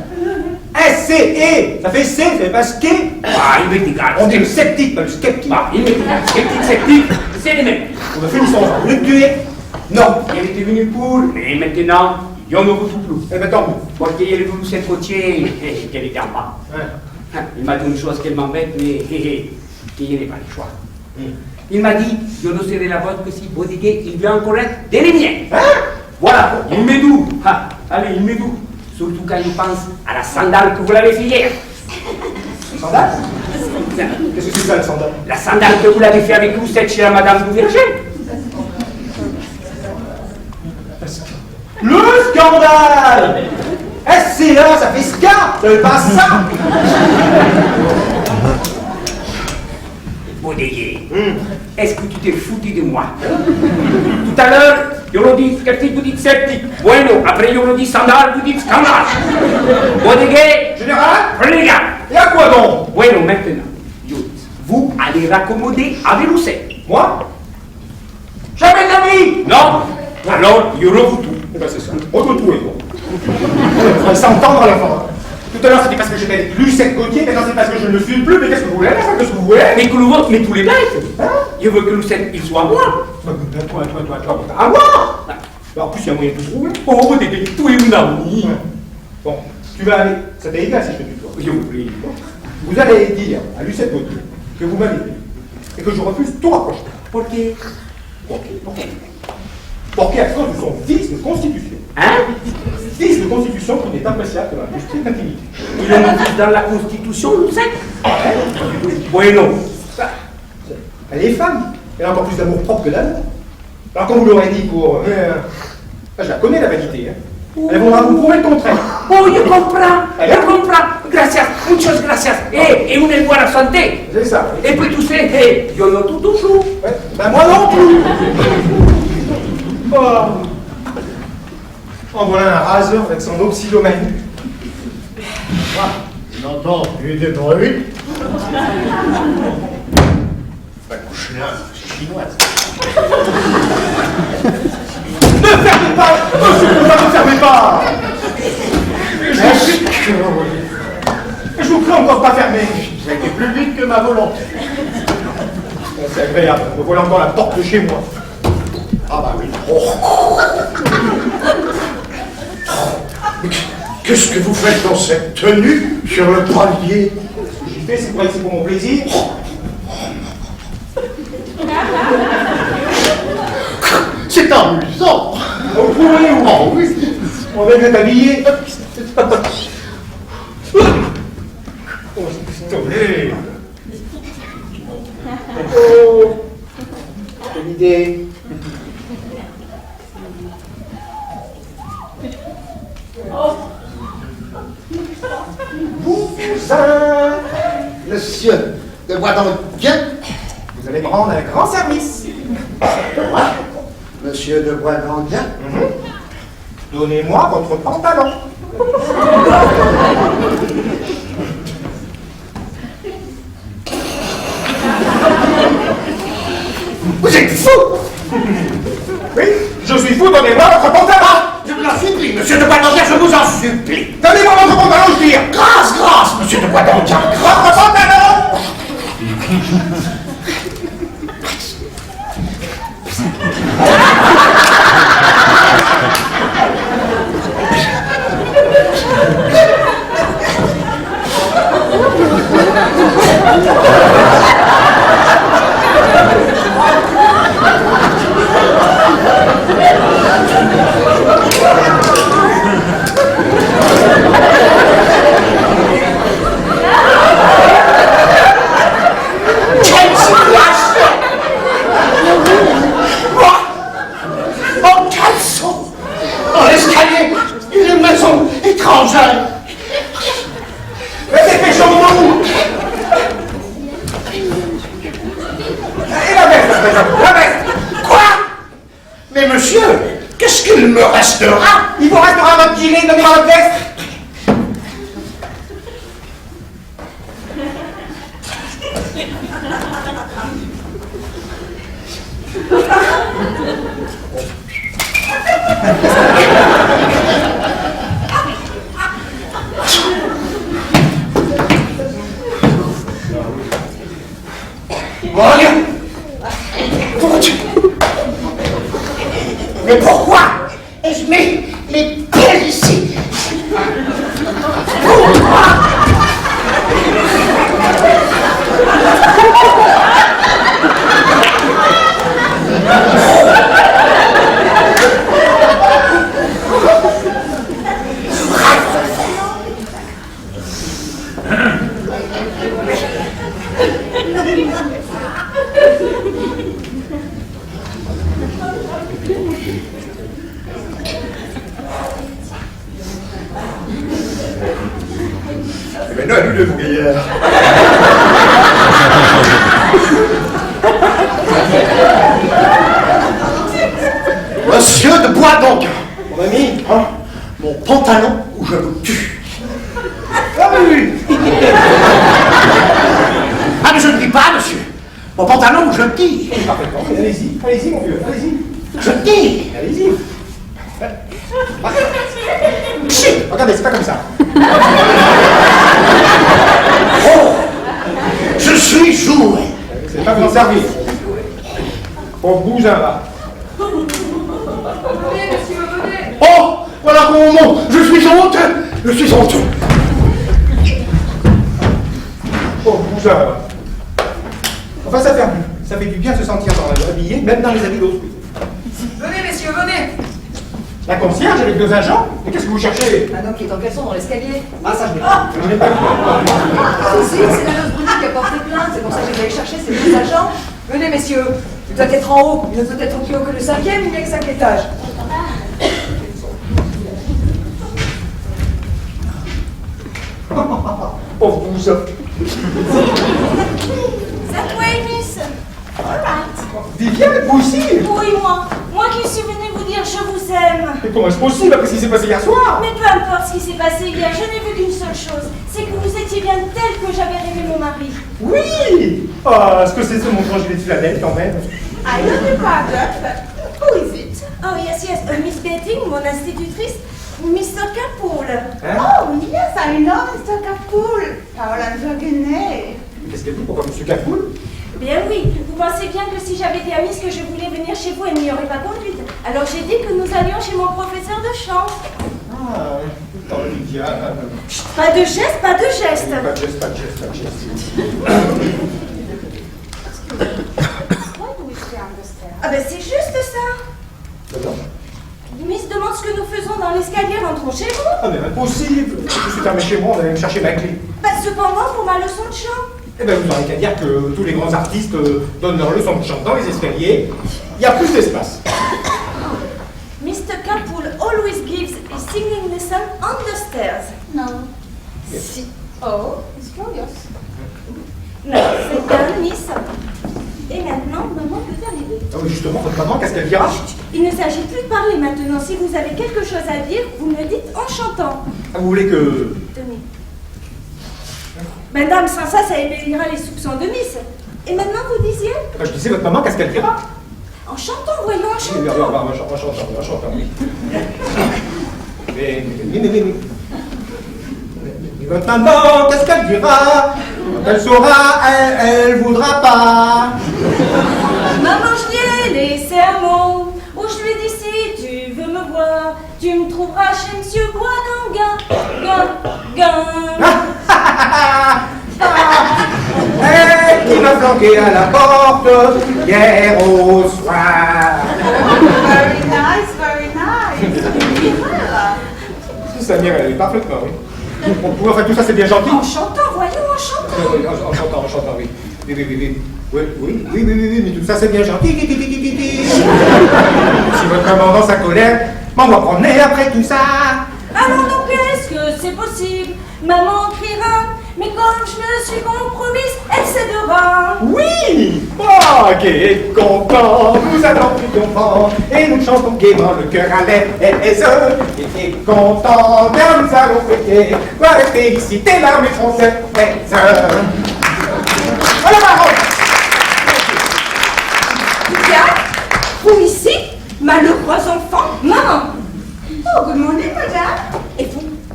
S-C-E, ça fait C, ça fait pas ski. Ah, il m'est égal. On dit le sceptique, pas le sceptique. Ah, il m'est égal. Sceptique, c'est les mêmes. On a fait l'histoire, vous voulez me tuer? Non. Il était venu pour, mais maintenant, il ne retrouve plus. Eh ben tant mieux. Parce qu'il est venu cette côtier et qu'elle était en bas. Ouais. Il m'a dit une chose qu'elle m'embête, mais qu'il n'y ait pas le choix. Il m'a dit, je ne serai la vôtre que si Bodégué, il veut encore être des les miens. Voilà, il met d'où? Allez, il met d'où? Surtout quand il pense à la sandale que vous l'avez fait hier. Sandale? Qu'est-ce que c'est ça, la sandale? La sandale que vous l'avez fait avec vous, c'est chez la Madame Bouverger. Le scandale! SCA, ça fait SCA, ça fait pas ça! Bodégué, est-ce que tu t'es foutu de moi? Tout à l'heure, je le dis sceptique, vous dites sceptique. Bueno, après je le dis sandale, vous dites scandale. Bodégué, Général? prenez les gars. Et à quoi donc? Bueno, maintenant, vous allez raccommoder avec Lucette. Moi? Jamais de la vie! Non, Alors, il recoue tout. Eh ben c'est ça. Recoue tout et bon. On va s'entendre à la fin. Tout à l'heure, c'était parce que j'étais avec Lucette Gauthier, maintenant c'est parce que je ne le suis plus, mais qu'est-ce que vous voulez? Qu'est-ce que vous voulez? Mais que le vôtre, mais tous les bêtes. Hein? Je veux que Lucette, il soit à moi. À moi? En plus, il y a moyen de trouver. Oh, t'es tout et une amie. Bon, tu vas aller. Ça t'est égal si je te tutoie. Je vous prie. Vous allez dire à Lucette Gauthier que vous m'avez vu et que je refuse tout rapprochement. Pourquoi? Porqué à cause de son vice de constitution. Hein? Vice de constitution qui n'est appréciable que dans la plus stricte intimité. Il a mis dans la Constitution, Lucette? Oui, non. Elle est femme. Elle a encore plus d'amour propre que l'amour. Alors comme vous l'aurez dit pour... je la connais la vanité. Hein. Elle va vous prouver le contraire. Oh, je comprends. Je comprends. Gracias. Muchas gracias. Et une bonne santé. C'est ça. Et puis tu sais, je note toujours. Ouais. Ben moi non plus. Oh. En voilà un raseur avec son oxylomanie. Je n'entends plus de bruit. La couche-là, c'est chinoise. Ne fermez pas! Monsieur, ne fermez pas! Je vous prie encore pas fermer. Ça a été plus vite que ma volonté. Bon, c'est agréable, me voilà encore la porte de chez moi. Ah bah oui. Qu'est-ce que vous faites dans cette tenue sur le palier? Ce que j'y fais, c'est pour mon plaisir. C'est amusant. Vous trouvez où? Oh oui. On va être habillé. Oh, c'est oh, quelle idée. Monsieur de Boisdanguin. Vous allez me rendre un grand service. Monsieur de Boisdanguin. Donnez-moi votre pantalon. Vous êtes fou! Oui, je suis fou, donnez-moi votre pantalon! Je vous en supplie, monsieur de Boisdanguin, je vous en supplie! Donnez-moi votre pantalon, je dis! Grâce, monsieur de Boisdanguin! Votre pantalon! Il vous restera votre gilet, donnez-moi votre veste. Mon Dieu! Mais pourquoi ai-je mis les pieds ici? Pourquoi? Mais non, nous, vous gaillard. Monsieur de Boisdanguin, Mon ami, hein, mon pantalon ou je vous tue. ah oui. Ah mais je ne dis pas, monsieur. Mon pantalon ou je me tire. Parfaitement, allez-y, allez-y mon vieux, allez-y. Je dis. Allez-y. Chut, regardez, c'est pas comme ça. Oh, je suis joué. C'est pas vous en servir. On bouge un là. Venez, monsieur, venez. Oh, voilà mon mot. Je suis honteux. Je suis honteux. On bouge un là. Enfin, ça fait du bien de se sentir habillé, même dans les habits d'autrui. Venez, messieurs, venez. La concierge avec 2 agents? Mais qu'est-ce que vous cherchez? Un homme qui est en caleçon dans l'escalier. Ah, ça, je n'ai pas vu. Si, c'est la noce Bruni qui a porté plainte, c'est pour ça que je vais aller chercher ces 2 agents. Venez, messieurs, il doit être en haut, il ne doit être plus haut que le 5e, il n'y a que 5 étages. Oh, vous That way, miss. All right. Viviane, vous aussi? Oui, moi. Moi qui suis venue vous dire je vous aime. Mais comment est-ce possible après ce qui s'est passé hier soir? Mais peu importe ce qui s'est passé hier, je n'ai vu qu'une seule chose. C'est que vous étiez bien tel que j'avais rêvé mon mari. Oui! Ah, est-ce que c'est ce mon gilet de flanelle quand même? I beg your pardon, but who is it? Oh, yes, yes. Miss Betting, mon institutrice, Mr. Capoul. Hein? Oh, yes, I know Mr. Capoul. Paola Joguenet. Qu'est-ce qu'elle dit? Pourquoi M. Capoul? Bien oui, vous pensez bien que si j'avais dit à Miss que je voulais venir chez vous, elle n'y aurait pas conduite. Alors j'ai dit que nous allions chez mon professeur de chant. Ah, Viviane. Pas de geste, pas de geste. Pas de geste, pas de geste, pas de geste. What do we say on the stairs? Ah ben c'est juste ça. D'accord. Miss demande ce que nous faisons dans l'escalier en entrant chez vous. Ah, mais impossible! Je suis fermé chez moi, on allait me chercher ma clé. Bah cependant pour ma leçon de chant. Eh bien, vous n'aurez qu'à dire que tous les grands artistes donnent leur leçon de chant dans les escaliers. Il y a plus d'espace. Mr. Capoul always gives a singing lesson on the stairs. No. Si. Oh, it's curious. Non, c'est bien, Miss. Et maintenant, maman peut faire les deux. Ah oui, justement, votre maman, qu'est-ce qu'elle dira? Il ne s'agit plus de parler maintenant. Si vous avez quelque chose à dire, vous me le dites en chantant. Ah, vous voulez que... Tenez. Madame, sans ça, ça éveillera les soupçons de Miss. Et maintenant, vous disiez? Je disais, votre maman, qu'est-ce qu'elle dira? En chantant, voyons, en Oui, chantant. en chantant, oui. Mais votre maman, qu'est-ce qu'elle dira? Quand elle saura, elle voudra pas. Maman, je lui ai laissé un mot où je lui ai dit si tu veux me voir, tu me trouveras chez Monsieur Boisdanguin. Elle qui m'a flanqué à la porte hier au soir. Very nice, very nice. Sa mère, elle est parfaitement, oui. Enfin, tout ça, c'est bien gentil. En chantant, voyons, en chantant. En chantant, oui. Oui, mais tout ça, c'est bien gentil. Si votre maman, dans sa colère, m'envoie promener après tout ça. Alors donc, est-ce que c'est possible? Maman criera, mais comme je me suis compromise, elle cédera. Oui! Oh, qui content, nous allons triomphant, et nous chantons gaiement le cœur à l'aise. Et qui content, bien nous allons fêter, voir et féliciter l'armée française. Voilà, Baron! Bien, vous ici, malheureux enfant, maman. Oh, good morning, madame. Et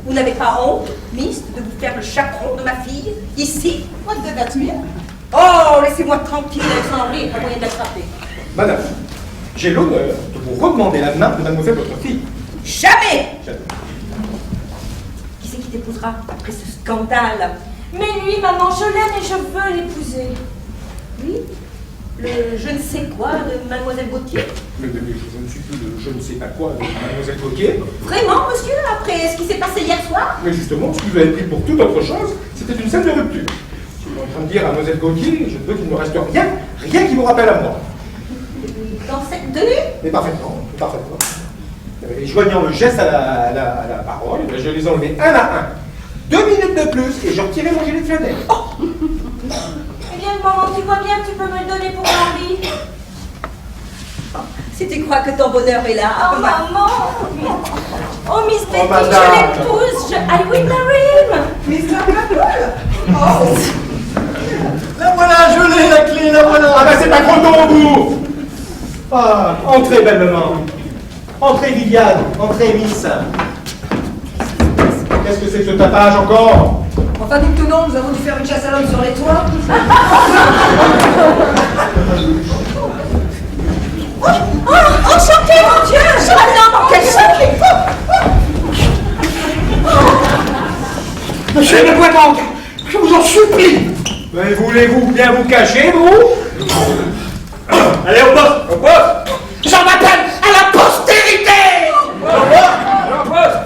vous n'avez pas honte, Miss, de vous faire le chaperon de ma fille, ici? What does that mean? Oh, laissez-moi tranquille, Alexandrie, pas moyen d'attraper. Madame, j'ai l'honneur de vous redemander la main de mademoiselle votre fille. Jamais! Qui c'est qui t'épousera après ce scandale? Mais lui, maman, je l'aime et je veux l'épouser. Oui? Le je ne sais quoi de mademoiselle Gauthier? Je ne suis plus de je ne sais pas quoi de mademoiselle Gauthier. Vraiment, monsieur, après ce qui s'est passé hier soir? Mais justement, ce que vous avez pris pour toute autre chose, c'était une scène de rupture. Si vous êtes en train de dire à mademoiselle Gauthier, je veux qu'il ne me reste rien qui vous rappelle à moi. Dans cette tenue? Mais parfaitement. Et joignant le geste à la parole, je les enlevais un à un. 2 minutes de plus et je retirais mon gilet de flanelle. Eh bien, maman, tu vois bien, tu peux me le donner pour Henri. Si tu crois que ton bonheur est là. Oh, maman. Oh, Miss Betty, madame. je l'épouse. I will marry him. Mr. Capoul. Oh. La voilà, je l'ai, la clé, la voilà. Ah ben c'est pas trop tôt, vous. Ah, entrez, belle maman. Entrez, Viviane. Entrez, Miss. Qu'est-ce que c'est que ce tapage encore? Enfin, dites que non, nous avons dû faire une chasse à l'homme sur les toits. Enchanté, mon Dieu! Jeanne, quel choc! Monsieur de Boisdangue, je vous en supplie! Mais voulez-vous bien vous cacher, vous? Allez, au poste! Au poste! J'en appelle à la postérité! Au poste! Au poste!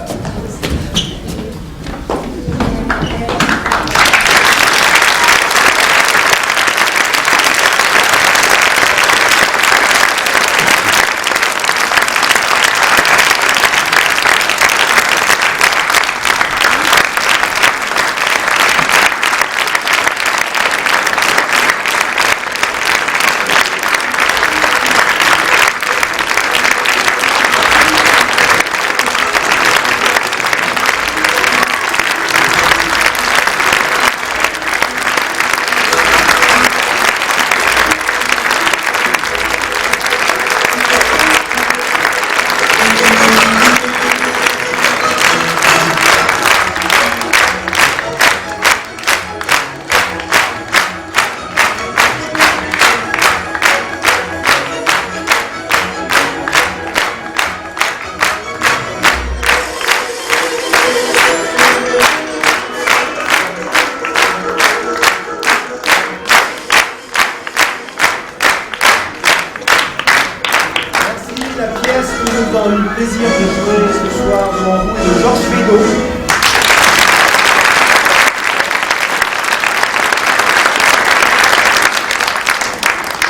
Nous avons eu le plaisir de jouer ce soir devant vous de Georges Feydeau.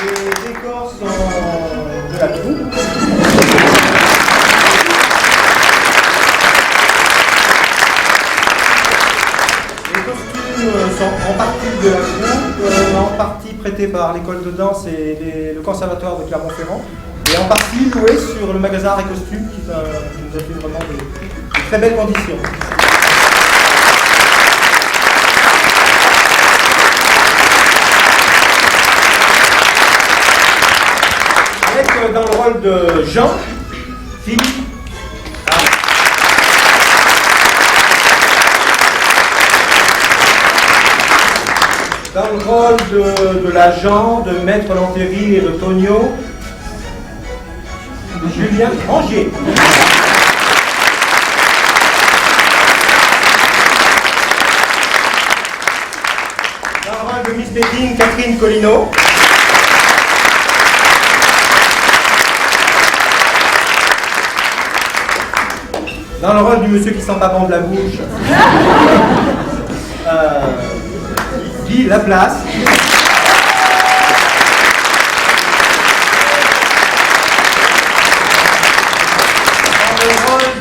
Les décors sont de la troupe. Les costumes sont en partie de la troupe, en partie prêtés par l'école de danse et le conservatoire de Clermont-Ferrand. Et en partie loué sur le magasin Art et Costumes qui nous a fait vraiment de très belles conditions. Avec dans le rôle de Jean, Philippe. Dans le rôle de l'agent, de Maître Lantéry et de Tonio, Julien Rangier. Dans le rôle de Miss Pétine, Catherine Collineau. Dans le rôle du monsieur qui sent pas bon de la bouche, Guy Laplace.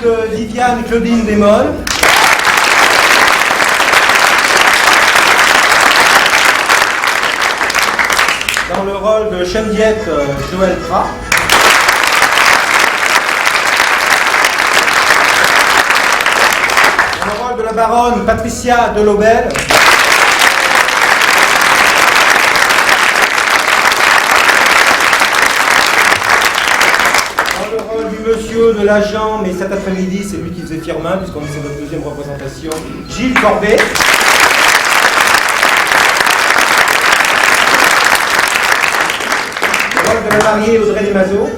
De Viviane Claudine Desmolles. Dans le rôle de Chemdiette, Joël Prat. Dans le rôle de la baronne, Patricia Delobel. Monsieur de l'agent, mais cet après-midi, c'est lui qui faisait Firmin, puisqu'on est sur notre deuxième représentation, Gilles Corbet. Le rôle de la mariée, Audrey Desmazeaux.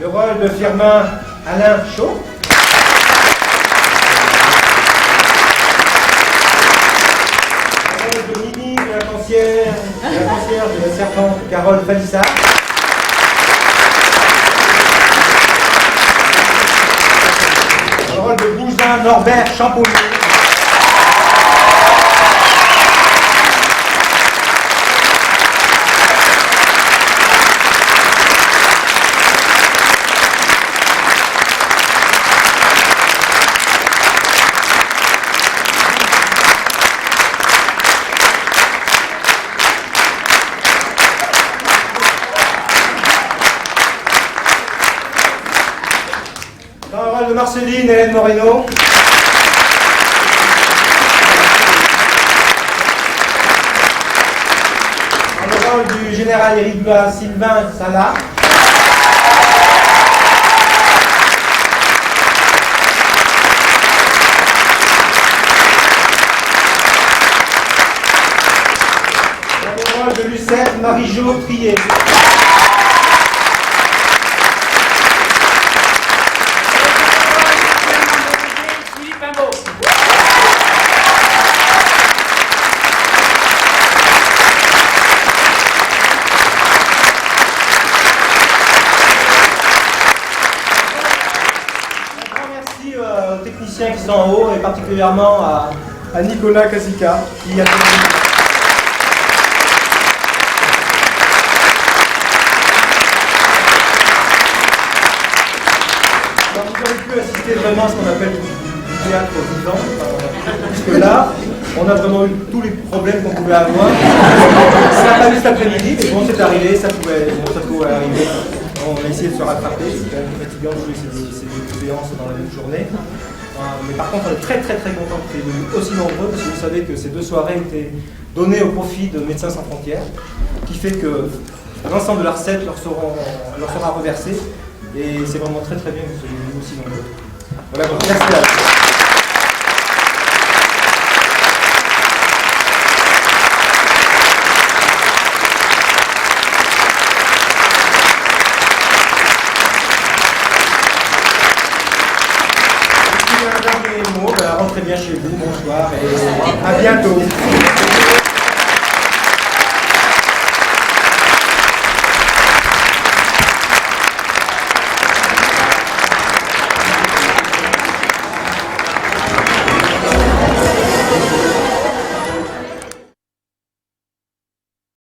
Le rôle de Firmin, Alain Chaud. Le rôle de Mimi, de la concierge de la serpente, Carole Falissard. Le rôle de Bousin, Norbert Champollier. Dans le rôle de Marceline, Hélène Moreno. parole du général Éric Sylvain Salah. La parole de Lucette Marie-Jo Trier. Aux techniciens qui sont en haut et particulièrement à Nicolas Kazika qui a vous auriez pu assister vraiment à ce qu'on appelle du théâtre vivant, puisque là on a vraiment eu tous les problèmes qu'on pouvait avoir. Ça n'a pas eu cet après-midi, mais bon c'est arrivé, ça pouvait arriver. On a essayé de se rattraper, c'est quand même fatigant de jouer ces deux séances dans la même journée. Mais par contre, on est très contents que vous soyez venus aussi nombreux, parce que vous savez que ces deux soirées étaient données au profit de Médecins Sans Frontières, qui fait que l'ensemble de la recette leur sera reversé. Et c'est vraiment très bien que vous soyez venus aussi nombreux. Voilà, donc merci à vous. Rentrez bien chez vous, bonsoir et à bientôt.